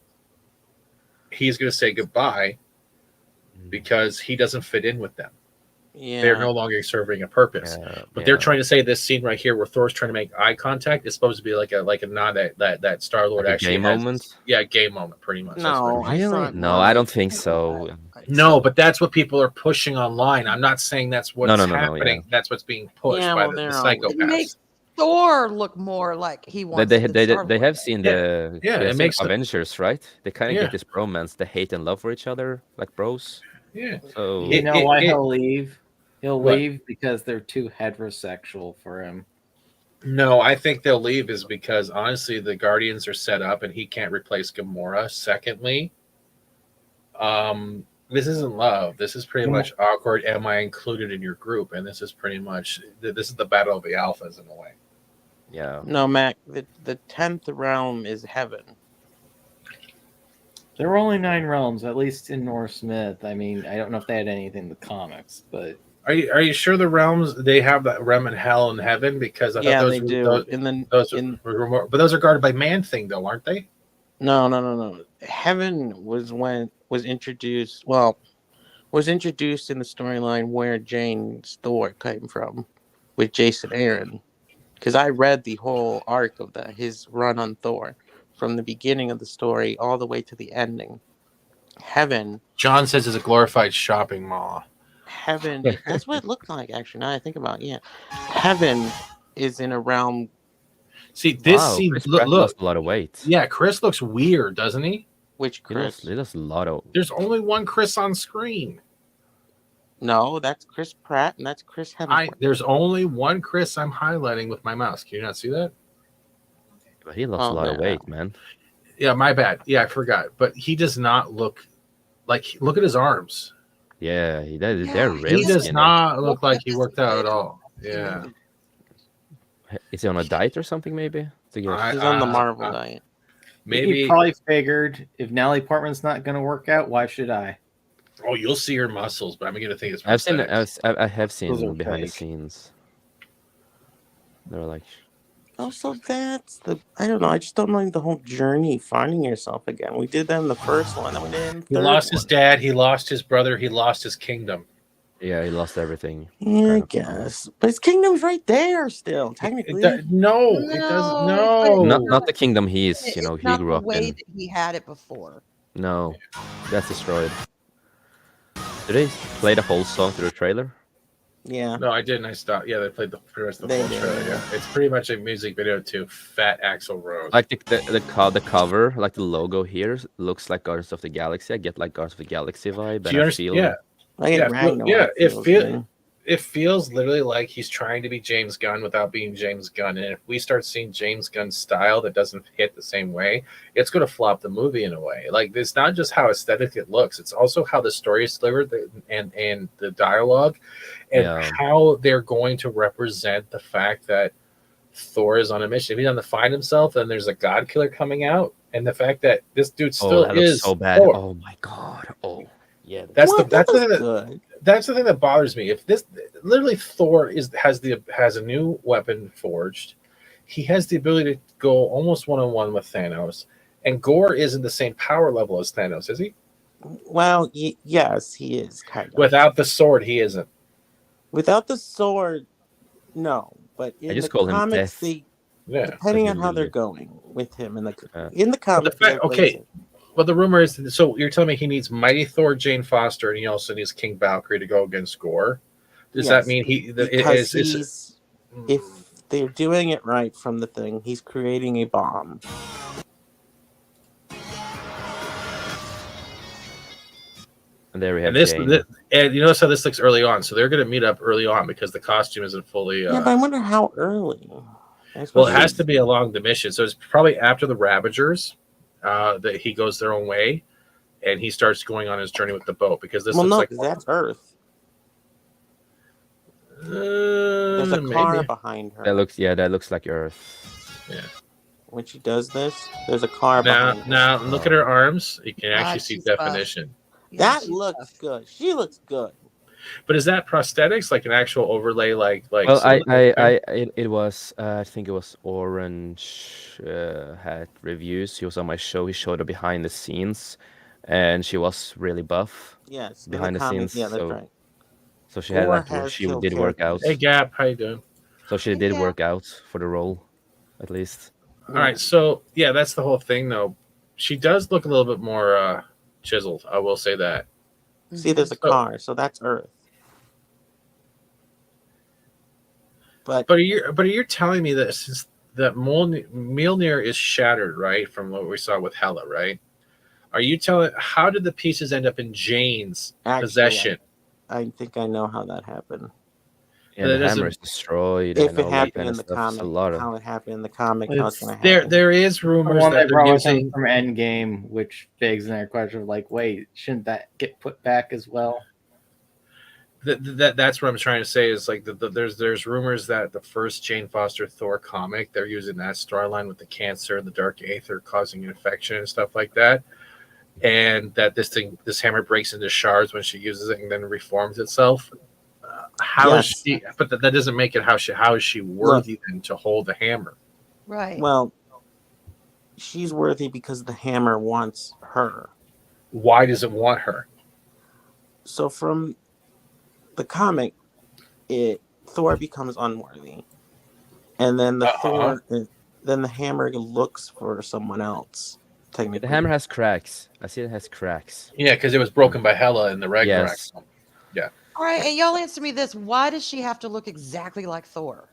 he's going to say goodbye because he doesn't fit in with them. Yeah. They're no longer serving a purpose. But they're trying to say this scene right here where Thor's trying to make eye contact is supposed to be like a nod that Star-Lord Like a actually gay has. moment? Yeah, gay moment, pretty much. No, I don't think so. No, but that's what people are pushing online. I'm not saying that's what's happening. yeah. That's what's being pushed Yeah, by well, the they're psychopaths. It makes Thor look more like he wants. They have seen the it makes Avengers, right? They kind of Yeah. get this bromance. They hate and love for each other, like bros. Yeah. So You know why he'll leave? He'll leave because they're too heterosexual for him. No, I think they'll leave is because honestly the Guardians are set up and he can't replace Gamora. Secondly, this isn't love. This is pretty much awkward. Am I included in your group? And this is pretty much this is the battle of the alphas in a way. Yeah. No, Mac. The 10th realm is heaven. There were only 9 realms, at least in Norse myth. I mean, I don't know if they had anything in the comics, but Are you sure the realms they have that realm in hell and heaven? Because I thought those they were, do. but those are guarded by Man Thing though, aren't they? No. Heaven was introduced. Well, was introduced in the storyline where Jane's Thor came from, with Jason Aaron. Because I read the whole arc of his run on Thor, from the beginning of the story all the way to the ending. Heaven. John says is a glorified shopping mall. Heaven. That's what it looked like. Actually, now I think about it, Heaven is in a realm. See, this Wow, scene Chris Pratt look lost a lot of weight. Yeah, Chris looks weird, doesn't he? Which Chris? He lost a lot of. There's only one Chris on screen. No, that's Chris Pratt, and that's Chris Hemsworth. There's only one Chris I'm highlighting with my mouse. Can you not see that? But he lost a lot of weight, man. Yeah, my bad. Yeah, I forgot. But he does not look like. Look at his arms. Yeah, they're really. He does skinny. not look like he worked out at all. Yeah. Is he on a diet or something? Maybe. He's on the Marvel diet. Maybe he probably figured if Natalie Portman's not going to work out, why should I? Oh, you'll see her muscles, but I'm gonna think it's. I have seen Those are behind the fake. scenes. They were like, Also, that's the I don't know. I just don't like the whole journey finding yourself again. We did that in the first one, then we did it in the He third lost one. his dad. He lost his brother. He lost his kingdom. yeah, he lost everything. Yeah, I guess, but his kingdom's right there still, technically. No, it doesn't. No, Not the kingdom he is. You know, It's he not grew the up way in. that he had it before. No, that's destroyed. Did they play the whole song through the trailer? Yeah. No, I didn't. I stopped. Yeah, they played the rest of the They whole did, trailer. Yeah, it's pretty much a music video to Fat Axl Rose. Like the cover, like the logo here looks like Guardians of the Galaxy. I get like Guardians of the Galaxy vibe. Do And you I understand? feel Yeah, I get Ragnarok feels, it feels literally like he's trying to be James Gunn without being James Gunn. And if we start seeing James Gunn's style that doesn't hit the same way, it's going to flop the movie in a way. Like, it's not just how aesthetic it looks; it's also how the story is delivered and the dialogue, and how they're going to represent the fact that Thor is on a mission. If he doesn't find himself, then there's a God Killer coming out, and the fact that this dude still that is looks so bad. Thor. Oh my god. Oh yeah. That's the thing that bothers me. If this literally Thor has a new weapon forged, he has the ability to go almost one-on-one with Thanos, and Gore isn't the same power level as Thanos, is he? Well, yes, he is kind of. Without the sword, he isn't. Without the sword, no. But in just the call him comics, Death. depending on how they're going with him in the comics. Okay. Well, the rumor is so you're telling me he needs Mighty Thor, Jane Foster, and he also needs King Valkyrie to go against Gore. Does that mean if they're doing it right from the thing, he's creating a bomb. And there we have and you notice how this looks early on. So they're going to meet up early on because the costume isn't fully. Yeah, but I wonder how early. Well, it has to be along the mission, so it's probably after the Ravagers that he goes their own way, and he starts going on his journey with the boat because this looks like that's Earth. There's a car maybe. behind her. That looks like Earth. Yeah. When she does this, there's a car behind her. Now look at her arms. You can actually see definition. That looks good. She looks good. But is that prosthetics, like an actual overlay, like? Well, it was. I think it was Orange had reviews. He was on my show. He showed her behind the scenes, and she was really buff. Yes, behind the scenes. Yeah, that's right. So she had she did work out. Hey, Gap, how you doing? So she did work out for the role, at least. All right, so yeah, that's the whole thing, though. She does look a little bit more chiseled. I will say that. See, there's a car, so that's Earth. But you're telling me that since that Mjolnir is shattered, right, from what we saw with Hela, right? Are you telling? How did the pieces end up in Jane's possession? I think I know how that happened. Yeah, the hammer is destroyed. If it happened in the comic, how it happened in the comic, how it's going to happen. There is rumors that they're brought using from Endgame, which begs another question of like, wait, shouldn't that get put back as well? That's what I'm trying to say is like there's rumors that the first Jane Foster Thor comic, they're using that storyline with the cancer and the dark aether causing an infection and stuff like that, and that this hammer breaks into shards when she uses it and then reforms itself. How is she? But that doesn't make it. How is she worthy then to hold the hammer? Right. Well, she's worthy because the hammer wants her. Why does it want her? So from the comic, Thor becomes unworthy, and then then the hammer looks for someone else. Technically, the hammer has cracks. I see it has cracks. Yeah, because it was broken by Hela in the Ragnarok. Yes. Yeah. All right, and y'all answer me this: why does she have to look exactly like Thor?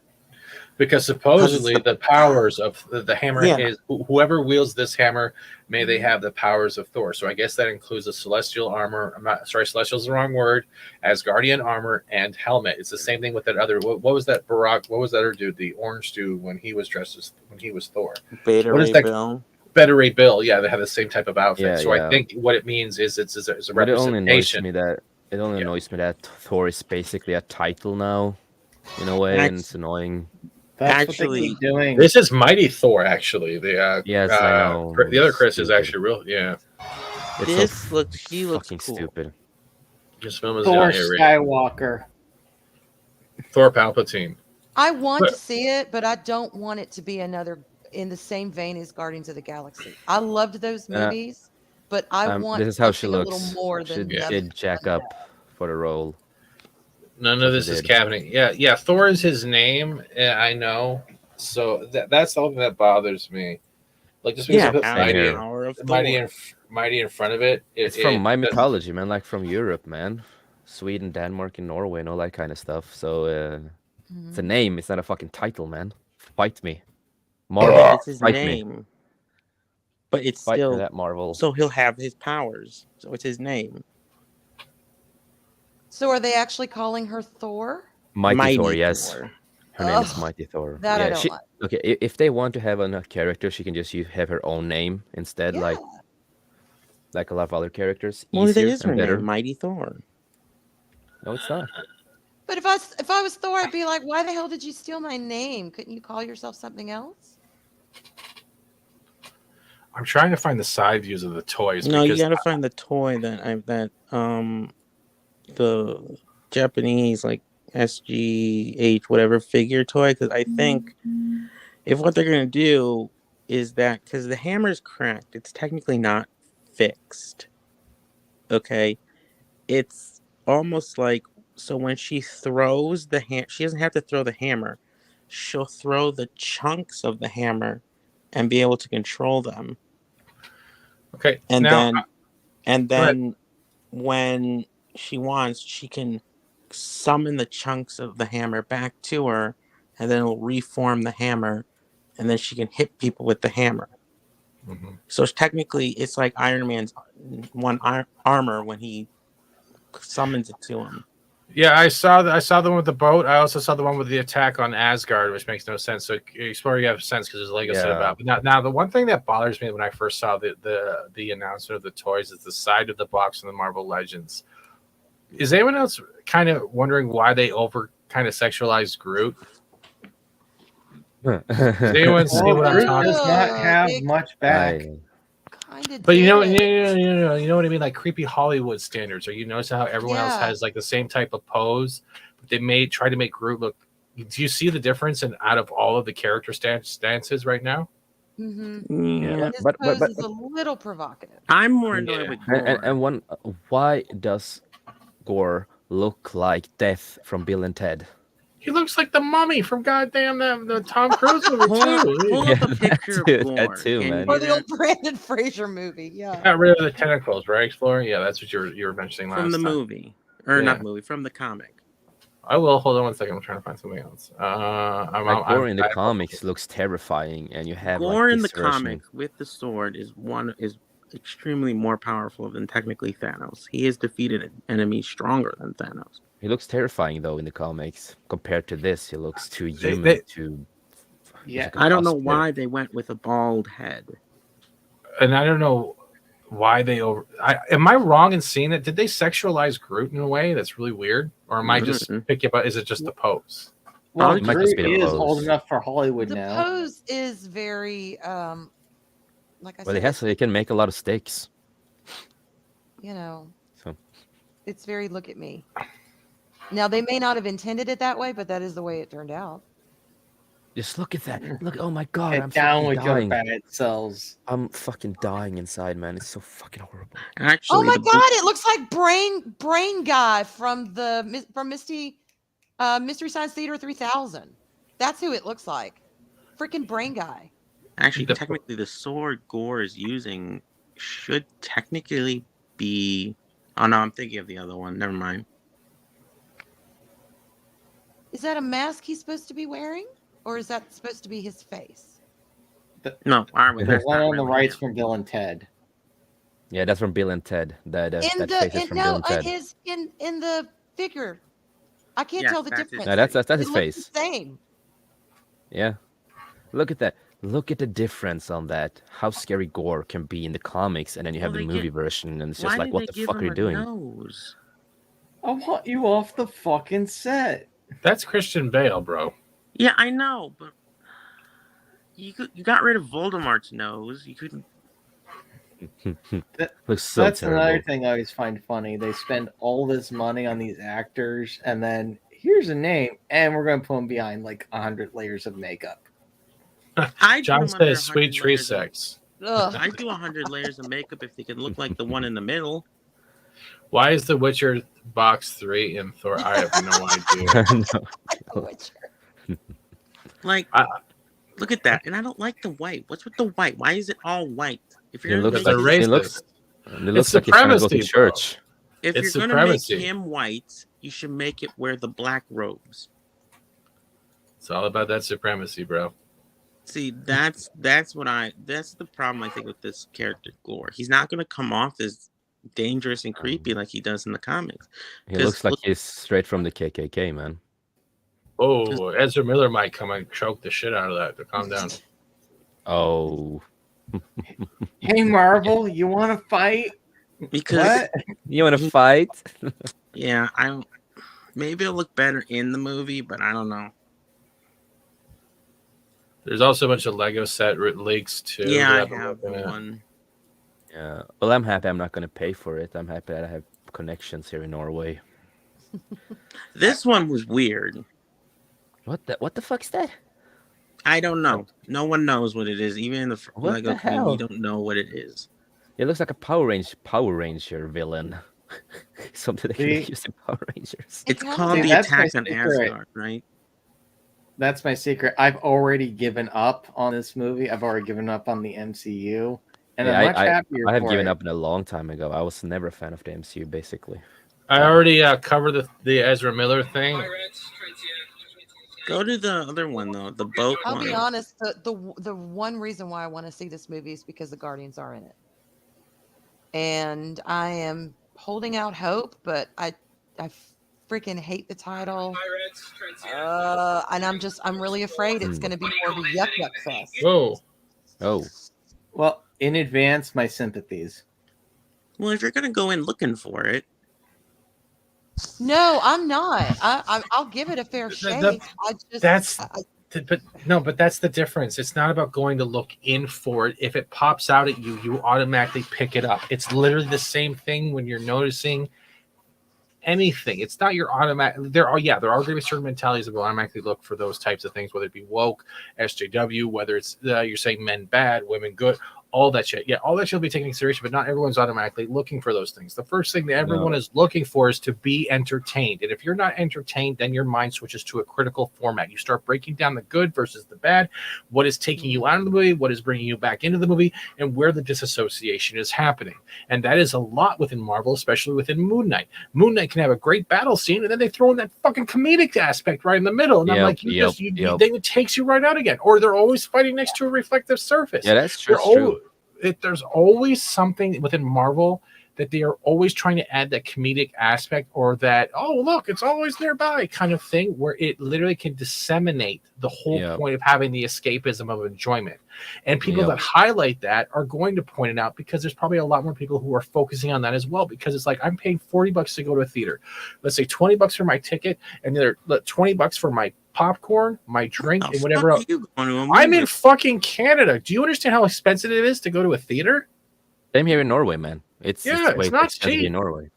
Because supposedly the powers of the hammer is whoever wields this hammer, may they have the powers of Thor. So I guess that includes the celestial armor. Celestial is the wrong word. Asgardian armor and helmet. It's the same thing with that other. What was that Barack? What was that other dude? The orange dude when he was dressed when he was Thor. Beta Ray Bill. Beta Ray Bill. Yeah, they have the same type of outfit. Yeah, so I think what it means is it's a representation. It only annoys me that Thor is basically a title now, in a way, and it's annoying. That's what they keep doing. This is Mighty Thor, actually. The Yes, I know. The other Chris is Stupid. actually real. Yeah. It's This so looks. She looks fucking cool. stupid. This film is Thor yeah, Skywalker. Thor Palpatine. I want to see it, but I don't want it to be another in the same vein as Guardians of the Galaxy. I loved those movies, but I want This is how she something looks. a little more She than them. did jack up for the role. None of this is cabinet. Yeah. Thor is his name. I know. So that's the only thing that bothers me. Like just because I put Mighty in front of it. It's from my mythology, man. Like from Europe, man. Sweden, Denmark, and Norway, and all that kind of stuff. So it's a name. It's not a fucking title, man. Fight me, Marvel. It's his fight name. me. But it's Fight still for that Marvel. So he'll have his powers. So it's his name. So are they actually calling her Thor? Mighty Thor, yes. Thor. Her name is Mighty Thor. That I yeah, don't like. Okay, if they want to have a character, she can just have her own name instead, like a lot of other characters. Well, that Easier is her and better. name, Mighty Thor. No, it's not. But if I was Thor, I'd be like, why the hell did you steal my name? Couldn't you call yourself something else? I'm trying to find the side views of the toys. No, you because gotta find the toy that the Japanese like SGH whatever figure toy, because I think if what they're gonna do is that because the hammer's cracked, it's technically not fixed. Okay, it's almost like so when she throws the she doesn't have to throw the hammer. She'll throw the chunks of the hammer and be able to control them. Okay, and now, then when she wants, she can summon the chunks of the hammer back to her, and then it'll reform the hammer, and then she can hit people with the hammer. Mm-hmm. So technically, it's like Iron Man's armor when he summons it to him. Yeah, I saw the one with the boat. I also saw the one with the attack on Asgard, which makes no sense. So Explorer, you have sense because there's Lego set about. But now the one thing that bothers me when I first saw the announcement of the toys is the side of the box in the Marvel Legends. Is anyone else kind of wondering why they kind of sexualized Groot? Does anyone see what I'm talking does about? not have much back. But you know what I mean, like creepy Hollywood standards. Or you notice how everyone else has like the same type of pose, but they try to make Groot look. Do you see the difference in out of all of the character stances right now? Mm-hmm. Yeah, His but pose is a little provocative. I'm more annoyed with Gore. And why does Gore look like Death from Bill and Ted? He looks like the mummy from goddamn the Tom Cruise movie too. Pull up a picture of Gore. That too, man. Or the old Brandon Fraser movie, yeah. Got rid of the tentacles, right, Explorer? Yeah, that's what you were mentioning last From the time. movie. Or not movie, from the comic. I will. Hold on one second. I'm trying to find something else. Gore in the comics looks terrifying, and you have Gore like, in the this version. comic with the sword is extremely more powerful than technically Thanos. He has defeated enemies stronger than Thanos. He looks terrifying though in the comics. Compared to this, he looks too human. Yeah, I don't know why they went with a bald head. And I don't know why they am I wrong in seeing it? Did they sexualize Groot in a way that's really weird, or am I just picking up? Is it just the pose? Well, Groot is old enough for Hollywood The now. pose is very, like I said, he can make a lot of stakes. So So it's very look at me. Now they may not have intended it that way, but that is the way it turned out. just look at that. Look, oh my god, Get I'm down fucking with dying. your bad cells. I'm fucking dying inside, man. It's so fucking horrible. Actually, Oh my god, it looks like brain guy from Mystery Science Theater 3000. That's who it looks like. Freaking brain guy. Actually, technically, the sword Gore is using should technically be. Oh no, I'm thinking of the other one. Never mind. Is that a mask he's supposed to be wearing? Or is that supposed to be his face? No, The one on the right's from Bill and Ted. Yeah, that's from Bill and Ted. That face is from Bill No, and Ted. in the figure. I can't tell the difference. No, that's his It looks face. the same. Yeah. Look at that. Look at the difference on that. How scary Gore can be in the comics, and then you have the movie version, and it's just like, what the fuck are you doing? I want you off the fucking set. That's Christian Bale, bro. Yeah, I know, but you got rid of Voldemort's nose. You couldn't. Looks so That's terrible. another thing I always find funny. They spend all this money on these actors, and then here's a name, and we're going to put them behind like 100 layers of makeup. John says sweet tree sex. I do 100 layers of makeup if they can look like the one in the middle. Why is The Witcher box 3 in Thor? I have no idea. Like, look at that. And I don't like the white. What's with the white? Why is it all white? If you're It gonna looks make like it looks like he's trying to go to church. If It's you're gonna make supremacy. him white, you should make it wear the black robes. It's all about that supremacy, bro. See, that's the problem I think with this character Gore. He's not gonna come off as dangerous and creepy like he does in the comics. He looks like he's straight from the KKK, man. Oh, Ezra Miller might come and choke the shit out of that. To calm down. Oh. Hey, Marvel, you want to fight? Because What? You want to fight? yeah, I don't. Maybe it'll look better in the movie, but I don't know. There's also a bunch of Lego set leaks too. Yeah, I that I'm have looking at. one. Yeah. Well, I'm happy I'm not going to pay for it. I'm happy that I have connections here in Norway. This one was weird. What the fuck's that? I don't know. No one knows what it is. Even in the What Lego the community, hell? we don't know what it is. It looks like a Power Ranger villain. Something they See? can use in Power Rangers. It's See, called the that's my Attack on secret. Asgard, right? That's my secret. I've already given up on this movie. I've already given up on the MCU, and Yeah, I'm much happier I have for given it. up a long time ago. I was never a fan of the MCU, basically. I already covered the Ezra Miller thing. Go to the other one though, the boat I'll one. be honest. The one reason why I want to see this movie is because the Guardians are in it, and I am holding out hope. But I freaking hate the title, and I'm really afraid it's going to be more of a yuck fest. Whoa. Oh. Well, in advance, my sympathies. Well, if you're gonna go in looking for it, No, I'm not. I'll give it a fair shake. But that's the difference. It's not about going to look in for it. If it pops out at you, you automatically pick it up. It's literally the same thing when you're noticing anything. It's not your automatic. There are going to be certain mentalities that will automatically look for those types of things, whether it be woke, SJW, whether it's you're saying men bad, women good, all that shit. Yeah, all that shit will be taken into consideration, but not everyone's automatically looking for those things. The first thing that everyone is looking for is to be entertained. And if you're not entertained, then your mind switches to a critical format. You start breaking down the good versus the bad, what is taking you out of the movie, what is bringing you back into the movie, and where the disassociation is happening. And that is a lot within Marvel, especially within Moon Knight. Moon Knight can have a great battle scene, and then they throw in that fucking comedic aspect right in the middle. And I'm like, then it takes you right out again. Or they're always fighting next to a reflective surface. Yeah, that's true. There's always something within Marvel that they are always trying to add that comedic aspect, or that, oh, look, it's always nearby kind of thing, where it literally can disseminate the whole point of having the escapism of enjoyment. And people that highlight that are going to point it out, because there's probably a lot more people who are focusing on that as well, because it's like, I'm paying $40 to go to a theater. Let's say $20 for my ticket, and then $20 for my popcorn, my drink, and whatever else. I'm in fucking Canada. Do you understand how expensive it is to go to a theater? Same here in Norway, man. It's not expensive cheap in Norway.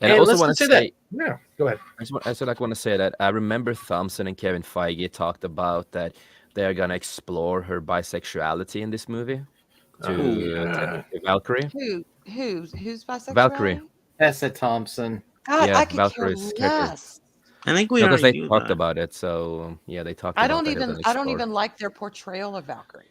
And I also want to say, yeah, go ahead. I want to say that I remember Thompson and Kevin Feige talked about that they are gonna explore her bisexuality in this movie to Valkyrie. Who's bisexual? Valkyrie. Tessa Thompson. God, Yeah, I could care Valkyrie's character. less. I think we because already they knew talked that. about it. So yeah, they talked. I about don't that even as an I don't explore. even like their portrayal of Valkyrie.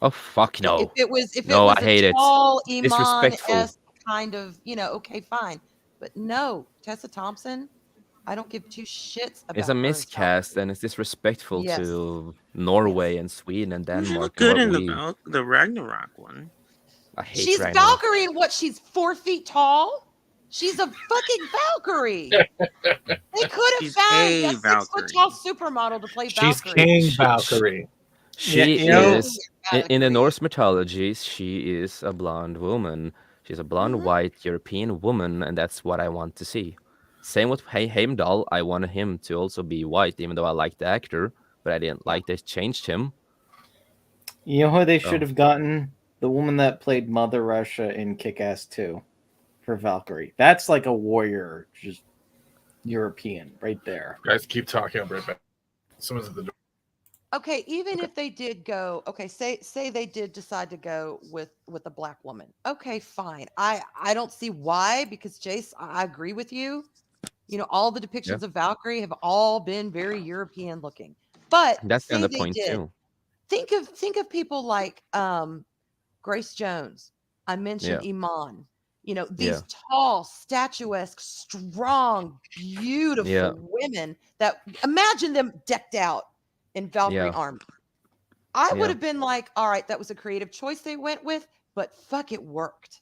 Oh fuck no! If it was I hate a it. tall Disrespectful. Iman-esque kind of, okay, fine. But no, Tessa Thompson, I don't give two shits about It's a her as miscast and it's disrespectful Yes. to Norway and Sweden and She Denmark. looked good in and what the Ragnarok one. I hate She's Ragnarok. Valkyrie, and what? She's 4 feet tall. She's a fucking Valkyrie. They could have She's found a a 6 Valkyrie. foot tall supermodel to play She's Valkyrie. King Valkyrie. She you know- is in the Norse mythology. She is a blonde woman. She's a blonde, white European woman, and that's what I want to see. Same with Heimdall. I want him to also be white, even though I like the actor. But but I didn't like they changed him. You know who they So- should have gotten? The woman that played Mother Russia in Kick-Ass 2 for Valkyrie. That's like a warrior, just European right there. Guys, keep talking. I'll be right back. Someone's at the door. Okay, even if they did go, okay, say they did decide to go with a black woman. Okay, fine. I don't see why, because Jace, I agree with you. You know, all the depictions of Valkyrie have all been very European looking. But That's say the they point did. too. Think of people like Grace Jones. I mentioned Iman. You know, these tall, statuesque, strong, beautiful women that imagine them decked out in Valkyrie armor. I would have been like, all right, that was a creative choice they went with, but fuck, it worked.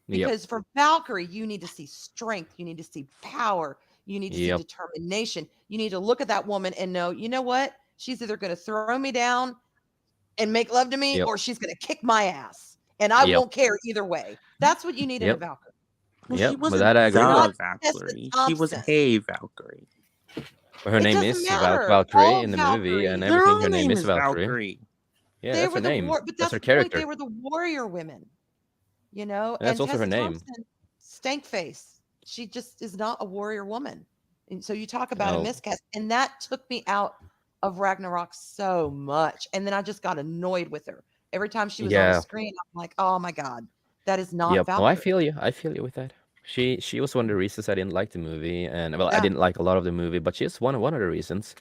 Because for Valkyrie, you need to see strength, you need to see power, you need to see determination. You need to look at that woman and know, you know what? She's either going to throw me down and make love to me, or she's going to kick my ass. And I won't care either way. That's what you need in a Valkyrie. Well, Yep, she but wasn't that I agree the with. Valkyrie. She was a Valkyrie. Her name doesn't is matter. Valkyrie All in the movie and Their everything. own Her name name is is Valkyrie. Valkyrie. Yeah, They that's were her the name. but That's her the point. character. They were the warrior women, you know. And that's also Tessa her name. Thompson, stank face. She just is not a warrior woman. And so you talk about a miscast, and that took me out of Ragnarok so much. And then I just got annoyed with her every time she was on the screen. I'm like, oh my god, that is not Valkyrie. Oh, I feel you. I feel you with that. She was one of the reasons I didn't like the movie, and I didn't like a lot of the movie, but she's one of the reasons.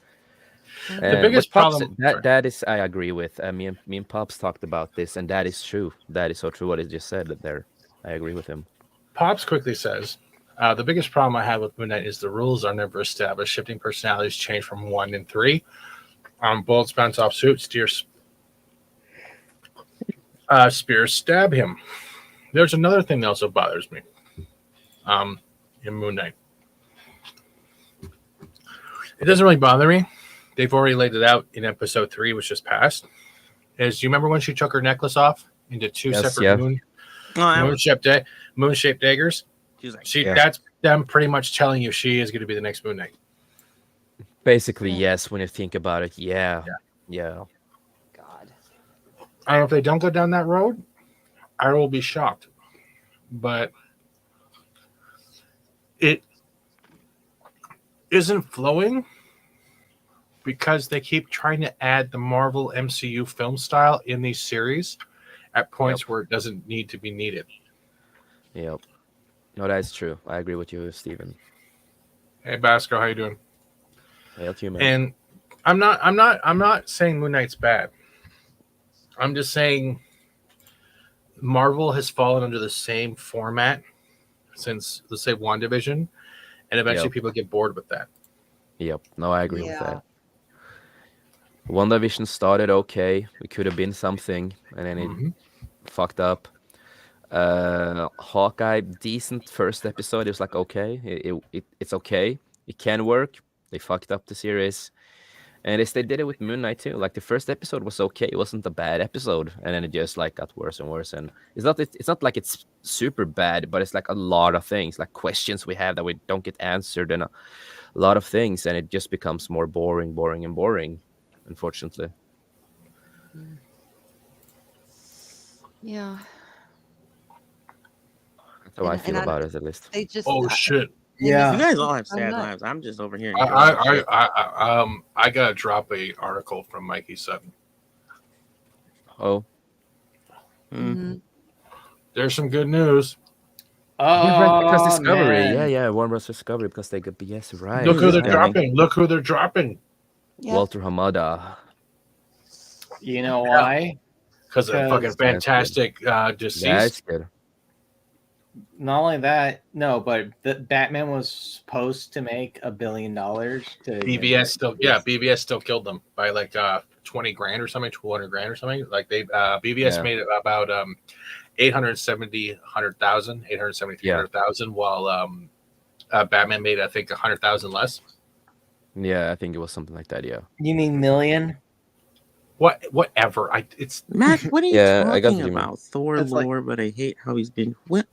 The biggest but Pops, problem that is I agree with. Me and Pops talked about this, and that is true. That is so true. What he just said there, I agree with him. Pops quickly says, the biggest problem I have with Moon Knight is the rules are never established. Shifting personalities change from 1 and 3. Bullets bounce off suit. Spears stab him. There's another thing that also bothers me in Moon Knight. It doesn't really bother me. They've already laid it out in episode 3, which just passed. Do you remember when she took her necklace off into two separate moon-shaped daggers? That's them pretty much telling you she is going to be the next Moon Knight. Basically, yes. When you think about it, yeah. God. And if they don't go down that road, I will be shocked. But it isn't flowing because they keep trying to add the Marvel MCU film style in these series at points where it doesn't need to be needed. Yep. No, that's true. I agree with you, Steven. Hey, Basco, how you doing? Hail to you, man. And I'm not saying Moon Knight's bad. I'm just saying Marvel has fallen under the same format since, let's say, WandaVision, and eventually people get bored with that. Yep. No, I agree with that. WandaVision started okay. We could have been something, and then it fucked up. Hawkeye, decent first episode. It was like okay, it's okay. It can work. They fucked up the series, and they did it with Moon Knight too. Like the first episode was okay. It wasn't a bad episode, and then it just like got worse and worse. And it's not like it's super bad, but it's like a lot of things, like questions we have that we don't get answered, and a lot of things, and it just becomes more boring, unfortunately. Yeah. That's how I feel about it, at least. They just shit. Yeah, you guys all have sad lives. I'm just over here. I gotta drop a article from Mikey Sutton. Oh. There's some good news. Because Discovery, man. Warner Bros. Discovery, because they got BS right. Look who they're dropping. Walter Hamada. You know why? Because of fucking fantastic Deceased. Yeah, it's good. Not only that, no, but the Batman was supposed to make $1 billion. BVS still killed them by like 20 grand or something, 200 grand or something. Like they BVS made about 873,000, while Batman made I think 100,000 less. Yeah, I think it was something like that. Yeah. You mean million? Whatever. It's Matt. What are you talking about? Thor That's lore, but I hate how he's been. What?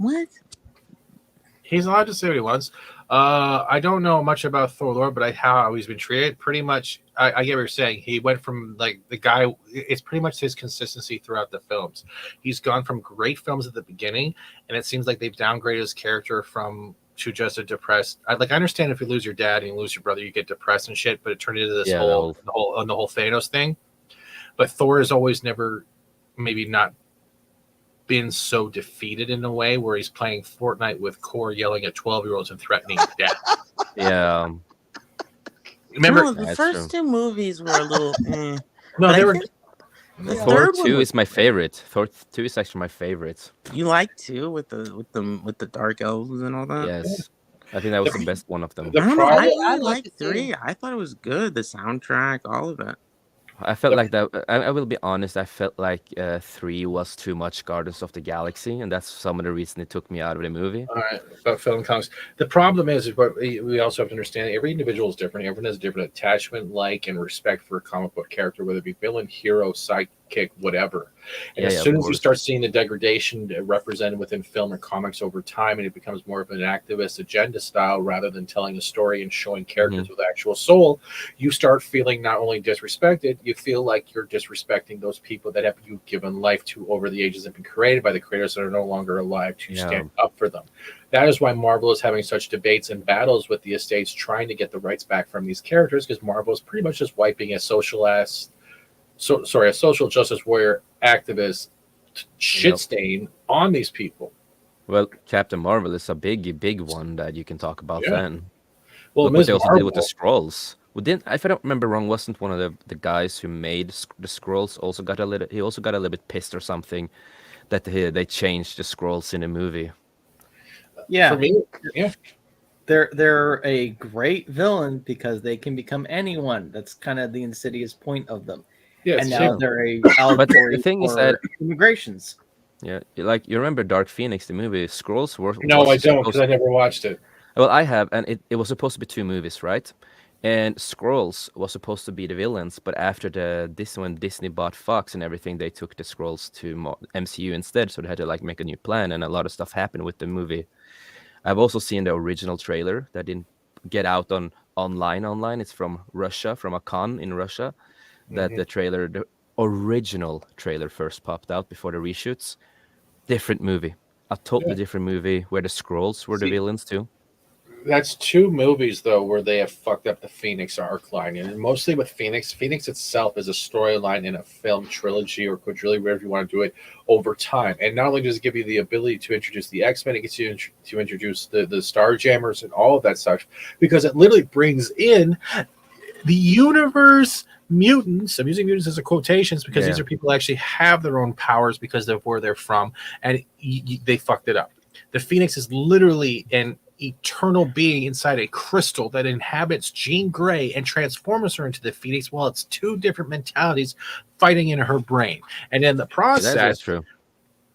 He's allowed to say what he wants. I don't know much about Thor lore, but how he's been treated. Pretty much, I get what you're saying. He went from like the guy. It's pretty much his consistency throughout the films. He's gone from great films at the beginning, and it seems like they've downgraded his character to just a depressed. I understand if you lose your dad and you lose your brother, you get depressed and shit. But it turned into this Yeah, whole Thanos thing. But Thor has always never, maybe not been so defeated in a way where he's playing Fortnite with Core yelling at 12-year-olds and threatening death. Yeah. Remember, No, the first two movies were a little. No, But they I were. think the Thor third one 2 was. is my favorite. Thor 2 is actually my favorite. You like two with the dark elves and all that. Yes. I think that was the best one of them. I don't know. I I really liked liked it too. 3. I thought it was good. The soundtrack, all of it. I felt like that. I will be honest. I felt like 3 was too much Guardians of the Galaxy, and that's some of the reason it took me out of the movie. All right, about film comics. The problem is what we also have to understand. Every individual is different. Everyone has a different attachment, and respect for a comic book character, whether it be villain, hero, sidekick, whatever. And Yeah, as yeah, soon of as you course. start seeing the degradation represented within film or comics over time, and it becomes more of an activist agenda style rather than telling a story and showing characters with actual soul, you start feeling not only disrespected, you feel like you're disrespecting those people that have you given life to over the ages and been created by the creators that are no longer alive to Yeah. stand up for them. That is why Marvel is having such debates and battles with the estates trying to get the rights back from these characters, because Marvel is pretty much just wiping a social justice warrior activist shit stain on these people. Well, Captain Marvel is a big one that you can talk about Yeah. then. Well, Look what Ms. they also did with the Marvel- Skrulls. If I don't remember wrong, wasn't one of the guys who made the Skrulls also got a little bit pissed or something that they changed the Skrulls in the movie? Yeah, For me, yeah. They're a great villain because they can become anyone. That's kind of the insidious point of them. Yeah, and now they're a But allegory the thing is for that immigrations. yeah, like you remember Dark Phoenix, the movie Skrulls were. No, was I don't, supposed- because I never watched it. Well, I have, and it was supposed to be 2 movies, right? And Skrulls was supposed to be the villains, but after when Disney bought Fox and everything, they took the Skrulls to MCU instead, so they had to like make a new plan, and a lot of stuff happened with the movie. I've also seen the original trailer that didn't get out online. It's from Russia, from a con in Russia, that the original trailer first popped out before the reshoots. Different movie, a totally different movie where the Skrulls were the villains too. That's 2 movies though where they have fucked up the Phoenix arc line, and mostly with Phoenix itself is a storyline in a film trilogy or quadrilogy, wherever you want to do it, over time. And not only does it give you the ability to introduce the X-Men, it gets you to introduce the Starjammers and all of that stuff, because it literally brings in the universe mutants. I'm using mutants as a quotations because these are people who actually have their own powers because of where they're from, and they fucked it up. The Phoenix is literally an eternal being inside a crystal that inhabits Jean Grey and transforms her into the Phoenix, while it's 2 different mentalities fighting in her brain. And in the process, That's true.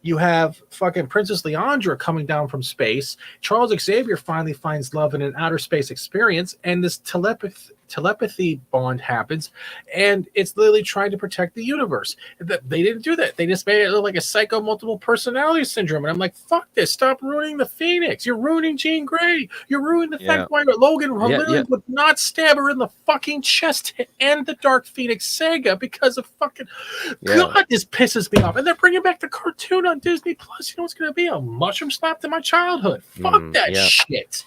you have fucking Princess Leandra coming down from space. Charles Xavier finally finds love in an outer space experience, and this telepathy bond happens, and it's literally trying to protect the universe. They didn't do that. They just made it look like a psycho multiple personality syndrome. And I'm like, fuck this. Stop ruining the Phoenix. You're ruining Jean Grey. You're ruining the fact why Logan literally would not stab her in the fucking chest to end the Dark Phoenix saga because of fucking God, this pisses me off. And they're bringing back the cartoon on Disney Plus. You know what's going to be? A mushroom slap to my childhood. Fuck that shit.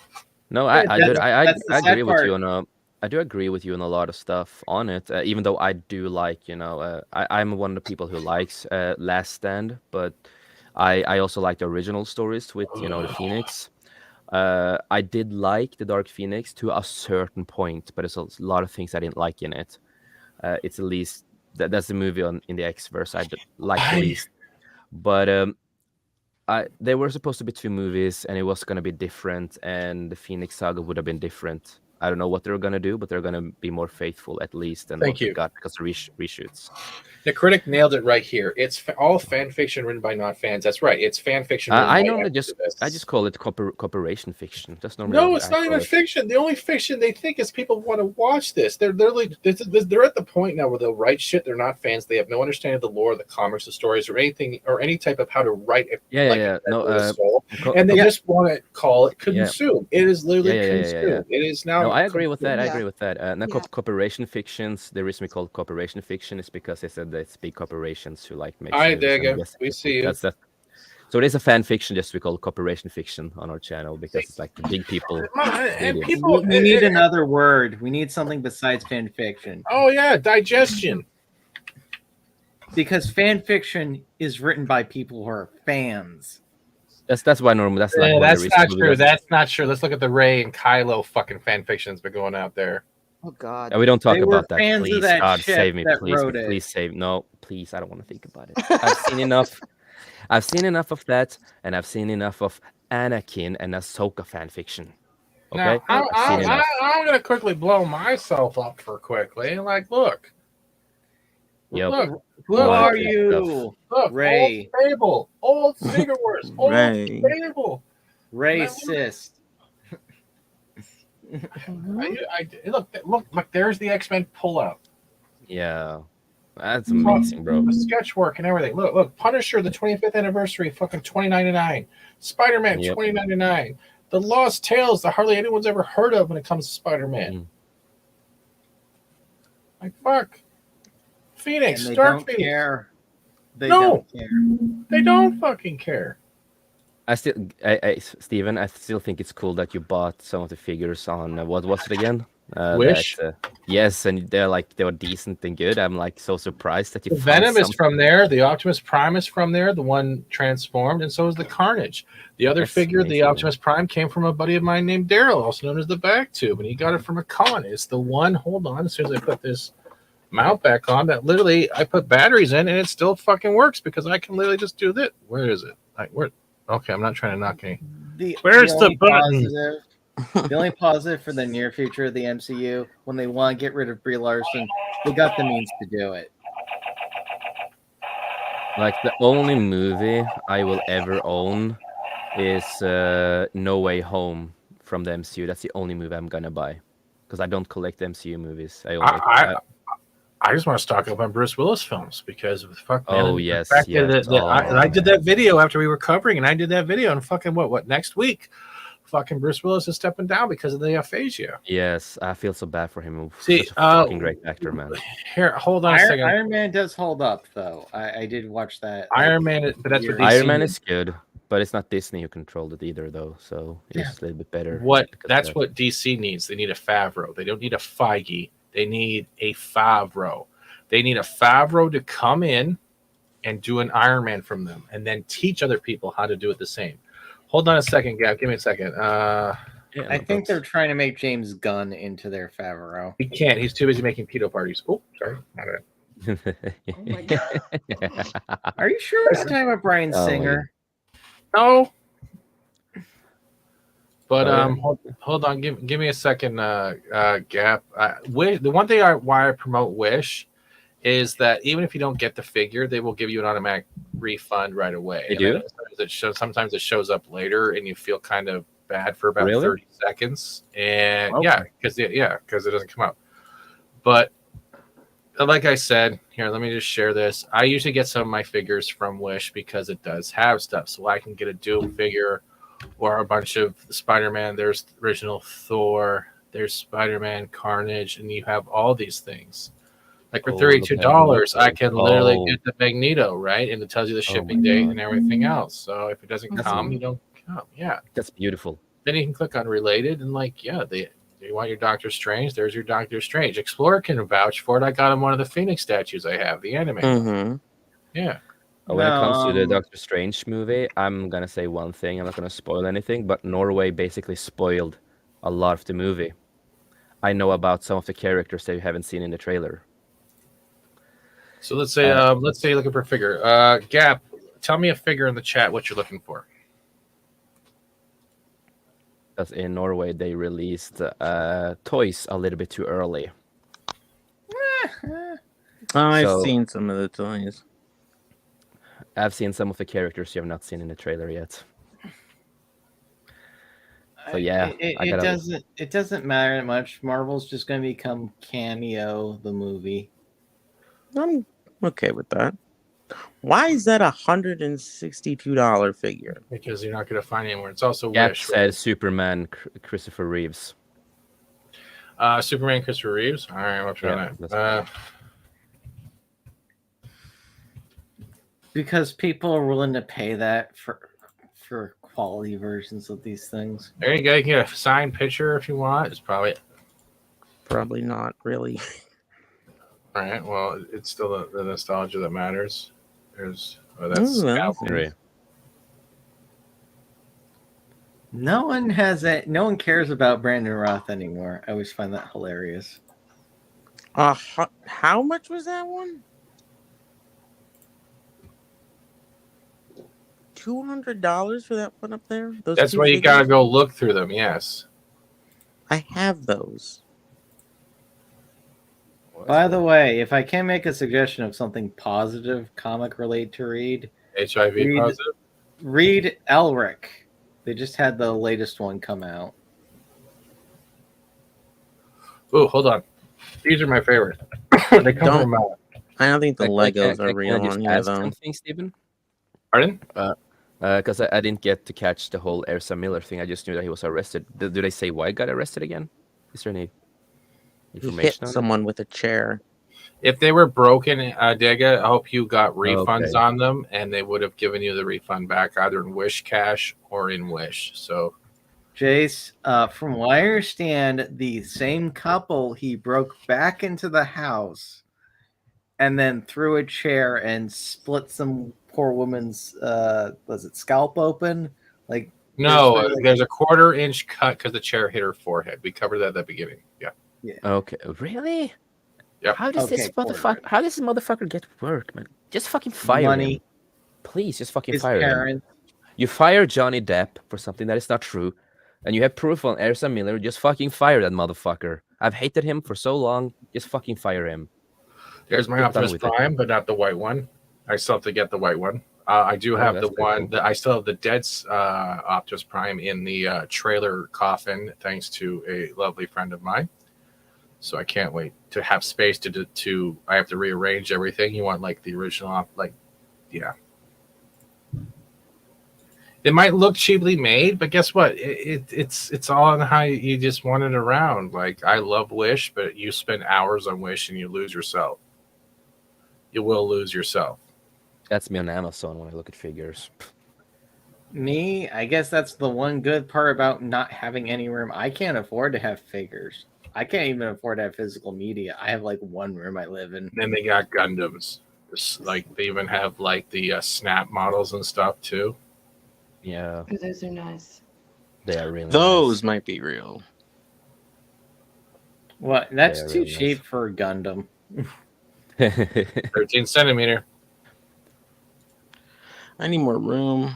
No, I That's the sad agree with part. you on I do agree with you on a lot of stuff on it. Even though I do like, I'm one of the people who likes Last Stand, but I also like the original stories with the Phoenix. I did like the Dark Phoenix to a certain point, but there's a lot of things I didn't like in it. It's at least that's the movie in the X-verse I like the least. But they were supposed to be 2 movies, and it was going to be different, and the Phoenix Saga would have been different. I don't know what they're gonna do, but they're gonna be more faithful at least than Thank what we you. got because of reshoots. The critic nailed it right here. It's all fan fiction written by not fans. That's right. It's fan fiction. Written I by normally activists. I just call it corporation fiction. That's normally No, what it's I not call even it. fiction. The only fiction they think is people want to watch this. They're literally they're at the point now where they'll write shit. They're not fans. They have no understanding of the lore, the comics, the stories, or anything, or any type of how to write it. Yeah. No, with a soul. And they just want to call it consume. It is literally consume. It is now. No, I agree with that. I Yeah. agree with that. Now, Yeah. corporation fictions. The reason we call it corporation fiction is because they said that it's big corporations who like make. I movies dig and it. We see you. That's that. So it is a fan fiction, just we call it corporation fiction on our channel because it's like the big people. And medium. people, We need another word. We need something besides fan fiction. Oh yeah, digestion. Because fan fiction is written by people who are fans. That's why normally that's like Yeah, one of the that's reasons not we true. don't- That's not true. Let's look at the Rey and Kylo fucking fan fiction that's been going out there. Oh God. Yeah, we don't talk They were about that. fans of Please, that God, chick save me, that please, wrote it. please save. No, please, I don't want to think about it. I've seen enough. I've seen enough of that, and I've seen enough of Anakin and Ahsoka fan fiction. Okay, Now, I've seen enough. I'm gonna quickly blow myself up for quickly. Like, look, Yep. look, Who look, are Look, you? look, Ray. old Fable, old Secret Wars, old Ray. Fable. Racist. Look, there's the X-Men pullout. Yeah, that's amazing, bro. The sketch work and everything. Look, Punisher, the 25th anniversary, fucking $20.99. Spider-Man, Yep. $20.99. The Lost Tales that hardly anyone's ever heard of when it comes to Spider-Man. Like, fuck. Phoenix, And they Dark don't Phoenix. care. They No. don't care. They don't fucking care. Steven, I still think it's cool that you bought some of the figures on what was it again? Wish? Yes, and they were decent and good. I'm like so surprised that you. The found Venom is something. from there. The Optimus Prime is from there. The one transformed, and so is the Carnage. The other That's figure, the amazing. Optimus Prime, came from a buddy of mine named Daryl, also known as the Backtube, and he got it from a con. It's the one. Hold on, as soon as I put this mount back on, that literally I put batteries in, and it still fucking works because I can literally just do this. Where is it? Okay, I'm not trying to knock any. Where's the only button? The only positive for the near future of the MCU, when they want to get rid of Brie Larson, they got the means to do it. Like the only movie I will ever own is No Way Home from the MCU. That's the only movie I'm gonna buy because I don't collect MCU movies. I just want to stock up on Bruce Willis films because fuck man. Oh, the yes, fact yes. that I did that video after we were covering, and I did that video, and fucking what next week? Fucking Bruce Willis is stepping down because of the aphasia. Yes, I feel so bad for him. See, Such a fucking great actor, man. Here, hold on a second. Iron Man does hold up, though. I did watch that. Iron Man, but that's what DC Iron Man did. is good, but it's not Disney who controlled it either, though. So it's a little bit better. That's what DC needs. They need a Favreau. They don't need a Feige. They need a Favreau. They need a Favreau to come in and do an Iron Man from them, and then teach other people how to do it the same. Hold on a second, Gab. Give me a second. I think they're trying to make James Gunn into their Favreau. He can't. He's too busy making pedo parties. Oh, sorry. Not it. Oh my God. Are you sure it's time with Bryan Singer? No. But Oh, hold on. Give me a second, Gap. The one thing why I promote Wish is that even if you don't get the figure, they will give you an automatic refund right away. They And I do? know sometimes it shows up later, and you feel kind of bad for about Really? 30 seconds. And Okay. because it doesn't come out. But like I said, here, let me just share this. I usually get some of my figures from Wish because it does have stuff, so I can get a Doom figure or a bunch of Spider-Man. There's the original Thor. There's Spider-Man, Carnage, and you have all these things. Like for Oh, $32, I can literally oh. get the Magneto, right? And it tells you the shipping my date God. and everything else. So if it doesn't That's come, amazing. you don't come. Yeah. That's beautiful. Then you can click on related and you want your Doctor Strange, there's your Doctor Strange. Explorer can vouch for it. I got him one of the Phoenix statues I have, the anime. Mm-hmm. Yeah. When it comes to the Doctor Strange movie, I'm gonna say one thing. I'm not gonna spoil anything, but Norway basically spoiled a lot of the movie. I know about some of the characters that you haven't seen in the trailer. So let's say you're looking for a figure. Gap, tell me a figure in the chat what you're looking for. Because in Norway they released toys a little bit too early. I've So- seen some of the toys. I've seen some of the characters you have not seen in the trailer yet. So yeah, It doesn't matter that much. Marvel's just going to become Cameo the movie. I'm okay with that. Why is that $162 figure? Because you're not going to find anywhere. It's also Gap Wish. said Superman Christopher Reeves. Superman Christopher Reeves. All right, I'll try that. Because people are willing to pay that for quality versions of these things. There you go. You can get a signed picture if you want. It's probably not really. All right. Well, it's still the nostalgia that matters. That's great. No one has that. No one cares about Brandon Roth anymore. I always find that hilarious. How much was that one? $200 for that one up there? That's why you got to go look through them. Yes. I have those. By the way, if I can make a suggestion of something positive, comic related to read, HIV positive. Read Elric. They just had the latest one come out. Oh, hold on. These are my favorite. They come from. I don't think the Legos are Can real I just on here, ask though. something, Stephen? Pardon? Because I didn't get to catch the whole Ezra Miller thing. I just knew that he was arrested. Do they say why he got arrested again? Is there any He information hit on it? someone with a chair. If they were broken, Dega, I hope you got refunds Okay. on them, and they would have given you the refund back either in Wish cash or in Wish. So, Jace, from what I understand, the same couple, he broke back into the house and then threw a chair and split some poor woman's was it scalp open? Like no, there's a 1/4 inch cut because the chair hit her forehead. We covered that at the beginning. Yeah. Okay, really? Yep. How does this motherfucker get work, man? Just fucking fire Money. him. Please, just fucking His fire parents. him. You fire Johnny Depp for something that is not true, and you have proof on Ezra Miller. Just fucking fire that motherfucker. I've hated him for so long. Just fucking fire him. There's my Get done Optimus with it. Prime, but not the white one. I still have to get the white one. I do have the that's pretty one cool. that I still have the dead Optimus Prime in the trailer coffin, thanks to a lovely friend of mine. So I can't wait to have space to. I have to rearrange everything. You want like the original, yeah. It might look cheaply made, but guess what? It's all on how you just want it around. Like I love Wish, but you spend hours on Wish and you lose yourself. You will lose yourself. That's me on Amazon when I look at figures. Me, I guess that's the one good part about not having any room. I can't afford to have figures. I can't even afford to have physical media. I have like one room I live in. Then they got Gundams. Like they even have like the Snap models and stuff too. Yeah, Oh, those are nice. they are really Those might be real. What? That's They are too really cheap for a Gundam. nice. 13 centimeter. I need more room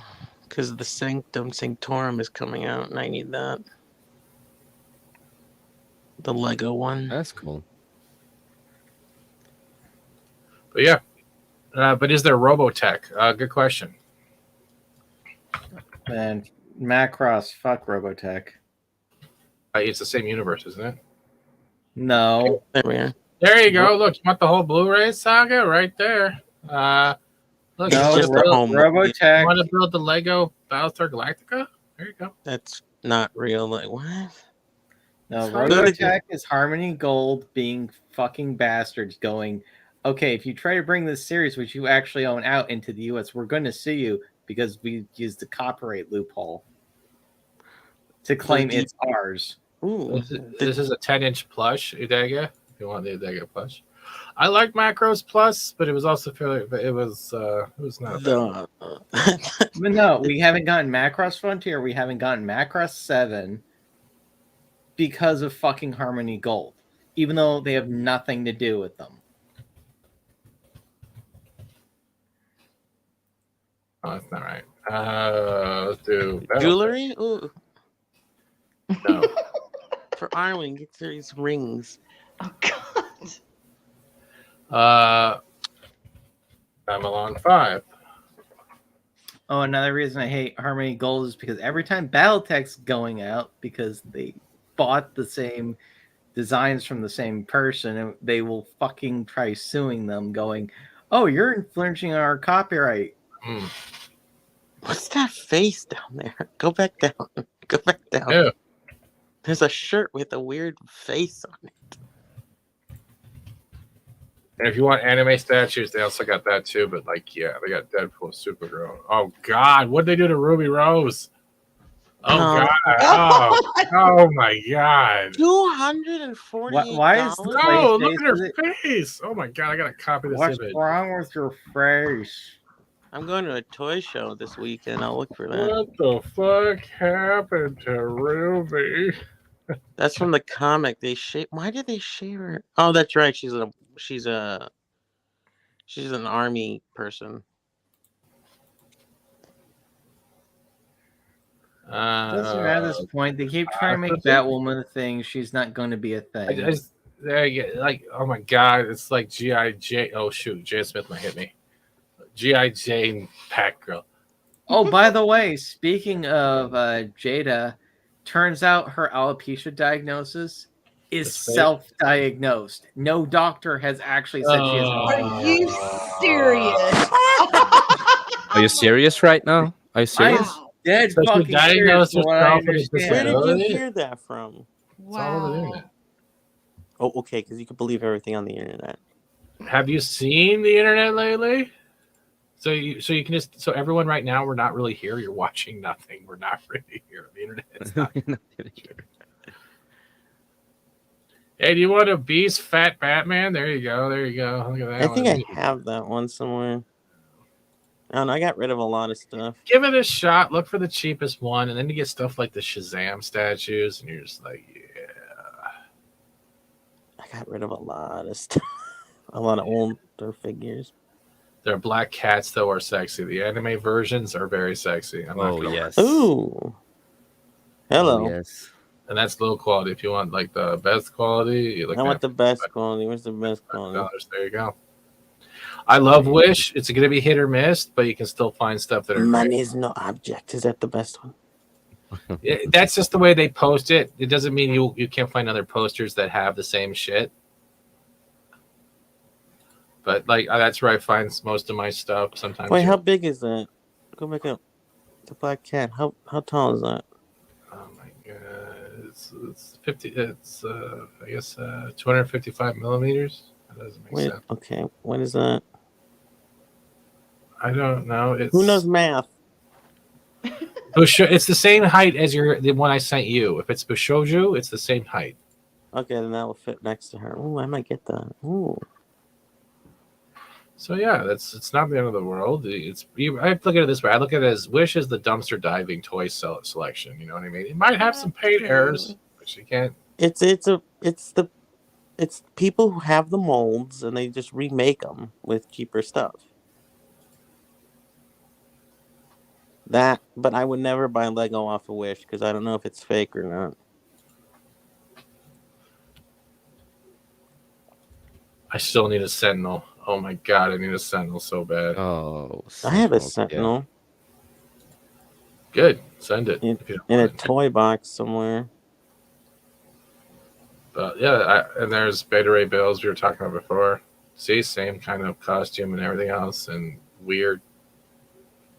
because the Sanctum Sanctorum is coming out, and I need that. The Lego one. That's cool. But yeah. But is there Robotech? Good question. And Macross, fuck Robotech. It's the same universe, isn't it? No. There we are. There you go. Look, you want the whole Blu-ray saga right there. Look, No, just Robotech. You want to build the Lego Battlestar Galactica? There you go. That's not real. Like what? No, How Robotech is Harmony Gold being fucking bastards going, okay, if you try to bring this series, which you actually own out into the US, we're going to sue you because we used the copyright loophole to claim it's ours. Ooh, This is a 10-inch plush, Udega. If you want the Udega plush. I like Macros Plus, but it was also fairly. But it was not. The But no, we haven't gotten Macross Frontier. We haven't gotten Macross 7 because of fucking Harmony Gold, even though they have nothing to do with them. Oh, that's not right. Let's do jewelry. Ooh. No. For Arwen, get these rings. Oh God. I'm along 5. Oh, another reason I hate Harmony Gold is because every time Battletech's going out, because they bought the same designs from the same person, and they will fucking try suing them, going, "Oh, you're infringing our copyright." What's that face down there? Go back down. Go back down. Yeah. There's a shirt with a weird face on it. And if you want anime statues, they also got that too. But like, yeah, they got Deadpool, Supergirl. Oh God, what did they do to Ruby Rose? Oh God! Oh my God! $248. Why is the No, look face at her with it? face. Oh my God, I gotta copy this What's image. wrong with your face? I'm going to a toy show this weekend. I'll look for that. What the fuck happened to Ruby? That's from the comic. They shave. Why did they shave her? Oh, that's right. She's an army person. Doesn't matter at this point. They keep trying to make Batwoman a thing. She's not going to be a thing. There you go. Like, oh my God, it's like G.I. Jane. Oh shoot, Jay Smith might hit me. G.I. Jane Pack Girl. Oh, by the way, speaking of Jada, turns out her alopecia diagnosis is self-diagnosed. No doctor has actually said she has alopecia. Are you serious? Are you serious right now? Are you serious? Dead So she fucking diagnosed serious from what I herself with a understand. Where did you disability? hear that from? It's all over the internet. Oh, okay, because you can believe everything on the internet. Have you seen the internet lately? So you can just everyone right now, we're not really here. You're watching nothing. We're not really here. The internet's not here. Hey, do you want a Beast Fat Batman? There you go. There you go. Look at that. I think I have that one somewhere. I don't know, I got rid of a lot of stuff. Give it a shot. Look for the cheapest one, and then you get stuff like the Shazam statues, and you're just like, yeah. I got rid of a lot of stuff. A lot of older figures. Their black cats, though, are sexy. The anime versions are very sexy. I'm not gonna lie. Ooh. Hello. Oh, yes. And that's low quality. If you want like the best quality, I want the best quality. Where's the best quality? There you go. I love Wish. It's going to be hit or miss, but you can still find stuff that are Money is no object. Is that the best one? That's just the way they post it. It doesn't mean you can't find other posters that have the same shit. But like that's where I find most of my stuff. Sometimes. Wait, how big is that? Go back up. The black cat. How tall is that? Oh my god, it's 50. It's I guess 255 millimeters. That doesn't make sense. Okay, what is that? I don't know. It's Who knows math? It's the same height as the one I sent you. If it's Bushoju, it's the same height. Okay, then that will fit next to her. Oh, I might get that. Ooh. So yeah, it's not the end of the world. I have to look at it this way. I look at it as Wish is the dumpster diving toy selection. You know what I mean? It might have some paint errors, but you can't. It's people who have the molds and they just remake them with cheaper stuff. But I would never buy Lego off of Wish because I don't know if it's fake or not. I still need a Sentinel. Oh my god, I need a Sentinel so bad. Oh, I have a Sentinel. Good, send it in a toy box somewhere. But yeah, and there's Beta Ray Bills we were talking about before. See, same kind of costume and everything else, and weird.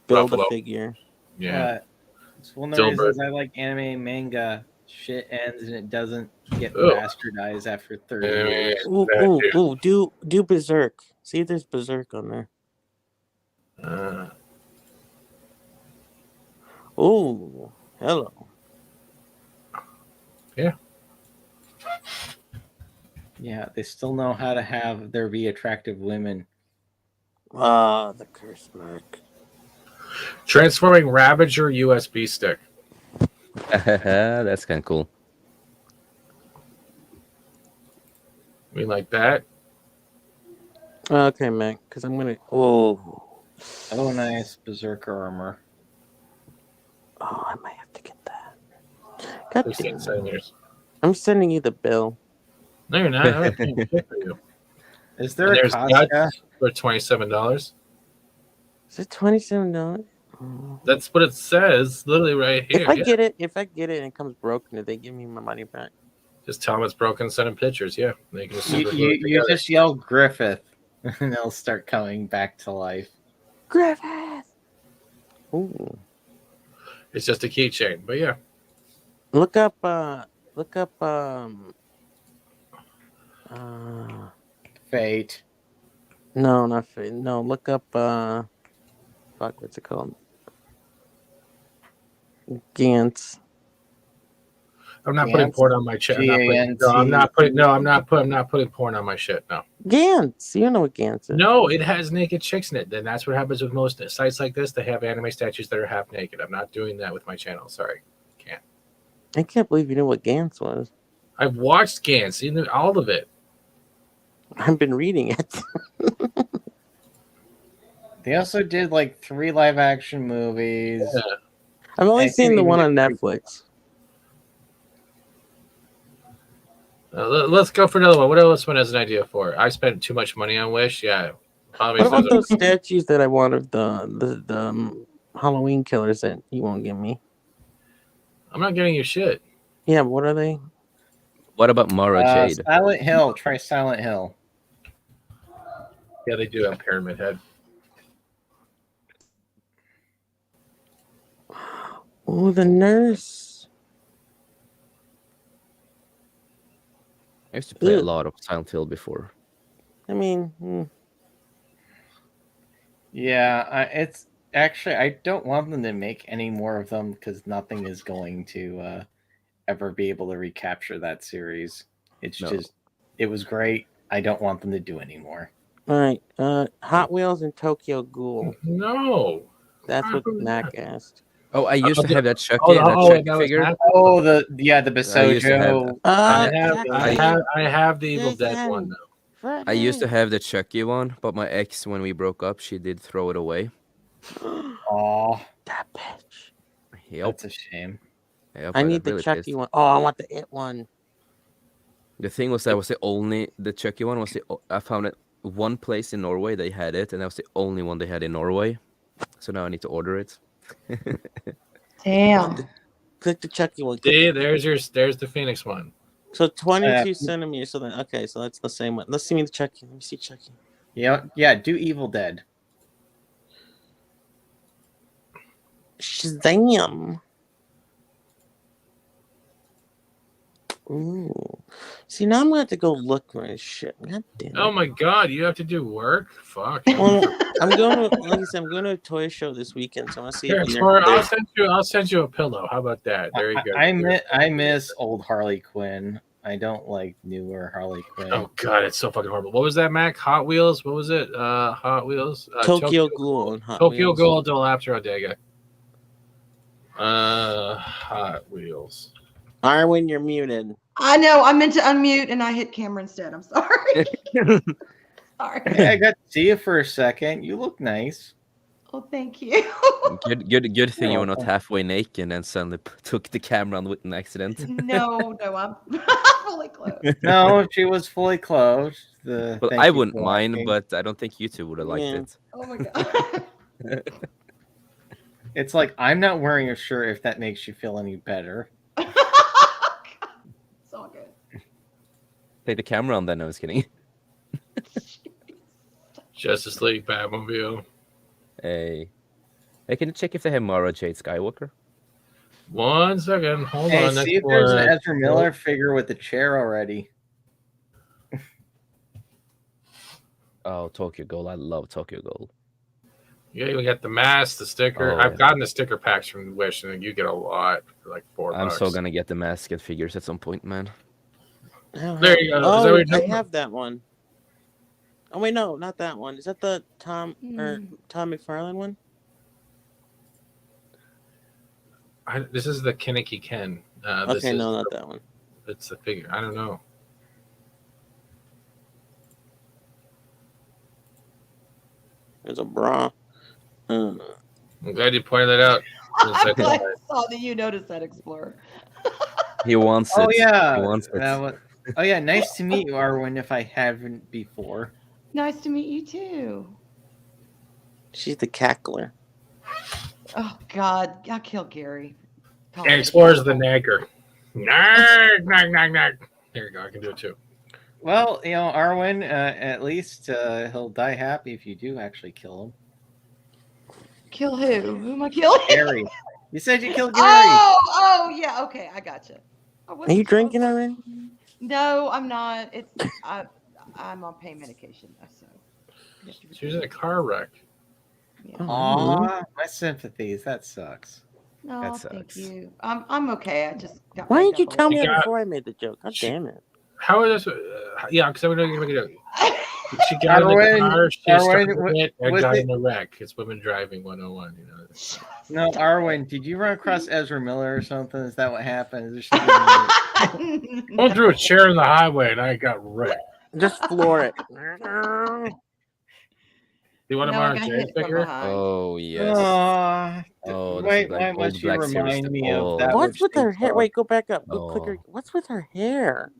Build Buffalo. a figure. Yeah. It's one of the reasons I like anime manga. Shit ends and it doesn't get bastardized after 30 years. Ooh, do Berserk. See, there's Berserk on there. Oh, hello. Yeah. Yeah, they still know how to have there be attractive women. Ah, the curse mark. Transforming Ravager USB stick. That's kind of cool. We like that. Okay, Mac, because I'm gonna. Oh, nice Berserker armor. Oh, I might have to get that. God 16 damn. centimeters. I'm sending you the bill. No, you're not. I'm not paying shit for you. Is there And a there's Costco? nuts for $27. Is it $27? That's what it says, literally right here. If I Yeah. get it and it comes broken, do they give me my money back? Just tell them it's broken, send them pictures. Yeah, they can just super glue it You together. just yell Griffith, and they'll start coming back to life. Griffith. Ooh. It's just a keychain, but yeah. Look up Fate. No, not Fate. No, look up fuck, what's it called? Gantz. I'm not putting porn on my shit. I'm not putting porn on my shit. No. Gantz. You know what Gantz is. No, it has naked chicks in it. Then that's what happens with most sites like this. They have anime statues that are half naked. I'm not doing that with my channel. Sorry. Can't. I can't believe you knew what Gantz was. I've watched Gantz, all of it. I've been reading it. They also did like 3 live action movies. Yeah. I've only seen the one on Netflix. Let's go for another one. What else one has an idea for? I spent too much money on Wish. Yeah. What about those statues that I want of the Halloween killers that you won't give me? I'm not getting your shit. Yeah, what are they? What about Mara Jade? Silent Hill. Try Silent Hill. Yeah, they do have Pyramid Head. Oh, the nurse. I used to play a lot of Silent Hill before. I mean, Yeah, it's actually I don't want them to make any more of them because nothing is going to ever be able to recapture that series. It's just it was great. I don't want them to do anymore. all right. Hot Wheels and Tokyo Ghoul. No. That's what Mac asked. Oh, I used to have that Chucky figure. Oh, the I used to have Bisojo. I have the Evil Dead one though. I used to have the Chucky one, but my ex, when we broke up, she did throw it away. Aw, that bitch. Yep. That's a shame. Yep, I got need the really Chucky pissed. one. Oh, I want the It one. The thing was, that was the Chucky one was I found it one place in Norway they had it, and that was the only one they had in Norway. So now I need to order it. Damn. Click the Chucky one. See, there's the Phoenix one. So 22 centimeters. So then, okay, so that's the same one. Let's see me the Chucky. Let me see Chucky. Yeah, do Evil Dead. Shazam. Ooh. See, now I'm gonna have to go look for this shit. God damn it. Oh my god, you have to do work? Fuck. Well, I'm going to, like I said, I'm going to a toy show this weekend, so I'm gonna see Here, if Tor, I'll send you a pillow. How about that? There you go. I miss old Harley Quinn. I don't like newer Harley Quinn. Oh god, it's so fucking horrible. What was that, Mac? Hot Wheels? What was it? Hot Wheels? Tokyo Ghoul and Hot Tokyo Wheels. Ghoul Delapter Odega. Hot Wheels. Arwen, you're muted. I know. I meant to unmute and I hit camera instead. I'm sorry. Sorry. Hey, I got to see you for a second. You look nice. Oh, thank you. Good thing you were not halfway naked and suddenly took the camera on with an accident. No, I'm fully clothed. No, she was fully clothed. Well, Thank I you wouldn't for mind, watching. but I don't think you two would have liked it. Oh my god. It's like I'm not wearing a shirt if that makes you feel any better. It's all good. Take the camera on then. I was kidding. Justice League Batmobile. Hey, can you check if they have Mara Jade Skywalker? 1 second. Hold Hey, on. see if there's an Ezra Miller figure with the chair already. Oh, Tokyo Ghoul. I love Tokyo Ghoul. Yeah, we got the mask, the sticker. Oh, I've yeah. gotten the sticker packs from Wish, and you get a lot for like $4. I'm so gonna get the mask and figures at some point, man. There you go. Is that Oh, what you're I doing? have that one. Oh wait, no, not that one. Is that the Tom McFarlane one? This is the Kinnicky Ken. This Okay, is no, not that one. It's the figure. I don't know. There's a bra. I'm glad you pointed that out. I'm glad I saw that you noticed that, Explorer. He wants Oh it. yeah. He wants it. Oh yeah. Nice to meet you, Arwen. If I haven't before. Nice to meet you too. She's the cackler. Oh God, I killed Gary. And Explorer's the nagger. Nag, nag, nag, nag. There you go. I can do it too. Well, Arwen, at least he'll die happy if you do actually kill him. Kill who? Who am I killing? Gary. You said you killed Gary. Oh, yeah. Okay, I gotcha. Are you drinking already? No, I'm not. I'm on pain medication, so. She was in a car wreck. Aw, my sympathies. That sucks. No, thank you. I'm okay. I just got. Why didn't you tell me Yeah. before I made the joke? God damn it. How is this? Yeah, because I'm going to make a joke. She got in the car, she started it, and got in the wreck. It's women driving 101, you know. No, Arwen, did you run across Ezra Miller or something? Is that what happened? Is there something? I threw a chair in the highway and I got wrecked. Just floor it. You want to No, I borrow got Jay's hit from figure? behind. Oh yes. Oh, why must you remind me of that? What's with her which hair? they Wait, go back up. Go Oh. click her. What's with her hair?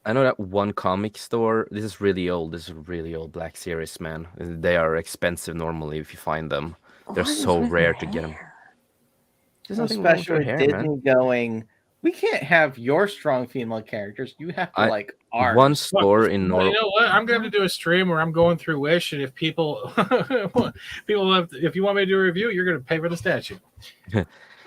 I know that one comic store. This is really old. This is a really old Black Series, man. They are expensive normally if you find them. They're What is so with rare her to get them. There's So nothing wrong with special her with hair, Disney man. going, we can't have your strong female characters. You have to like ours. One store in Well, Norway. you know what? I'm going to do a stream where I'm going through Wish, and if people, if you want me to do a review, you're going to pay for the statue.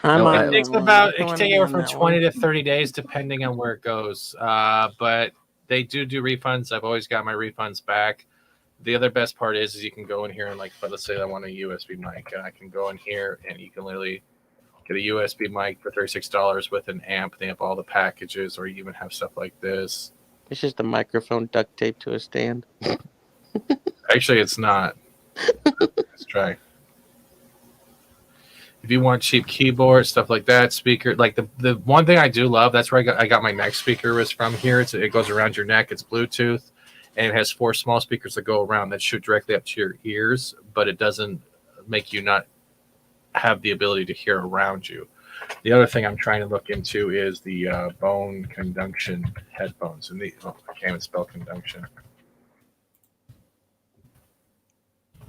It takes about it can take anywhere from 20 to 30 days, depending on where it goes. But they do refunds. I've always got my refunds back. The other best part is you can go in here and but let's say I want a USB mic, and I can go in here and you can literally get a USB mic for $36 with an amp. They have all the packages, or you even have stuff like this. It's just a microphone duct taped to a stand. Actually, it's not. Let's try. If you want cheap keyboard, stuff like that, speaker, like the one thing I do love, that's where I got my neck speaker was from here. It goes around your neck. It's Bluetooth, and it has 4 small speakers that go around that shoot directly up to your ears, but it doesn't make you not have the ability to hear around you. The other thing I'm trying to look into is the bone conduction headphones, and I can't even spell conduction.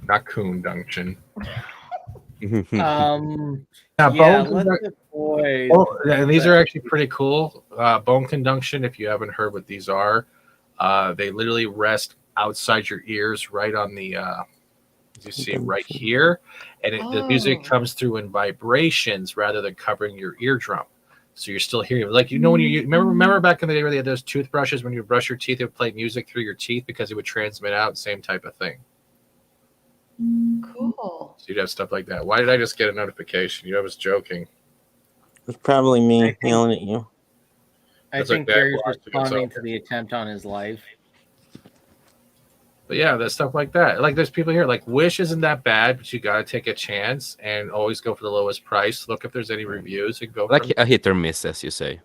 Not conduction. Yeah, Bone let the boys. and these are actually pretty cool. Bone conduction, if you haven't heard what these are, they literally rest outside your ears, right on the, as you see right here, and the music comes through in vibrations rather than covering your eardrum. So you're still hearing, when you remember back in the day where they had those toothbrushes, when you brush your teeth, it would play music through your teeth because it would transmit out, same type of thing. Cool. So you'd have stuff like that. Why did I just get a notification? I was joking. It's probably me yelling at you. I It's think like that Gary's watch it responding goes to the attempt on his life. But yeah, there's stuff like that. Like there's people here, like Wish isn't that bad, but you got to take a chance and always go for the lowest price. Look if there's any reviews and go. Like a hit or miss, as you say.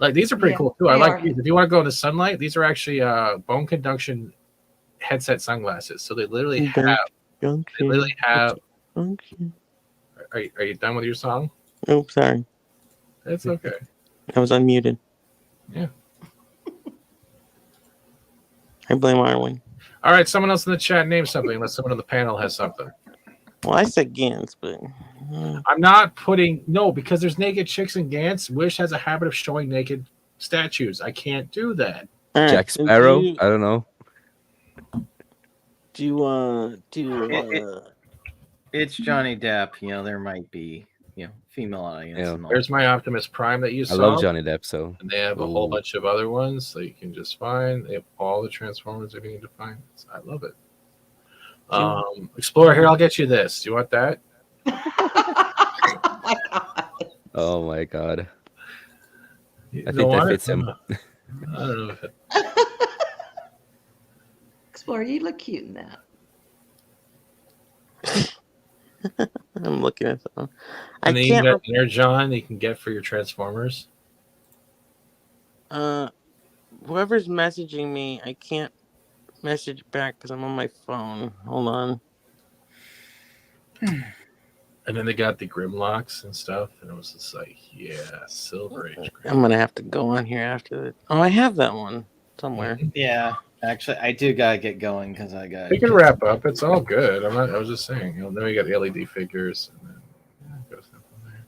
Like these are pretty Yeah, cool too. I they like are. these. If you want to go in the sunlight, these are actually bone conduction headset sunglasses. So they literally have. They literally have. Are you done with your song? Oh, sorry. It's okay. I was unmuted. Yeah. I blame Arwen. All right, someone else in the chat name something, unless someone on the panel has something. Well, I said Gans, but I'm not putting because there's naked chicks in Gantz. Wish has a habit of showing naked statues. I can't do that. Jack Sparrow? I don't know. It's Johnny Depp. There might be female audience. Yeah. And all. There's my Optimus Prime that you saw. I love Johnny Depp, so. And they have a whole bunch of other ones that you can just find. They have all the Transformers if you need to find. I love it. Explorer, here, I'll get you this. Do you want that? Oh my god. You I don't think that want fits it? him. I don't know if it. Explorer, you look cute in that. I'm looking at them. And then you got Energon that you can get for your Transformers. Whoever's messaging me, I can't message back because I'm on my phone. Hold on. And then they got the Grimlocks and stuff, and it was just like, yeah, Silver Age. I'm gonna have to go on here after that. Oh, I have that one somewhere. Yeah, actually, I do gotta get going because I got. We can wrap up. It's all good. I was just saying. Then we got the LED figures, and then it goes from there.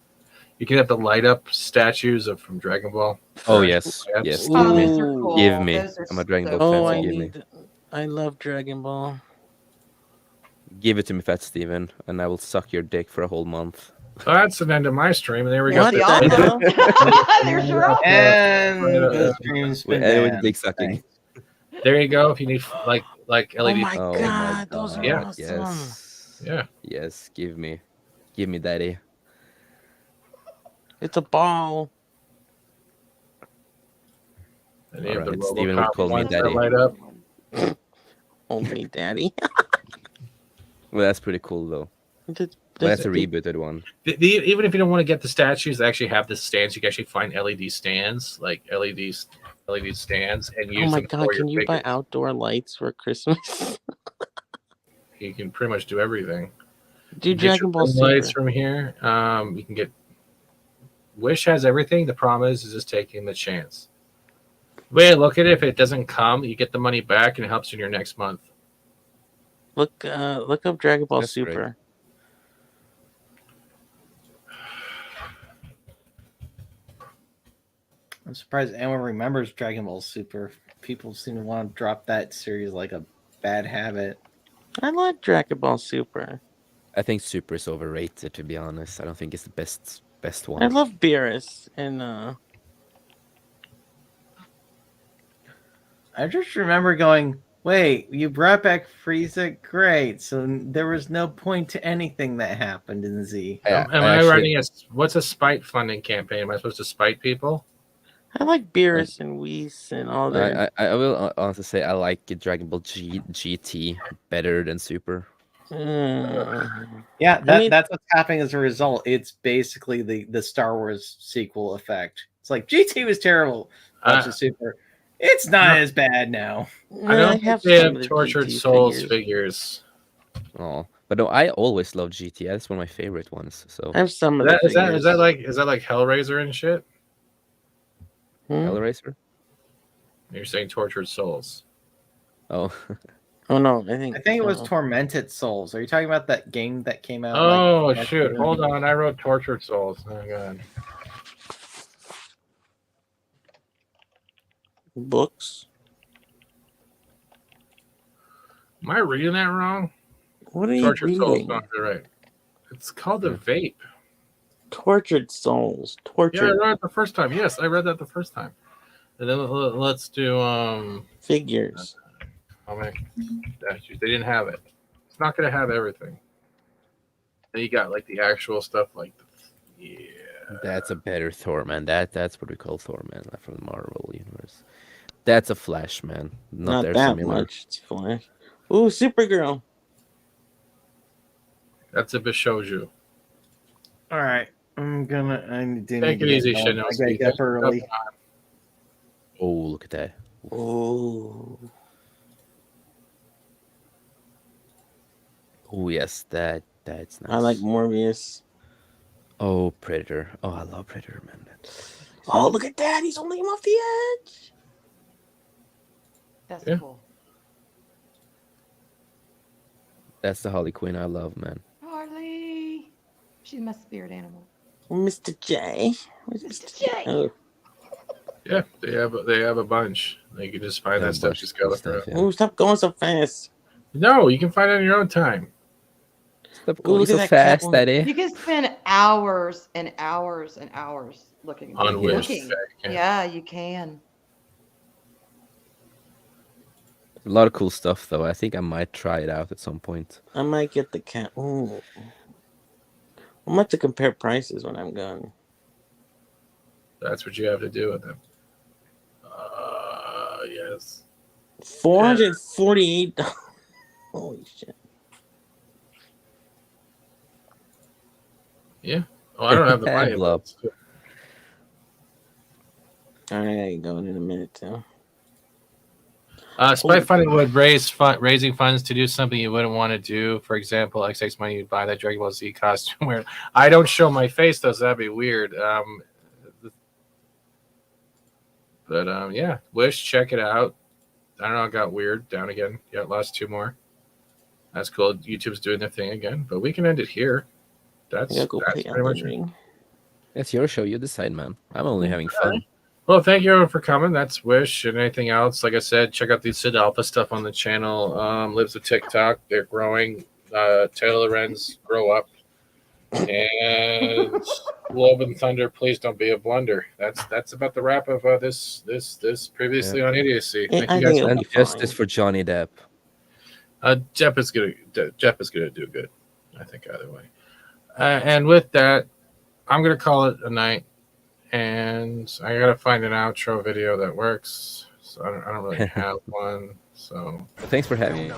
You can have the light up statues from Dragon Ball. Oh yes, yes. Oh, those are cool. Give me. Those are I'm a Dragon so Ball Oh, fan. I So give me. need. I love Dragon Ball. Give it to me, Fat Steven, and I will suck your dick for a whole month. Well, that's an end of my stream. There we What go. the There's your offer. And the stream's been With banned. dick sucking. There you go. If you need like LED. Oh my Oh god, my those are Yeah. awesome. Yes. Yeah. Yes. Give me, daddy. It's a ball. And you have the Alright, Steven would RoboCop call me ones that daddy. light up. Only daddy. Well, that's pretty cool though. That's Well, that's a rebooted one. Even if you don't want to get the statues, they actually have the stands. You can actually find LED stands, like LED stands, and use Oh my them god, for can your you buy figures. outdoor lights for Christmas? You can pretty much do everything. Do You can get Dragon your Ball ring lights Super. from here. You can get. Wish has everything. The problem is just taking the chance. Wait, look at it. If it doesn't come, you get the money back, and it helps you in your next month. Look up Dragon Ball That's great. Super. I'm surprised anyone remembers Dragon Ball Super. People seem to want to drop that series like a bad habit. I like Dragon Ball Super. I think Super is overrated, to be honest. I don't think it's the best one. I love Beerus and I just remember going, wait, you brought back Frieza? Great. So there was no point to anything that happened in Z. Am I running what's a spite funding campaign? Am I supposed to spite people? I like Beerus and Whis and all that. I will honestly say I like Dragon Ball GT better than Super. Yeah, that's what's happening as a result. It's basically the Star Wars sequel effect. It's like GT was terrible. Watch the Super. It's not as bad now. I don't think they have Tortured Souls figures. Oh, but no, I always loved GT. That's one of my favorite ones. So I have some of Is that like Hellraiser and shit? Hellraiser. You're saying Tortured Souls. Oh. Oh no, I think it was Tormented Souls. Are you talking about that game that came out? Oh like, shoot! Hold on, I wrote Tortured Souls. Oh god. Books. Am I reading that wrong? What are Tortured you Souls, reading? not right. It's called the Vape. Tortured Souls. Tortured. Yeah, I read it the first time. Yes, I read that the first time. And then let's do figures. How many statues? They didn't have it. It's not going to have everything. Then you got like the actual stuff, like That's a better Thor, man. That's what we call Thor, man, like from the Marvel universe. That's a Flash, man. Not there that similar. much. It's Flash. Ooh, Supergirl. That's a Bishoju. All right, I do Take it easy, Shin. I gotta get up early. Oh, look at that. Oh. Oh yes, that's nice. I like Morbius. Oh, Predator. Oh, I love Predator, man. Oh, look at that. He's holding him off the edge. That's cool. That's the Harley Quinn I love, man. Harley. She's my spirit animal. Mr. J. Where's Mr. J. Oh. Yeah, they have a bunch. You can just find that stuff. Just go look for it. Oh, stop going so fast. No, you can find it on your own time. Stop going going so so fast, Catwoman. Daddy. You can spend hours and hours and hours looking. On Wish. Yeah, you can. A lot of cool stuff, though. I think I might try it out at some point. I might get the cat. Oh. I'm going to compare prices when I'm gone. That's what you have to do with them. Yes. $448. Holy shit. Yeah. Oh, I don't have the money. Love. I gotta go in a minute too. Spy funding would raising funds to do something you wouldn't want to do. For example, XX money you'd buy that Dragon Ball Z costume. Where I don't show my face, though, so that'd be weird. Yeah, Wish, check it out. I don't know, it got weird. Down again. Yeah, lost 2 more. That's cool. YouTube's doing their thing again, but we can end it here. That's pretty much it. It's your show. You decide, man. I'm only having fun. Well, thank you everyone for coming. That's Wish and anything else. Like I said, check out the Sid Alpha stuff on the channel. Lives of TikTok. They're growing. Taylor Lorenz, grow up. And Love and Thunder, please don't be a blunder. That's about the wrap of this previously on Idiocy. Thank you guys. And justice for Johnny Depp. Jeff is gonna do good, I think, either way. And with that, I'm gonna call it a night. And I gotta find an outro video that works. So I don't really have one. So Thanks for having me. No.